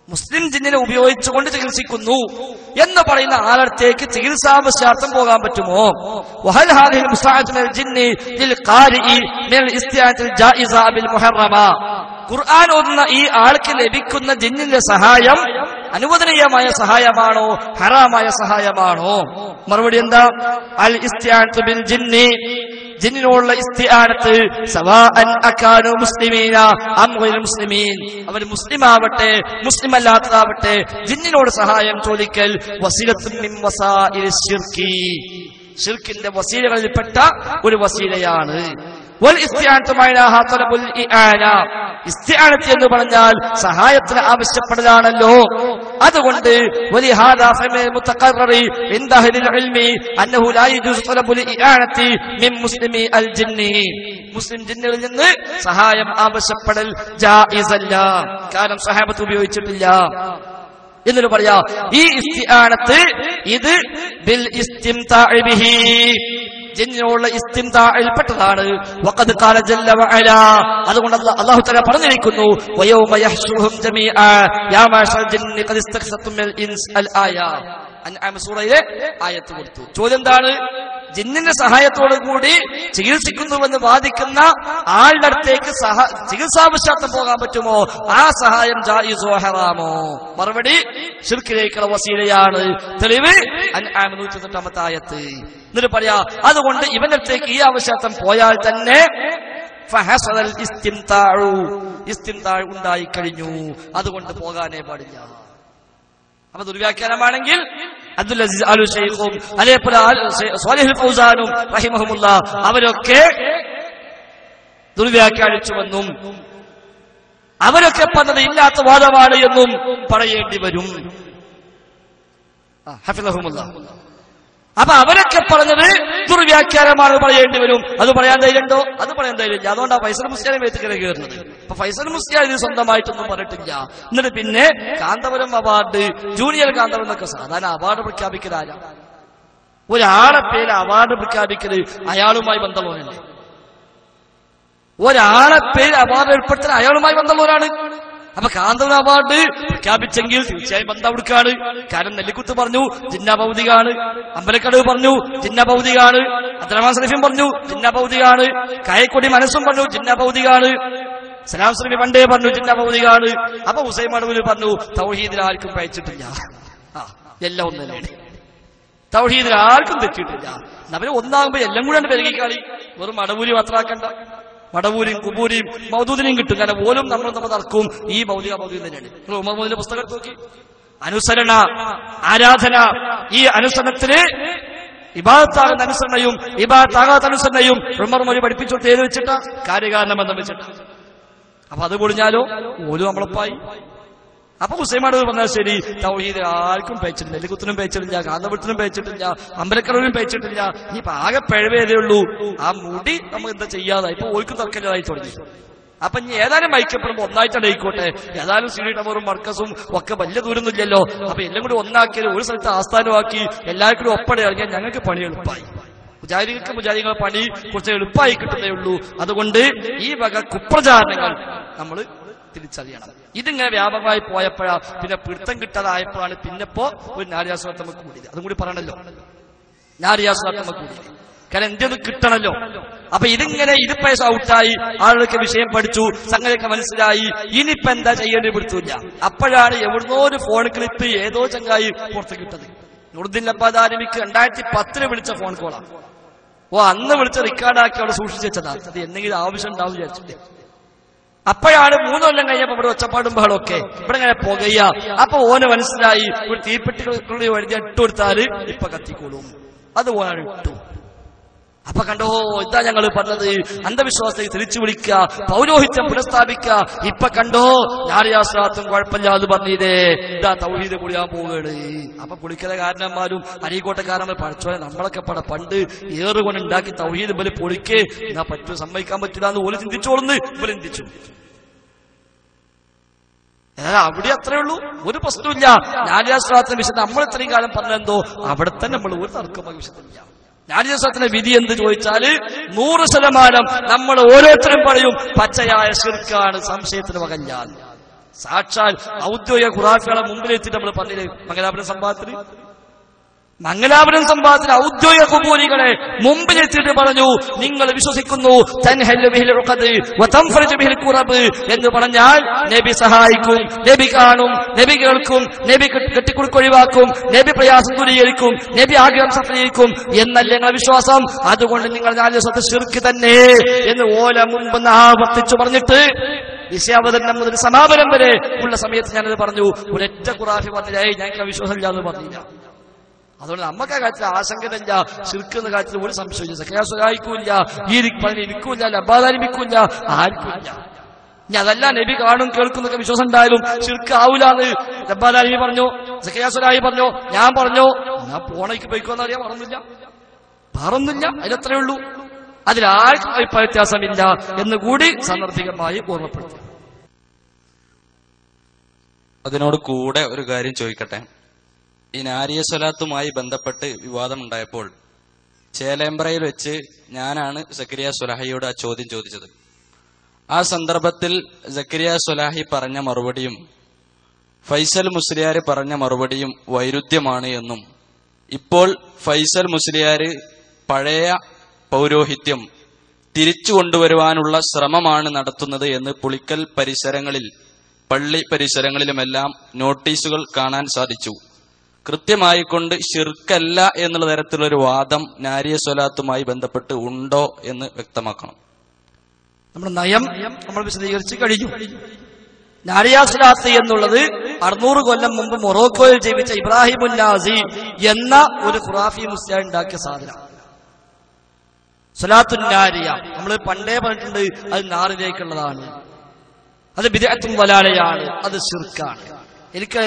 മുസ്ലിം ജിന്നിനെ ഉപയോഗിച്ചുകൊണ്ട് ചികിത്സിക്കുന്നു എന്ന് പറയുന്ന ആളടുത്തേക്ക് ചികിത്സാവശ്യാർത്ഥം പോകാൻ പറ്റുമോ? വഹൽ ഹാദിഹിൽ മുസ്തഅദ് മിനൽ ജിന്നി ലിൽ ഖാരിഇ മിനൽ ഇസ്തിആനത്തിൽ ജായിസ ബിൽ മുഹറമ, ഖുർആൻ ഓതുന്ന ഈ ആൾക്ക് ലഭിക്കുന്ന ജിന്നിന്റെ സഹായം അനുവദനീയമായ സഹായമാണോ ഹറാമായ സഹായമാണോ? മറുപടി എന്താ? അൽ ഇസ്തിആനത്തു ബിൽ ജിന്നി, ജിന്നിനോടുള്ള ഇസ്തിആനത്ത് സവാഅൻ അകാനു മുസ്ലിമീന അം ഗൈറു മുസ്ലിമീൻ, അവർ മുസ്ലിം ആവട്ടെ മുസ്ലിം അല്ലാത്തതാവട്ടെ ജിന്നിനോട് സഹായം ചോദിക്കൽ വസീലത്തുൻ മിൻ വസാഇലിശ് ശിർകി, ശിർക്കിന്റെ വസീലകളിൽപ്പെട്ട ഒരു വസീലയാണ്. വൽ ഇസ്തിആനത്തു മഅനാഹാ തലബുൽ ഇആന, ഇസ്തിആനത്ത് എന്ന് പറഞ്ഞാൽ സഹായത്തിന് ആവശ്യപ്പെടലാണല്ലോ. അതുകൊണ്ട് വലിഹാദാ ഫമിൽ മുതഖററി ഇൻദ അഹ്ലിൽ ഇൽമി അന്നഹു ലാ യജൂസു തലബുൽ ഇആനത്തി മിൻ മുസ്ലിമി അൽ ജിന്നി, മുസ്ലിം ജിന്നുകളിൽ നിന്ന് സഹായം ആവശ്യപ്പെടൽ ജായിസല്ല, കാരണം സഹാബത്ത് ഉപയോഗിച്ചിട്ടില്ല. എന്നിട്ട് പറയാ ഈ ഇസ്തിആനത്ത് ഇത് ബിൽ ഇസ്തിംതാഇ ബിഹി, ജിന്നിനുള്ള ഇസ്തിംതാഇൽപ്പെട്ടതാണ്. വഖദ് ഖാല ജല്ല വഅല, അതുകൊണ്ട് അല്ലാഹു തആല പറഞ്ഞിരിക്കുന്നു വയൗമ യഹ്ശുറുഹും ജമീഅ യാ മഅശറൽ ജിന്നി ഖദ് ഇസ്തക്സർതും മിനൽ ഇൻസ് അൽ ആയ, അൻആം സൂറയിലെ ആയത്ത് കൊടുത്തു. ചോദ്യം എന്താണ്? ജിന്നിന്റെ സഹായത്തോടു കൂടി ചികിത്സിക്കുന്നുവെന്ന് വാദിക്കുന്ന ആളുടെ അടുത്തേക്ക് ചികിത്സാവശ്യാർത്ഥം പോകാൻ പറ്റുമോ? ആ സഹായം ജായിസോ ഹറാമോ? മറുപടി ശിർക്കിലേക്കുള്ള വസീലയാണ്. തെളിവ് അൻആം 108 ആയത്ത്. എന്നിട്ട് പറയാ അതുകൊണ്ട് ഇവന്റെ അടുത്തേക്ക് ഈ ആവശ്യാർത്ഥം പോയാൽ തന്നെ ഫഹസൽ ഇസ്തിംതാഉ, ഇസ്തിംതാഉ ഉണ്ടായി കഴിഞ്ഞു, അതുകൊണ്ട് പോകാനേ പാടില്ല. അപ്പൊ ദുർവ്യാഖ്യാനമാണെങ്കിൽ അബ്ദുൽ അസീസ് അൽ ശൈഖും അതേപോലെ സ്വാലിഹുൽ ഫൗസാനും റഹിമഹുമുല്ലാ അവരൊക്കെ ദുർവ്യാഖ്യാനിച്ചുവെന്നും അവരൊക്കെ പറഞ്ഞത് ഇല്ലാത്ത വാദമാണ് എന്നും പറയേണ്ടി വരും. ഹഫിളഹുമുല്ലാ. അപ്പൊ അവരൊക്കെ പറഞ്ഞത് ദുർവ്യാഖ്യാനമാണ് പറയേണ്ടി വരും. അത് പറയാൻ ധൈര്യമുണ്ടോ? അത് പറയാൻ ധൈര്യമില്ല. അതുകൊണ്ടാണ് ഫൈസൽ മുസ്ലിയാനെ മേത്തിക്കര കയറുന്നത്. അപ്പൊ ഫൈസൽ മുസ്ലിയാർ ഇത് സ്വന്തമായിട്ടൊന്നും പറഞ്ഞിട്ടില്ല. എന്നിട്ട് പിന്നെ കാന്തപുരം അവാർഡ്, ജൂനിയർ കാന്തപുരം എന്നൊക്കെ സാധാരണ അവാർഡ് പ്രഖ്യാപിക്കലാല. ഒരാളെ പേര് അവാർഡ് പ്രഖ്യാപിക്കല് അയാളുമായി ബന്ധമുള്ളതല്ലേ? ഒരാളെ പേര് അവാർഡ് ഏർപ്പെടുത്താൻ അയാളുമായി ബന്ധമുള്ളവരാണ്. അപ്പൊ കാന്തപുരം അവാർഡ് പ്രഖ്യാപിച്ചെങ്കിൽ തീർച്ചയായും ബന്ധം അവിടുക്കാണ്. കാരണം നെല്ലിക്കുത്ത് പറഞ്ഞു ജിന്ന ഭൗതികാണ്, അമ്പലക്കടവ് പറഞ്ഞു ജിന്ന ഭൗതികാണ്, അബ്ദുറഹ്മാൻ സലഫിയും പറഞ്ഞു ജിന്ന ഭൗതികാണ്, കായക്കൊടി മനസ്സും പറഞ്ഞു ജിന്ന ഭൗതികാണ്, സലാം സലഫി പണ്ടേ പറഞ്ഞു ജിന്ന ഭൗതികാണ്. അപ്പൊ ഹുസൈൻ മടവൂര് പറഞ്ഞു തൗഹീദിൽ ആർക്കും പയച്ചിട്ടില്ല, എല്ലാം ഒന്നല്ലാണ്, തൗഹീദിൽ ആർക്കും തെറ്റിയിട്ടില്ല. അവര് ഒന്നാകുമ്പോ എല്ലാം കൂടെ പെരുകിക്കാളി. വെറും മടവൂരി മാത്രമാക്കണ്ട, മടവൂരിയും കുബൂരിയും മൗദൂദിനെയും കിട്ടും. കാരണം പോലും നമ്മൾ തർക്കവും ഈ ഭൗതിക ഭൗതികം തന്നെയാണ്. നിങ്ങൾ ഉമർ മൗദൂദിന്റെ പുസ്തകം നോക്കി, അനുസരണ ആരാധന, ഈ അനുസരണത്തിന് ഇബാദത്താകുന്ന അനുസരണയും ഇബാദത്താകാത്ത അനുസരണയും ഉമർ മൗലവി പഠിപ്പിച്ചു ഏത് വെച്ചിട്ടാ? കാര്യകാരണ ബന്ധം വെച്ചിട്ടാ. അപ്പൊ അത് പൊളിഞ്ഞാലോ ഓലും നമ്മളൊപ്പായി. അപ്പൊ ഹുസൈമാട് പറഞ്ഞാൽ ശരി, തൗഹീദ് ആർക്കും പേച്ചിട്ടില്ല, എല്ലിക്കുത്തിനും പേച്ചിട്ടില്ല, കാന്തപുരത്തിനും പേച്ചിട്ടില്ല, അമ്പലക്കടവിനും പേച്ചിട്ടില്ല. ഇനിയിപ്പൊ ആകെ പിഴവേതേ ഉള്ളൂ, ആ മുടി നമുക്ക് എന്താ ചെയ്യാതായി, ഇപ്പൊ ഓൽക്കും തർക്കമില്ലാതായി തുടങ്ങി. അപ്പൊ ഇനി ഏതായാലും ഐക്യപ്പെടുമ്പോ ഒന്നായിട്ടാണ് ആയിക്കോട്ടെ, ഏതായാലും സീഡി ടവറും മർക്കസും ഒക്കെ വലിയ ദൂരമൊന്നുമില്ലല്ലോ. അപ്പൊ എല്ലാം കൂടി ഒന്നാക്കിയത് ഒരു സ്ഥലത്ത് ആസ്ഥാനമാക്കി എല്ലാവർക്കും ഒപ്പടെ ഇറങ്ങിയാൽ ഞങ്ങൾക്ക് പണി എളുപ്പമായി. മുജാഹിദീങ്ങളുടെ പണി കുറച്ച് എളുപ്പമായി കിട്ടുന്നേ ഉള്ളൂ. അതുകൊണ്ട് ഈ വക കുപ്രചാരണങ്ങൾ നമ്മൾ തിരിച്ചറിയണം. ഇതിങ്ങനെ വ്യാപകമായി പോയപ്പോഴാ പിന്നെ പിടുത്തം കിട്ടാതായപ്പോഴാണ് പിന്നെപ്പോ ഒരു നാരിയാസ്വാത്തമ്മ കൂടിയത്. അതും കൂടി പറയണല്ലോ, നാരിയാസ്വാത്തമ്മ കൂടിയത്. കാരണം എന്തൊന്നും കിട്ടണല്ലോ. അപ്പൊ ഇതിപ്പോ ഔട്ടായി, ആളുകൾക്ക് വിഷയം പഠിച്ചു, സംഗതിയൊക്കെ മനസ്സിലായി, ഇനിയിപ്പോ എന്താ ചെയ്യേണ്ടി പിടുത്തില്ല. അപ്പോഴാണ് എവിടുന്നോ ഒരു ഫോൺ ക്ലിപ്പ് ഏതോ ചങ്ങായി പുറത്ത് കിട്ടത്. നുറുദ്ദീൻ അബ്ബാദാരിമിക്ക് 2010 വിളിച്ച ഫോൺ കോളാണ്. അന്ന് വിളിച്ച റെക്കോർഡാക്കി അവിടെ സൂക്ഷിച്ചു വെച്ചതാ. അത് എന്തെങ്കിലും ആവശ്യം ഉണ്ടാവും വിചാരിച്ചിട്ട്. അപ്പോഴാണ് 3 കൊല്ലം കഴിഞ്ഞപ്പോ ഇവിടെ ഒച്ചപ്പാടും ബഹളമൊക്കെ, ഇവിടെ ഇങ്ങനെ പുകയ. അപ്പൊ ഓന് മനസ്സിലായി ഒരു തീപ്പെട്ടിക്കുള്ളിൽ എഴുതി ഇട്ടുകൊടുത്താല് ഇപ്പൊ കത്തിക്കോളും. അത് ഓനാണ് ഇട്ടു. അപ്പൊ കണ്ടോ, ഇതാ ഞങ്ങൾ പറഞ്ഞത്, അന്ധവിശ്വാസത്തെ തിരിച്ചു വിളിക്കുക, പൗരോഹിത്യം പുനഃസ്ഥാപിക്കുക. ഇപ്പൊ കണ്ടോ, നാരിയാസ്രാത്തും കുഴപ്പമില്ലാതെ പറഞ്ഞില്ലേ, ഇതാ തൗഹീദ് കുളിയാൻ പോവുകയാണ്. അപ്പൊ കുളിക്കല കാരണന്മാരും അരീക്കോട്ടക്കാരന്മാർ പഠിച്ചോനെ നമ്മളൊക്കെ പണ്ട് ഏറുകൊണ്ട് ഉണ്ടാക്കി തൗഹീദ് ഇവര് പൊളിക്കേ എന്നാ പറ്റൂ, സമ്മതിക്കാൻ പറ്റില്ല എന്ന് ഓല് ചിന്തിച്ചോളുന്ന് ഇവര് ചിന്തിച്ചു. അവിടെ അത്രേ ഉള്ളൂ, ഒരു പ്രശ്നമില്ല. നാരിയാസ്രാത്തിന്റെ വിഷയത്തിൽ നമ്മൾ ഇത്രയും കാലം പറഞ്ഞെന്തോ അവിടെ തന്നെ നമ്മൾ ഒരു തർക്കമായ വിഷയത്തില്ല. നാരിയാസ്രാത്തിന്റെ വിധി എന്ത് ചോദിച്ചാല് 100% നമ്മൾ ഓരോരുത്തരും പറയും പച്ചയായ ശിർക്കാണ്, സംശയത്തിന് വകല്ല. സാക്ഷാൽ ഔദ്യോഗിക ഖുറാഫികളെ മുമ്പിലെത്തിയിട്ട് നമ്മൾ പറഞ്ഞില്ലേ മംഗലാപുരം സംവാദത്തിന് ഔദ്യോഗിക കുബൂരികളെ മുമ്പിലെത്തിയിട്ട് പറഞ്ഞു, നിങ്ങൾ വിശ്വസിക്കുന്നു എന്ന് പറഞ്ഞാൽ നബി സഹായിക്കും, നബി കാണും, നബി കേൾക്കും, നബി കെട്ടിക്കുടുക്കൊഴിവാക്കും, നബി പ്രയാസം ദൂരീകരിക്കും, നബി ആഗ്രഹം സഫലീകരിക്കും എന്നല്ലേ നിങ്ങളെ വിശ്വാസം. അതുകൊണ്ട് നിങ്ങൾ 4 ദിവസത്തെ ശിർക്ക് തന്നെ എന്ന് ഓല മുൻപ് ആവർത്തിച്ചു പറഞ്ഞിട്ട് വിഷയാവതരണം മുതൽ സമാപനം വരെ ഉള്ള സമയത്ത് ഞാനത് പറഞ്ഞു. ഒരൊറ്റ ഖുറാഫി പറഞ്ഞില്ല, ഞങ്ങൾക്ക് വിശ്വാസമില്ല എന്ന് പറഞ്ഞില്ല. അതുകൊണ്ട് നമുക്ക് ആ കാര്യത്തിൽ ആശങ്കയില്ല, ശിർക്ക് എന്ന കാര്യത്തിൽ ഒരു സംശയമില്ല. സക്കറിയ സഹായിക്കൂല്ല, ഈ പറഞ്ഞ് വിൽക്കൂല്ല, ലബാദാരിമിക്കൂല്ല, ആർക്കുമില്ല. ഇനി അതല്ല നബി കാണും കേൾക്കും എന്നൊക്കെ വിശ്വാസം ഉണ്ടായാലും ശിർക്ക് ആവൂലാന്ന് ലബാദാരിമി പറഞ്ഞു, സക്കറിയ സഹായി പറഞ്ഞു, ഞാൻ പറഞ്ഞു, ഞാൻ പോണേക്ക് പോയിക്കോന്ന് അറിയാൻ പറഞ്ഞില്ല. അതിലത്രേ ഉള്ളൂ. അതിലാർക്കും അഭിപ്രായ വ്യത്യാസമില്ല എന്നുകൂടി സാന്ദർഭികമായി ഓർമ്മപ്പെടുത്തി. അതിനോട് കൂടെ ഒരു കാര്യം ചോദിക്കട്ടെ. ഈ നാരിയ സ്വലാത്തുമായി ബന്ധപ്പെട്ട് വിവാദമുണ്ടായപ്പോൾ ചേലേമ്പ്രയിൽ വെച്ച് ഞാനാണ് സക്കരിയ സ്വലാഹിയോട് ആ ചോദ്യം ചോദിച്ചത്. ആ സന്ദർഭത്തിൽ സക്കരിയ സ്വലാഹി പറഞ്ഞ മറുപടിയും ഫൈസൽ മുസ്ലിയാർ പറഞ്ഞ മറുപടിയും വൈരുദ്ധ്യമാണ് എന്നും, ഇപ്പോൾ ഫൈസൽ മുസ്ലിയാർ പഴയ പൗരോഹിത്യം തിരിച്ചു കൊണ്ടുവരുവാനുള്ള ശ്രമമാണ് നടത്തുന്നത് എന്ന് പുളിക്കൽ പരിസരങ്ങളിൽ, പള്ളി പരിസരങ്ങളിലുമെല്ലാം നോട്ടീസുകൾ കാണാൻ സാധിച്ചു. കൃത്യമായിക്കൊണ്ട് ശിർക്കല്ല എന്നുള്ള തരത്തിലൊരു വാദം നാരിയ സ്വലാത്തുമായി ബന്ധപ്പെട്ട് ഉണ്ടോ എന്ന് വ്യക്തമാക്കണം. നമ്മുടെ നയം നമ്മൾ വിശദീകരിച്ച് കഴിഞ്ഞു. നാരിയ സ്വലാത്ത് എന്നുള്ളത് 600 കൊല്ലം മുമ്പ് മൊറോക്കോയിൽ ജീവിച്ച ഇബ്രാഹിമുൻ നാസി എന്ന ഒരു ഖുറാഫി മുസ്ലിം ഉണ്ടാക്കിയ സാധനം. സ്വലാത്തുൻ നാരിയ നമ്മൾ പണ്ടേ പറഞ്ഞിട്ടുണ്ട്, അത് നാറിലേക്കുള്ളതാണ്, അത് ബിദ്അത്തും വലാലയാണ്, അത് ശിർക്കാണ്.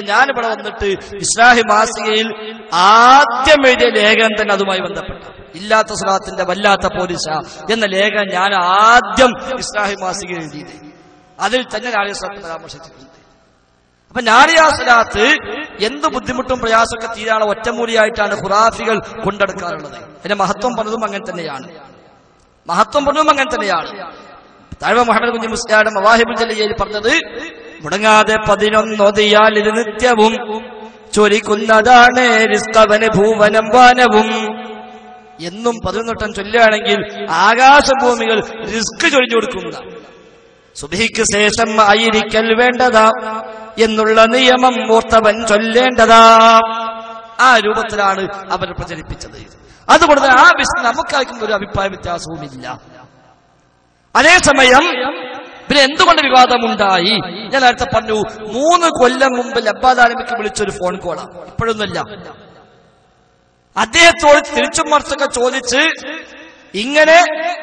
ഞാനിവിടെ വന്നിട്ട് ഇസ്ലാഹി മാസികയിൽ ആദ്യം എഴുതിയ ലേഖനം തന്നെ അതുമായി ബന്ധപ്പെട്ടു. ഇല്ലാത്ത സ്വലാത്തിന്റെ വല്ലാത്ത പോലീസ എന്ന ലേഖനം ഞാൻ ആദ്യം ഇസ്ലാഹി മാസികയിൽ എഴുതിയത്. അതിൽ തന്നെ നാരിയ സ്വലാത്ത് പരാമർശിച്ചിട്ടുണ്ട്. അപ്പൊ നാരിയ സ്വലാത്ത് എന്ത് ബുദ്ധിമുട്ടും പ്രയാസമൊക്കെ തീരാനുള്ള ഒറ്റമൂലിയായിട്ടാണ് ഖുറാഫികൾ കൊണ്ടെടുക്കാറുള്ളത്. അതിന്റെ മഹത്വം പറഞ്ഞതും അങ്ങനെ തന്നെയാണ്. താഴ്വ മുഹമ്മദ് കുഞ്ഞി മുസ്ലിയാരുടെ മവാഹിബുൽ ജലിയയിൽ പറഞ്ഞത്, മുടങ്ങാതെ 11 ഓതിയാൽ ഇത് നിത്യവും ചൊരിക്കുന്നതാണ് റിസ്കവന് ഭൂവനം വാനവും. എന്നും 11 വട്ടം ചൊല്ലുകയാണെങ്കിൽ ആകാശഭൂമികൾ റിസ്ക് ചൊരിഞ്ഞു കൊടുക്കുന്നതാണ്. സുബ്ഹിക്ക് ശേഷം ആയിരിക്കൽ വേണ്ടതാ എന്നുള്ള നിയമം ഓർത്തവൻ ചൊല്ലേണ്ടതാ. ആ രൂപത്തിലാണ് അവർ പ്രചരിപ്പിച്ചത്. അതുകൊണ്ട് തന്നെ ആ വിഷയം നമുക്കാർക്കും ഒരു അഭിപ്രായ വ്യത്യാസവുമില്ല. അതേസമയം പിന്നെ എന്തുകൊണ്ട് വിവാദമുണ്ടായി? ഞാൻ നേരത്തെ പറഞ്ഞു, 3 കൊല്ലം മുമ്പ് ലബ്ബാദാലിമിക്ക് വിളിച്ചൊരു ഫോൺ കോളാണ്, ഇപ്പോഴൊന്നുമില്ല. അദ്ദേഹത്തോട് തിരിച്ചും മറിച്ചൊക്കെ ചോദിച്ച് ഇങ്ങനെ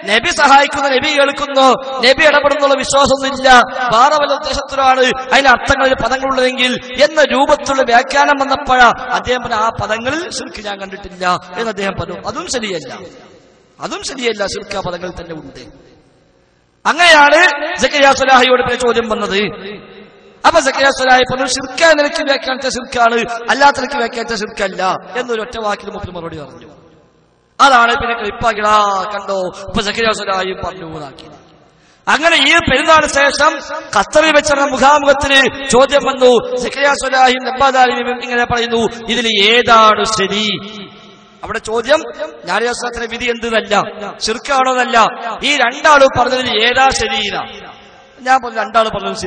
നബി സഹായിക്കുന്നു, നബി കേൾക്കുന്നു, നബി ഇടപെടുന്നുള്ള വിശ്വാസമൊന്നുമില്ല, വേറെ വല്ല ഉദ്ദേശത്തിലാണ് അതിലെ അർത്ഥങ്ങളിൽ പദങ്ങളുള്ളതെങ്കിൽ എന്ന രൂപത്തിലുള്ള വ്യാഖ്യാനം വന്നപ്പോഴാ അദ്ദേഹം പറഞ്ഞ ആ പദങ്ങളിൽ ശിർക്ക് ഞാൻ കണ്ടിട്ടില്ല എന്ന് അദ്ദേഹം പറഞ്ഞു. അതും ശരിയല്ല, ശിർക്ക് ആ പദങ്ങളിൽ തന്നെ ഉണ്ട്. അങ്ങനെയാണ് സക്കരിയ സ്വലാഹിയോട് പിന്നെ ചോദ്യം വന്നത്. അപ്പൊ സക്കരിയ സ്വലാഹി പറഞ്ഞു ശിർക്ക് നിലയ്ക്ക് വ്യാഖ്യാനിച്ച ശിർക്കാണ്, അല്ലാത്ത നിലയ്ക്ക് വ്യാഖ്യാനിച്ച ശിർക്കല്ല എന്നൊരു ഒറ്റ വാക്കിൽ മുപ്പിൽ മറുപടി പറഞ്ഞു. അതാണ് പിന്നെ ക്ലിപ്പാക്കിടാ കണ്ടോ ഇപ്പൊ സക്കരിയ സ്വലാഹിയും പറഞ്ഞു എന്നാക്കി. അങ്ങനെ ഈ പെരുന്നാളിന് ശേഷം ഖത്തറിൽ വെച്ച മുഖാമുഖത്തിന് ചോദ്യം വന്നു. സക്കരിയ സ്വലാഹിയും നബ്ബാദാലിയും ഇങ്ങനെ പറയുന്നു, ഇതിൽ ഏതാണ് ശരി? അവിടെ ചോദ്യം ഞാലിയാസ്ലാത്തിന്റെ വിധി എന്തെന്നല്ല, ശിർക്കാണോന്നല്ല, ഈ രണ്ടാളും പറഞ്ഞതിൽ ഏതാ ശരിയില്ല. ഞാൻ പറഞ്ഞു രണ്ടാൾ പറഞ്ഞത്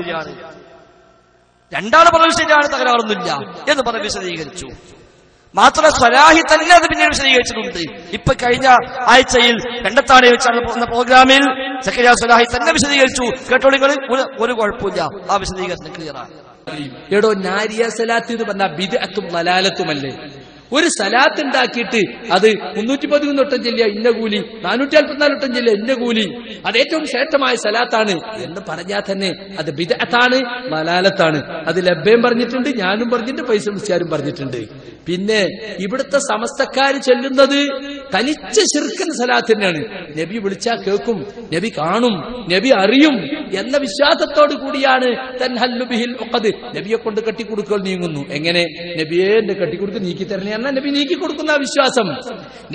ശരിയാണ്, തകരാറൊന്നുമില്ല എന്ന് പറഞ്ഞ് വിശദീകരിച്ചു. മാത്രമല്ല സ്വലാഹി തന്നെ അത് പിന്നീട് വിശദീകരിച്ചിട്ടുണ്ട്. ഇപ്പൊ കഴിഞ്ഞ ആഴ്ചയിൽ രണ്ടത്താണി വെച്ചാണ് പോകുന്ന പ്രോഗ്രാമിൽ സക്കരിയ സ്വലാഹി തന്നെ വിശദീകരിച്ചു. കേട്ടോളികൾ ഒരു കുഴപ്പമില്ല, ആ വിശദീകരണം ക്ലിയറാണ്. എടോ നാരിയ സലാത്ത് എന്ന് പറഞ്ഞാൽ ബിദ്അത്തും ദലാലത്തുമല്ലേ? ഒരു സലാത്ത് ഉണ്ടാക്കിയിട്ട് അത് 313 വട്ടം ചെല്ലിയ ഇന്ന കൂലി, 444 വട്ടം ചെല്ലിയ ഇന്ന കൂലി, അത് ഏറ്റവും ശ്രേഷ്ഠമായ സലാത്താണ് എന്ന് പറഞ്ഞാൽ തന്നെ അത് ബിദ്അത്താണ്, ദലാലത്താണ്. അത് ലബ്ബയും പറഞ്ഞിട്ടുണ്ട്, ഞാനും പറഞ്ഞിട്ടുണ്ട്, പൈസ മുസ്ലിയാരും പറഞ്ഞിട്ടുണ്ട്. പിന്നെ ഇവിടുത്തെ സമസ്തക്കാർ ചെല്ലുന്നത് തനിച്ച ശിർക്കൻ സലാത്ത് തന്നെയാണ്. നബി വിളിച്ചാൽ കേൾക്കും, നബി കാണും, നബി അറിയും എന്ന വിശ്വാസത്തോടു കൂടിയാണ് തൻഹല്ലു ബിഹിൽ ഉഖദ്, നബിയെ കൊണ്ട് കെട്ടിക്കൊടുക്കൽ നീങ്ങുന്നു. എങ്ങനെ? നബിയെ എന്റെ കെട്ടിക്കൊടുക്ക് നീക്കി തരണേ എന്നാൽ നബി നീക്കി കൊടുക്കുന്ന വിശ്വാസം.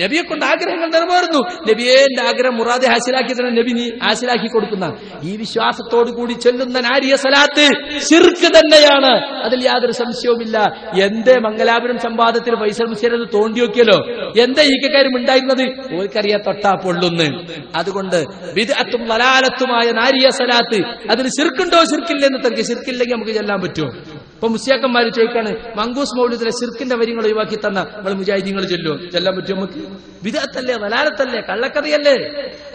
നബിയെ കൊണ്ട് ആഗ്രഹങ്ങൾ നിറവേറുന്നു, നബിയെ എന്റെ ആഗ്രഹം മുറാദെ ഹാസിലാക്കി തന്നെ നബി നീ ഹാസിലാക്കി കൊടുക്കുന്ന ഈ വിശ്വാസത്തോടു കൂടി ചൊല്ലുന്ന നാരിയ സലാത്ത് ശിർക്ക് തന്നെയാണ്, അതിൽ യാതൊരു സംശയവുമില്ല. എന്റെ മംഗലാപുരം സംവാദത്തിൽ ഫൈസൽ മുസ്ലിം തോണ്ടി നോക്കിയല്ലോ, എന്താ ഈ കാര്യം ഉണ്ടായിരുന്നത്? ഓർക്കറിയാ തൊട്ടാ പൊള്ളുന്ന്. അതുകൊണ്ട് ബിദ്അത്തും ദലാലത്തുമായ നാരിയ സലാത്ത് അതിൽ ശിർക്കുണ്ടോ ശിർക്കില്ലെന്ന് തനിക്ക് ശിർക്കില്ലെങ്കിൽ നമുക്ക് ചെല്ലാൻ പറ്റുമോ? ഇപ്പൊ മുസ്ലിയാക്കന്മാര് ചോദിക്കാണ് മങ്കൂസ് മൗലിദിലെ ശിർക്കിന്റെ വരികൾ ഒഴിവാക്കി തന്ന നമ്മൾ മുജാഹിദീങ്ങൾ ചെല്ലാൻ പറ്റുമോ? നമുക്ക് ബിദ്അത്തല്ലേ, ദലാലത്തല്ലേ, കള്ളക്കറിയല്ലേ?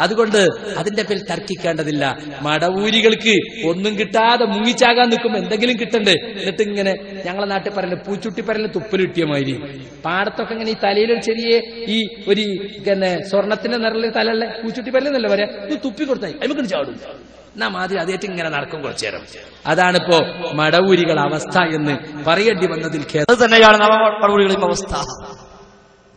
അതുകൊണ്ട് അതിന്റെ പേരിൽ തർക്കിക്കേണ്ടതില്ല. മടവൂരികൾക്ക് ഒന്നും കിട്ടാതെ മുങ്ങിച്ചാകാൻ നിൽക്കുമ്പോ എന്തെങ്കിലും കിട്ടണ്ടേ? എന്നിട്ട് ഇങ്ങനെ ഞങ്ങളെ നാട്ടിൽ പറയുന്നത് പൂച്ചുട്ടി പരലിന് തുപ്പൽ കിട്ടിയ മാതിരി പാടത്തൊക്കെ ഇങ്ങനെ ഈ തലയിലൊരു ചെറിയ ഈ ഒരു സ്വർണത്തിന്റെ നിറലിൽ തലല്ലേ പൂച്ചുട്ടി പരലെന്നല്ല പറയാ, ഇത് തുപ്പി കൊടുത്തായി അതിമൊക്കെ ചാടും എന്നാ മാതിരി അതേറ്റ് ഇങ്ങനെ നടക്കും കുറച്ചു നേരം. അതാണിപ്പോ മടവൂരികൾ അവസ്ഥ എന്ന് പറയേണ്ടി വന്നതിൽ അത് തന്നെയാണ് മടവൂരികളുടെ അവസ്ഥ.